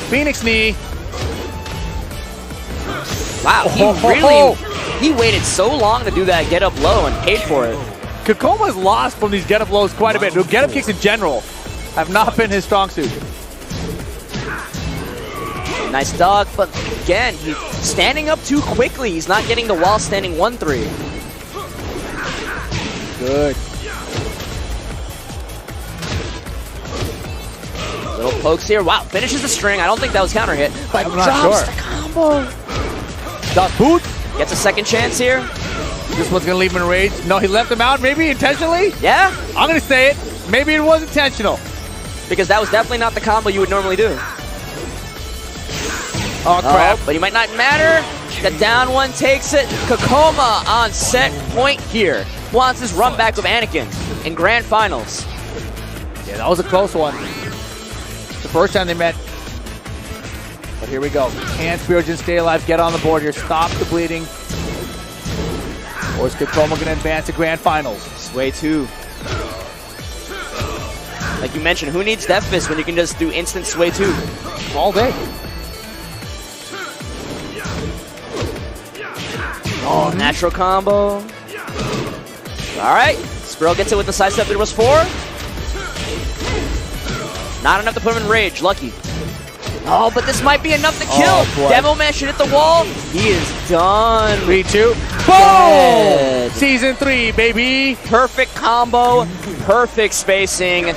Phoenix knee. Wow, he waited so long to do that get up low and paid for it. Kakoma's lost from these get up lows quite a bit. Get up kicks in general have not been his strong suit. Nice dog, but again, he's standing up too quickly. He's not getting the wall standing 1-3. Good. Little pokes here. Wow, finishes the string. I don't think that was counter hit, but drops the combo. Dot boot. Gets a second chance here. This one's gonna leave him in rage. No, he left him out, maybe intentionally? Yeah. I'm gonna say it. Maybe it was intentional. Because that was definitely not the combo you would normally do. Oh, crap. But he might not matter. The down one takes it. Kakoma on set point here. Wants his run back with Anakin in grand finals. Yeah, that was a close one. The first time they met. But here we go. Can Spirogen stay alive? Get on the board here. Stop the bleeding. Or is Kakoma going to advance to grand finals? Sway 2. Like you mentioned, who needs Death Fist when you can just do instant Sway 2? All day. Oh, natural combo. All right. Spiro gets it with the side step. There was 4. Not enough to put him in rage. Lucky. Oh, but this might be enough to kill. Devilman should hit the wall. He is done. 3-2. Boom! Season 3, baby. Perfect combo. Perfect spacing.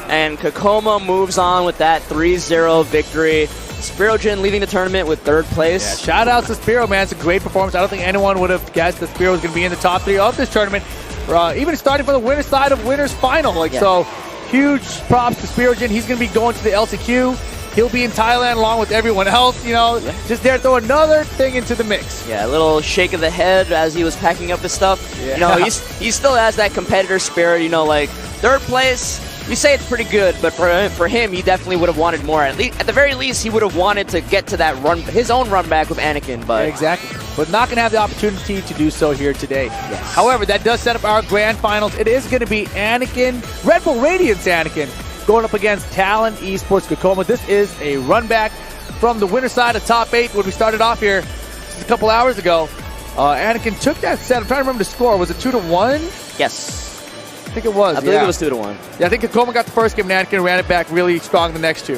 And Kakoma moves on with that 3-0 victory. Spirogen leading the tournament with 3rd place. Yeah, shout out to Spiro, man. It's a great performance. I don't think anyone would have guessed that Spiro was going to be in the top 3 of this tournament. Even starting from the winner's side of winner's final. So, huge props to Spirogen. He's going to be going to the LCQ. He'll be in Thailand along with everyone else, just there to throw another thing into the mix. Yeah, a little shake of the head as he was packing up his stuff. Yeah. He still has that competitor spirit, like 3rd place. You say it's pretty good, but for him, he definitely would have wanted more. At the very least, he would have wanted to get to that his own run back with Anakin. But exactly. But not going to have the opportunity to do so here today. Yes. However, that does set up our grand finals. It is going to be Anakin, Red Bull Radiance Anakin, going up against Talon Esports Kakoma. This is a run back from the winner side of top 8 when we started off here just a couple hours ago. Anakin took that set. I'm trying to remember the score. Was it 2-1? Yes. I think it was. I believe it was 2-1. Yeah, I think Kakoma got the first game and Anakin ran it back really strong the next 2.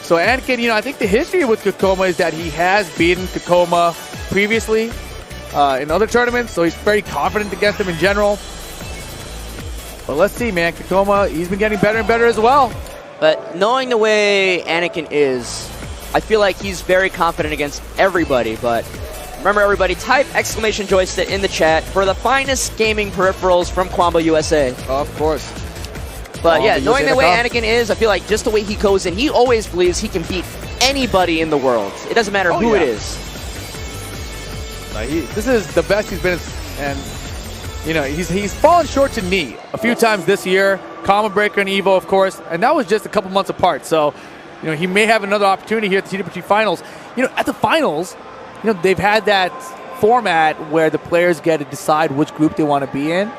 So Anakin, I think the history with Kakoma is that he has beaten Kakoma previously in other tournaments, so he's very confident against him in general. But let's see, man. Kakoma, he's been getting better and better as well. But knowing the way Anakin is, I feel like he's very confident against everybody. But remember, everybody, type !joystick in the chat for the finest gaming peripherals from Kwamba USA. Of course. But yeah, knowing the way Anakin is, I feel like just the way he goes in, he always believes he can beat anybody in the world. It doesn't matter who it is. This is the best he's been, and he's fallen short to knee a few times this year. Combo Breaker and Evo, of course, and that was just a couple months apart. So, he may have another opportunity here at the TWT Finals. At the finals, they've had that format where the players get to decide which group they want to be in.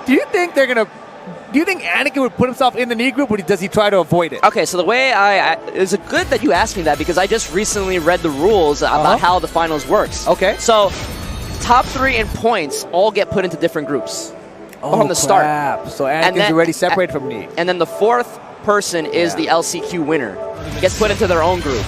Do you think Anakin would put himself in the knee group, or does he try to avoid it? Okay, so the way it's good that you asked me that, because I just recently read the rules about how the finals works. Okay. So top 3 in points all get put into different groups. from the start. Crap. So Anakin's already separated from Knee. And then the fourth person is the LCQ winner. Gets put into their own group.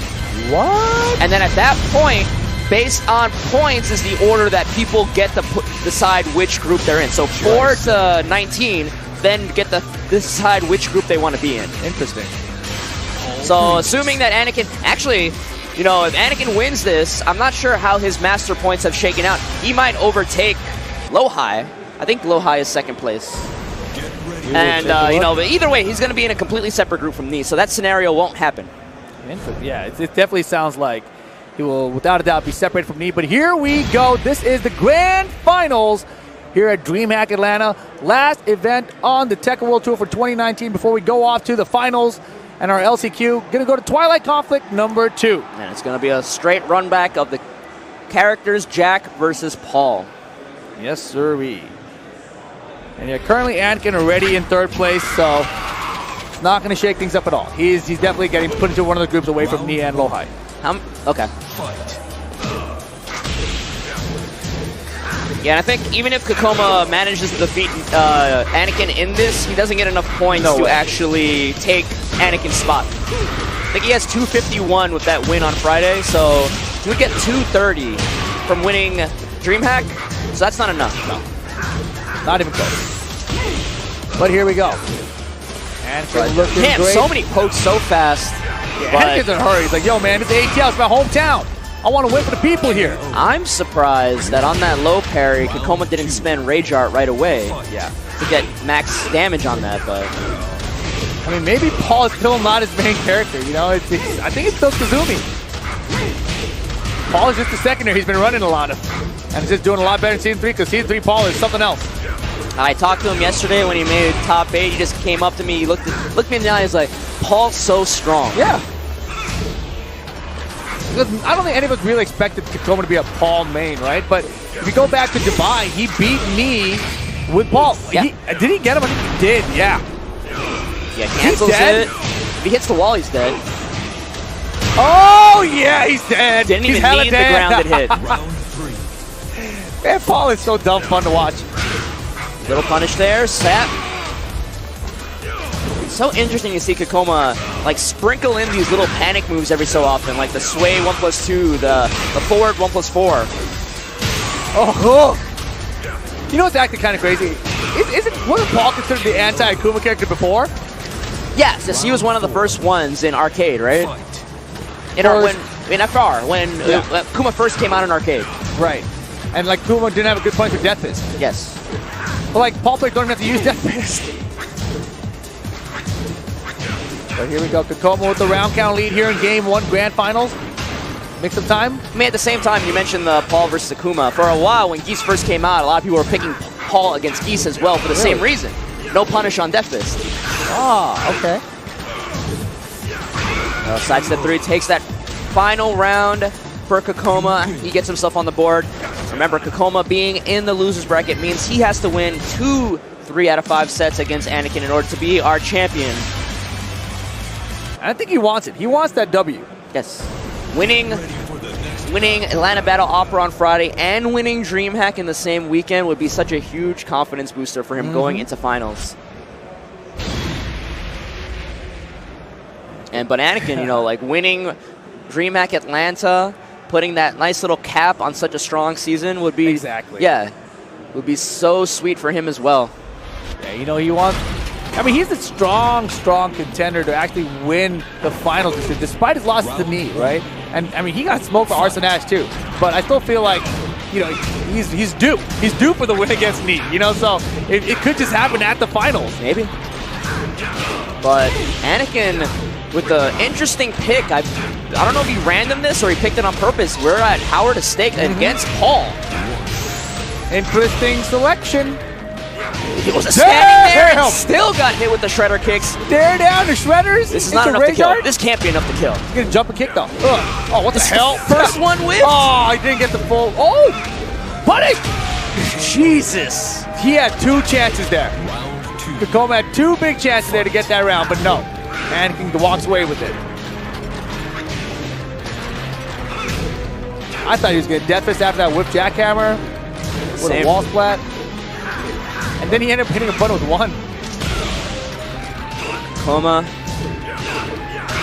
What? And then at that point, based on points, is the order that people get to decide which group they're in. So 4 to 19, then get to decide which group they want to be in. Interesting. So assuming that Anakin, actually, you know, if Anakin wins this, I'm not sure how his master points have shaken out. He might overtake Lohai. I think Lohai is second place. And, you know, but either way, he's going to be in a completely separate group from Knee, so that scenario won't happen. Yeah, it definitely sounds like he will, without a doubt, be separated from Knee. But here we go. This is the grand finals here at Dreamhack Atlanta. Last event on the Tekken World Tour for 2019 before we go off to the finals. And our LCQ going to go to Twilight Conflict number 2. And it's going to be a straight run back of the characters Jack versus Paul. Yes, sirree. And yeah, currently Anakin already in 3rd place, so it's not going to shake things up at all. He's definitely getting put into one of the groups away from Knee and Lohai. Okay. Yeah, and I think even if Kakoma manages to defeat Anakin in this, he doesn't get enough points to actually take Anakin's spot. I think he has 251 with that win on Friday, so he would get 230 from winning Dreamhack, so that's not enough. No. Not even close. But here we go. Anakin looking great. So many pokes so fast. Yeah, Anakin's in a hurry. He's like, yo, man, this ATL is my hometown. I want to win for the people here. I'm surprised that on that low parry, Kakoma didn't spend Rage Art right away. Yeah. To get max damage on that, but... I mean, maybe Paul is still not his main character, you know? I think it's still Kazumi. Paul is just the secondary he's been running a lot of. And is just doing a lot better in Season 3 because Season 3 Paul is something else. I talked to him yesterday when he made top 8. He just came up to me, he looked me in the eye, he's like, Paul's so strong. Yeah. Because I don't think any of us really expected Kakoma to be a Paul main, right? But if you go back to Dubai, he beat Knee with Paul. Yeah. Did he get him? I think he did, yeah. Yeah, cancels it. If he hits the wall, he's dead. Oh, yeah, he's dead. Didn't he's even need the grounded hit. Round 3. Man, Paul is so dumb fun to watch. Little punish there, sap. It's so interesting to see Kakoma like sprinkle in these little panic moves every so often, like the sway 1+2, the forward 1+4. Oh, you know what's actually kind of crazy? Wasn't Paul considered the anti-Akuma character before? Yes, he was one of the first ones in arcade, right? In FR, when Kuma first came out in arcade. Right. And like Kuma didn't have a good point for Death Fist. Yes. But like Paul players don't even have to use Death Fist. So here we go. Kakoma with the round count lead here in Game 1 Grand Finals. Mix of time. I mean, at the same time, you mentioned the Paul versus Akuma. For a while, when Geese first came out, a lot of people were picking Paul against Geese as well for the same reason. No punish on Death Fist. Ah, okay. Sidestep 3 takes that final round for Kakoma. He gets himself on the board. Remember, Kakoma being in the loser's bracket means he has to win 2 3 out of 5 sets against Anakin in order to be our champion. I think he wants it. He wants that W. Yes. Winning Atlanta Battle Opera on Friday and winning Dreamhack in the same weekend would be such a huge confidence booster for him going into finals. But Anakin, you know, like winning Dreamhack Atlanta, putting that nice little cap on such a strong season would be would be so sweet for him as well. Yeah, you know, he wants. I mean, he's a strong contender to actually win the finals this year, despite his losses to Knee, right? And I mean, he got smoked by Arson Ash too, but I still feel like, you know, he's due. He's due for the win against Knee, you know. So it could just happen at the finals, maybe. But Anakin with the interesting pick, I don't know if he random this or he picked it on purpose. We're at Howard to stake against Paul. Interesting selection. He was standing there and still got hit with the shredder kicks. Stare down the shredders. This is not enough to kill. This can't be enough to kill. He's gonna jump and kick though. Ugh. Oh, what the hell? First one whipped. Oh, he didn't get the full. Oh, punish! Jesus. He had 2 chances there. Kakoma had 2 big chances there to get that round, but no. Anakin walks away with it. I thought he was going to Death Fist after that whip jackhammer with a wall splat. And then he ended up hitting a button with 1. Koma.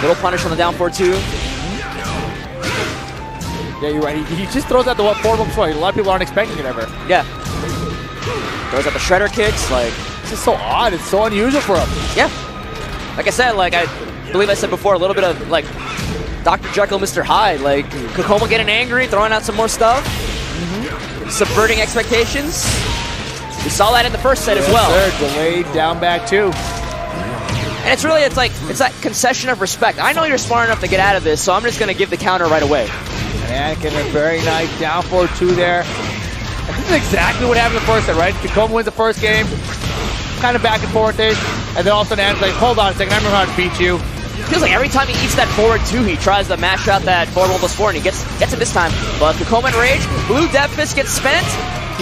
Little punish on the down 4-2. Yeah, you're right. He just throws out the forward before. A lot of people aren't expecting it ever. Yeah. Throws out the shredder kicks. Like, this is so odd. It's so unusual for him. Yeah. Like I said, like I believe I said before, a little bit of like Dr. Jekyll, Mr. Hyde. Like Kokoma getting angry, throwing out some more stuff, subverting expectations. We saw that in the first set as well. Sir, delayed down back 2. And it's really, it's that concession of respect. I know you're smart enough to get out of this, so I'm just going to give the counter right away. And Anakin, a very nice down 4-2 there. And this is exactly what happened in the first set, right? Kokoma wins the first game, kind of back and forth-ish, and then all of a sudden Anakin's like, hold on a second, I remember how to beat you. Feels like every time he eats that forward 2, he tries to mash out that forward 1+4, and he gets it this time. But Kokoma in rage, blue Death Fist gets spent.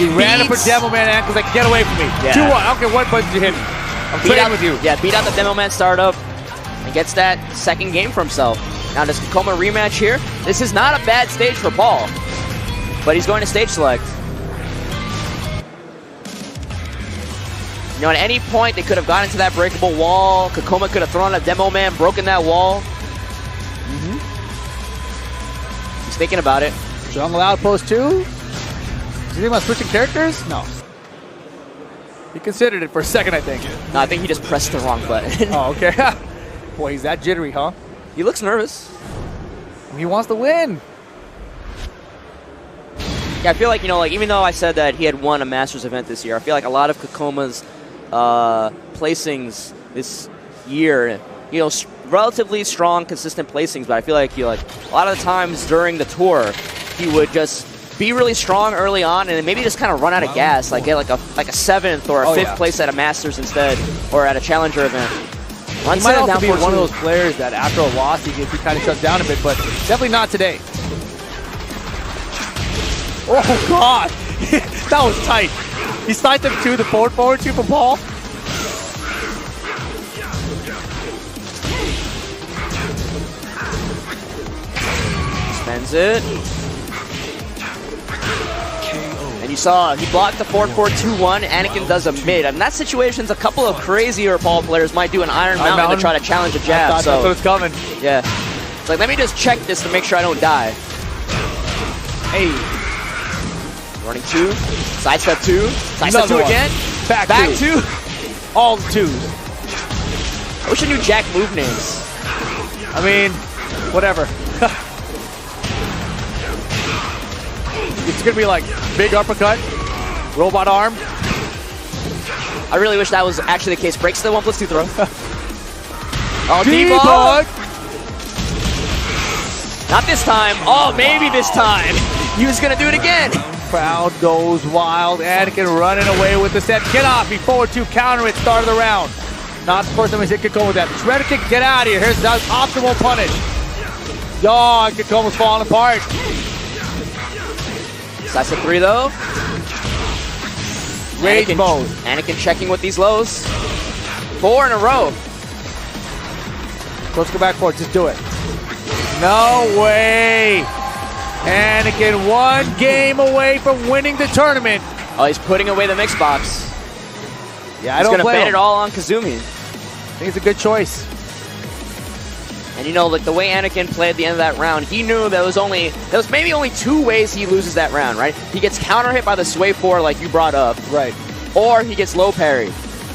He ran up for Demo Man, and Anakin's like, get away from me. Yeah. 2-1, I don't care what buttons you hit me. I'm trading with you. Yeah, beat out the Demo Man startup and gets that second game for himself. Now does Kokoma rematch here? This is not a bad stage for Paul, but he's going to stage select. You know, at any point they could have gotten to that breakable wall. Kokoma could have thrown a Demo Man, broken that wall. He's thinking about it. Jungle Outpost 2? Is he thinking about switching characters? No. He considered it for a second, I think. No, I think he just pressed the wrong button. Oh, okay. Boy, he's that jittery, huh? He looks nervous. He wants to win. Yeah, I feel like, you know, like even though I said that he had won a Masters event this year, I feel like a lot of Kokoma's placings this year, you know, relatively strong, consistent placings, but I feel like, you know, like a lot of the times during the tour, he would just be really strong early on and then maybe just kind of run out of gas, like get like a 7th or a 5th place at a Masters instead, or at a Challenger event. He might also be one of those players that after a loss, he kind of shuts down a bit, but definitely not today. Oh, God. That was tight. He sliced him to the forward 2 from Paul. Spends it. And you saw he blocked the 4-4-2-1. Anakin does a mid. And that situation's a couple of crazier Paul players might do an Iron Mountain to try to challenge a jab. I thought that's what was coming. Yeah. It's like, let me just check this to make sure I don't die. Hey. Running 2. Sidestep 2. Sidestep 2 again. Back 2. All 2s. I wish I knew Jack move names. I mean, whatever. It's going to be like big uppercut, robot arm. I really wish that was actually the case. Breaks the 1+2 throw. Oh, debug. Not this time. Oh, maybe this time. He was going to do it again. Crowd goes wild. Anakin running away with the set. Get off. He forward 2 counter at start of the round. Not the first time he's hit Kokoma with that. Shredder kick, get out of here. Here's that optimal punish. Yo, Kokoma's falling apart. Sidestep 3 though. Rage mode. Anakin checking with these lows. 4 in a row. Let's go back forward. Just do it. No way. Anakin 1 game away from winning the tournament. Oh, he's putting away the mix box. Yeah, he's going to bet it all on Kazumi. I think it's a good choice. And you know, like the way Anakin played at the end of that round, he knew there was maybe only 2 ways he loses that round, right? He gets counter hit by the sway 4 like you brought up. Right. Or he gets low parry.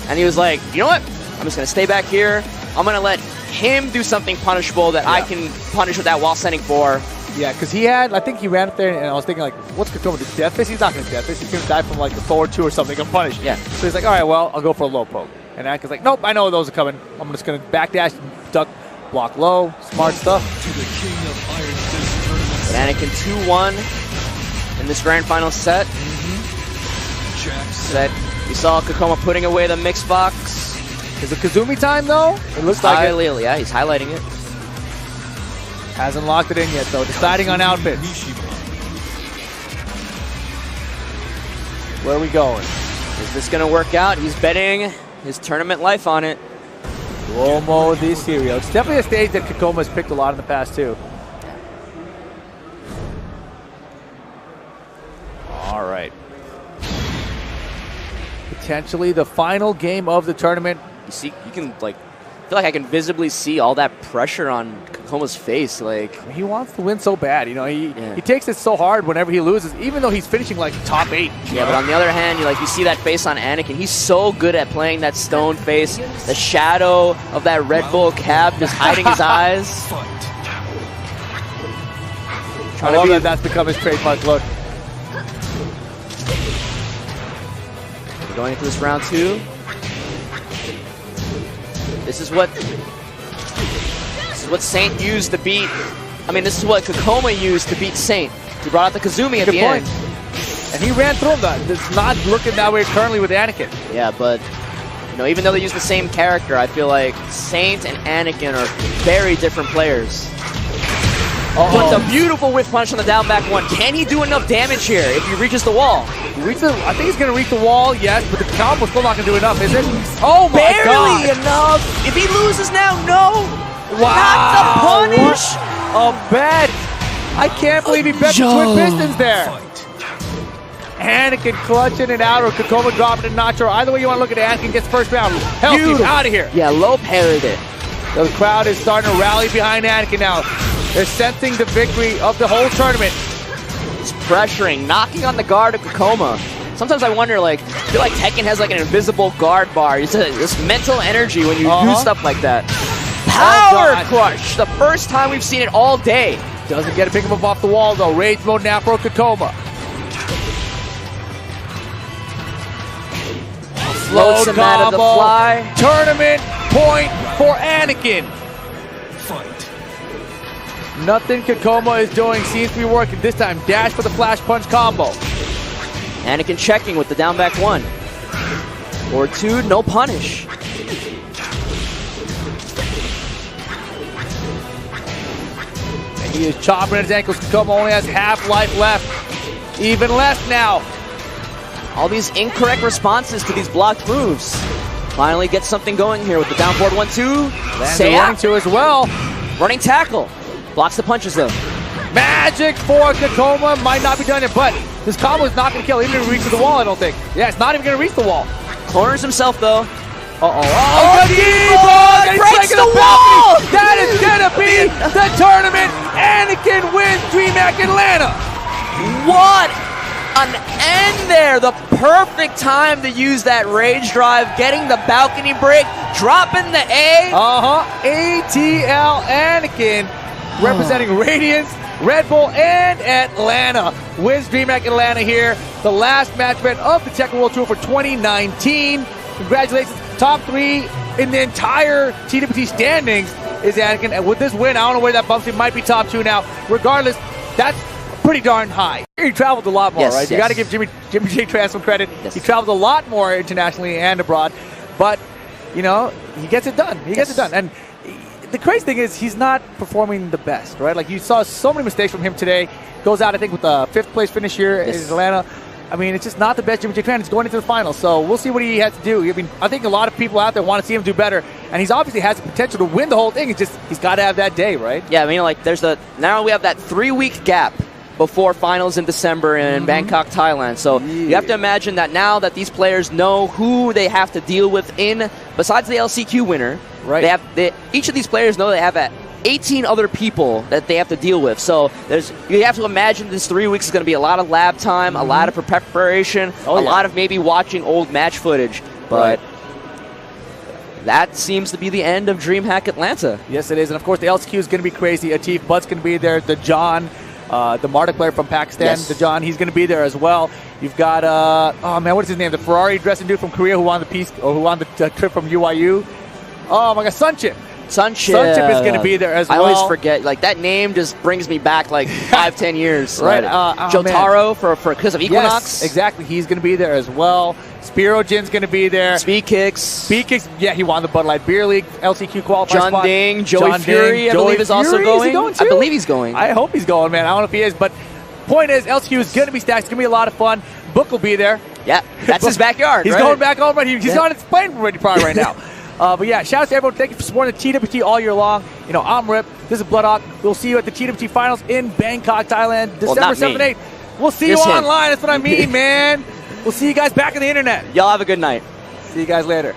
And he was like, you know what? I'm just going to stay back here. I'm going to let him do something punishable that I can punish with that while sending 4. Yeah, because I think he ran up there and I was thinking like, what's Kokoma do? Death Fist? He's not going to Death Fist. He's going to die from like a forward 2 or something and punish. Yeah. So he's like, all right, well, I'll go for a low poke. And Anakin's like, nope, I know those are coming. I'm just going to backdash, duck, block low, smart stuff. But Anakin 2-1 in this grand final set. Set. We saw Kokoma putting away the mix box. Is it Kazumi time though? It looks like it. Yeah, he's highlighting it. Hasn't locked it in yet though. Deciding on outfits. Where are we going? Is this going to work out? He's betting his tournament life on it. Duomo di Sirio. It's definitely a stage that Kokoma has picked a lot in the past too. All right. potentially the final game of the tournament. You see, you can like, I feel like I can visibly see all that pressure on Kakoma's face. Like he wants to win so bad. You know, he takes it so hard whenever he loses, even though he's finishing like top 8. Yeah, but on the other hand, you see that face on Anakin. He's so good at playing that stone face. The shadow of that Red Bull cap just hiding his eyes. I love that that's become his trademark look. We're going into this round 2. This is what Saint used to beat. I mean, this is what Kakoma used to beat Saint. He brought out the Kazumi at the end. And he ran through him. It's not looking that way currently with Anakin. Yeah, but even though they use the same character, I feel like Saint and Anakin are very different players. But the beautiful whiff punch on the down back 1. Can he do enough damage here if he reaches the wall? I think he's going to reach the wall, yes, but the combo's still not going to do enough, is it? Oh my God! Barely enough! If he loses now, no! Wow! Not the punish! What a bet! I can't believe he bet the Twin Pistons there. Anakin clutching it out, or Kakoma dropping it, not sure. Either way you want to look at it, Anakin gets first round. Healthy, out of here. Yeah, low parried it. The crowd is starting to rally behind Anakin now. They're sensing the victory of the whole tournament. He's pressuring, knocking on the guard of Kakoma. Sometimes I wonder, I feel like Tekken has like an invisible guard bar. It's this mental energy when you do stuff like that. Power crush! The first time we've seen it all day. Doesn't get to pick him up off the wall though. Rage mode now for Kakoma. Floats him out of the fly. Tournament point for Anakin. Nothing Kakoma is doing seems to be working. This time, dash for the flash punch combo. Anakin checking with the down back 1. Or 2, no punish. And he is chopping at his ankles. Kakoma only has half life left. Even less now. All these incorrect responses to these blocked moves. Finally gets something going here with the down forward 1-2. Running 2 as well. Running tackle. Blocks the punches though. Magic for Kakoma. Might not be done yet, but this combo is not going to kill. Even if it reaches the wall, I don't think. Yeah, it's not even going to reach the wall. Corners himself though. Breaks the wall! That is going to be the tournament. Anakin wins Dreamhack Atlanta. What an end there. The perfect time to use that rage drive. Getting the balcony break. Dropping the A. ATL Anakin. Representing Radiance, Red Bull, and Atlanta. Wins Dreamhack Atlanta here. The last match event of the Tekken World Tour for 2019. Congratulations. Top 3 in the entire TWT standings is Anakin. And with this win, I don't know where that bumps him. Might be top 2 now. Regardless, that's pretty darn high. He traveled a lot more, right? You got to give Jimmy J. Tran some credit. He traveled a lot more internationally and abroad. But, he gets it done. He gets it done. And the crazy thing is he's not performing the best, right? Like you saw so many mistakes from him today. Goes out, I think, with a 5th place finish here in Atlanta. I mean, it's just not the best Jimmy J. Tran. He's going into the finals, so we'll see what he has to do. I mean, I think a lot of people out there want to see him do better, and he's obviously has the potential to win the whole thing. It's just he's got to have that day, right? Yeah, I mean, now we have that 3-week gap before finals in December in Bangkok, Thailand. So you have to imagine that now that these players know who they have to deal with besides the LCQ winner. Right. Each of these players know they have 18 other people that they have to deal with. So you have to imagine this 3 weeks is going to be a lot of lab time, a lot of preparation, a lot of maybe watching old match footage. But that seems to be the end of Dreamhack Atlanta. Yes, it is. And of course, the LCQ is going to be crazy. Atif Butt's going to be there. The John, the Marta player from Pakistan, the John, he's going to be there as well. You've got, what is his name? The Ferrari dressing dude from Korea who won the trip from UIU. Oh my God, Sunchip. Sunchip is going to be there as well. I always forget. That name just brings me back 5-10 years. Right. Jotaro because of Equinox. Yes, exactly. He's going to be there as well. Spirojin's going to be there. Speed Kicks. Yeah, he won the Bud Light Beer League LCQ qualifier spot. John Ding, Joey Fury, I believe is also going. Is he going too? I believe he's going. I hope he's going, man. I don't know if he is, but point is, LCQ is going to be stacked. It's going to be a lot of fun. Book will be there. Yeah, that's his backyard. He's going back home, but he's on his plane probably right now. But yeah, shout out to everyone. Thank you for supporting the TWT all year long. I'm Rip. This is Bloodhawk. We'll see you at the TWT Finals in Bangkok, Thailand, December 7th and 8th. We'll see you online. That's what I mean, man. We'll see you guys back on the internet. Y'all have a good night. See you guys later.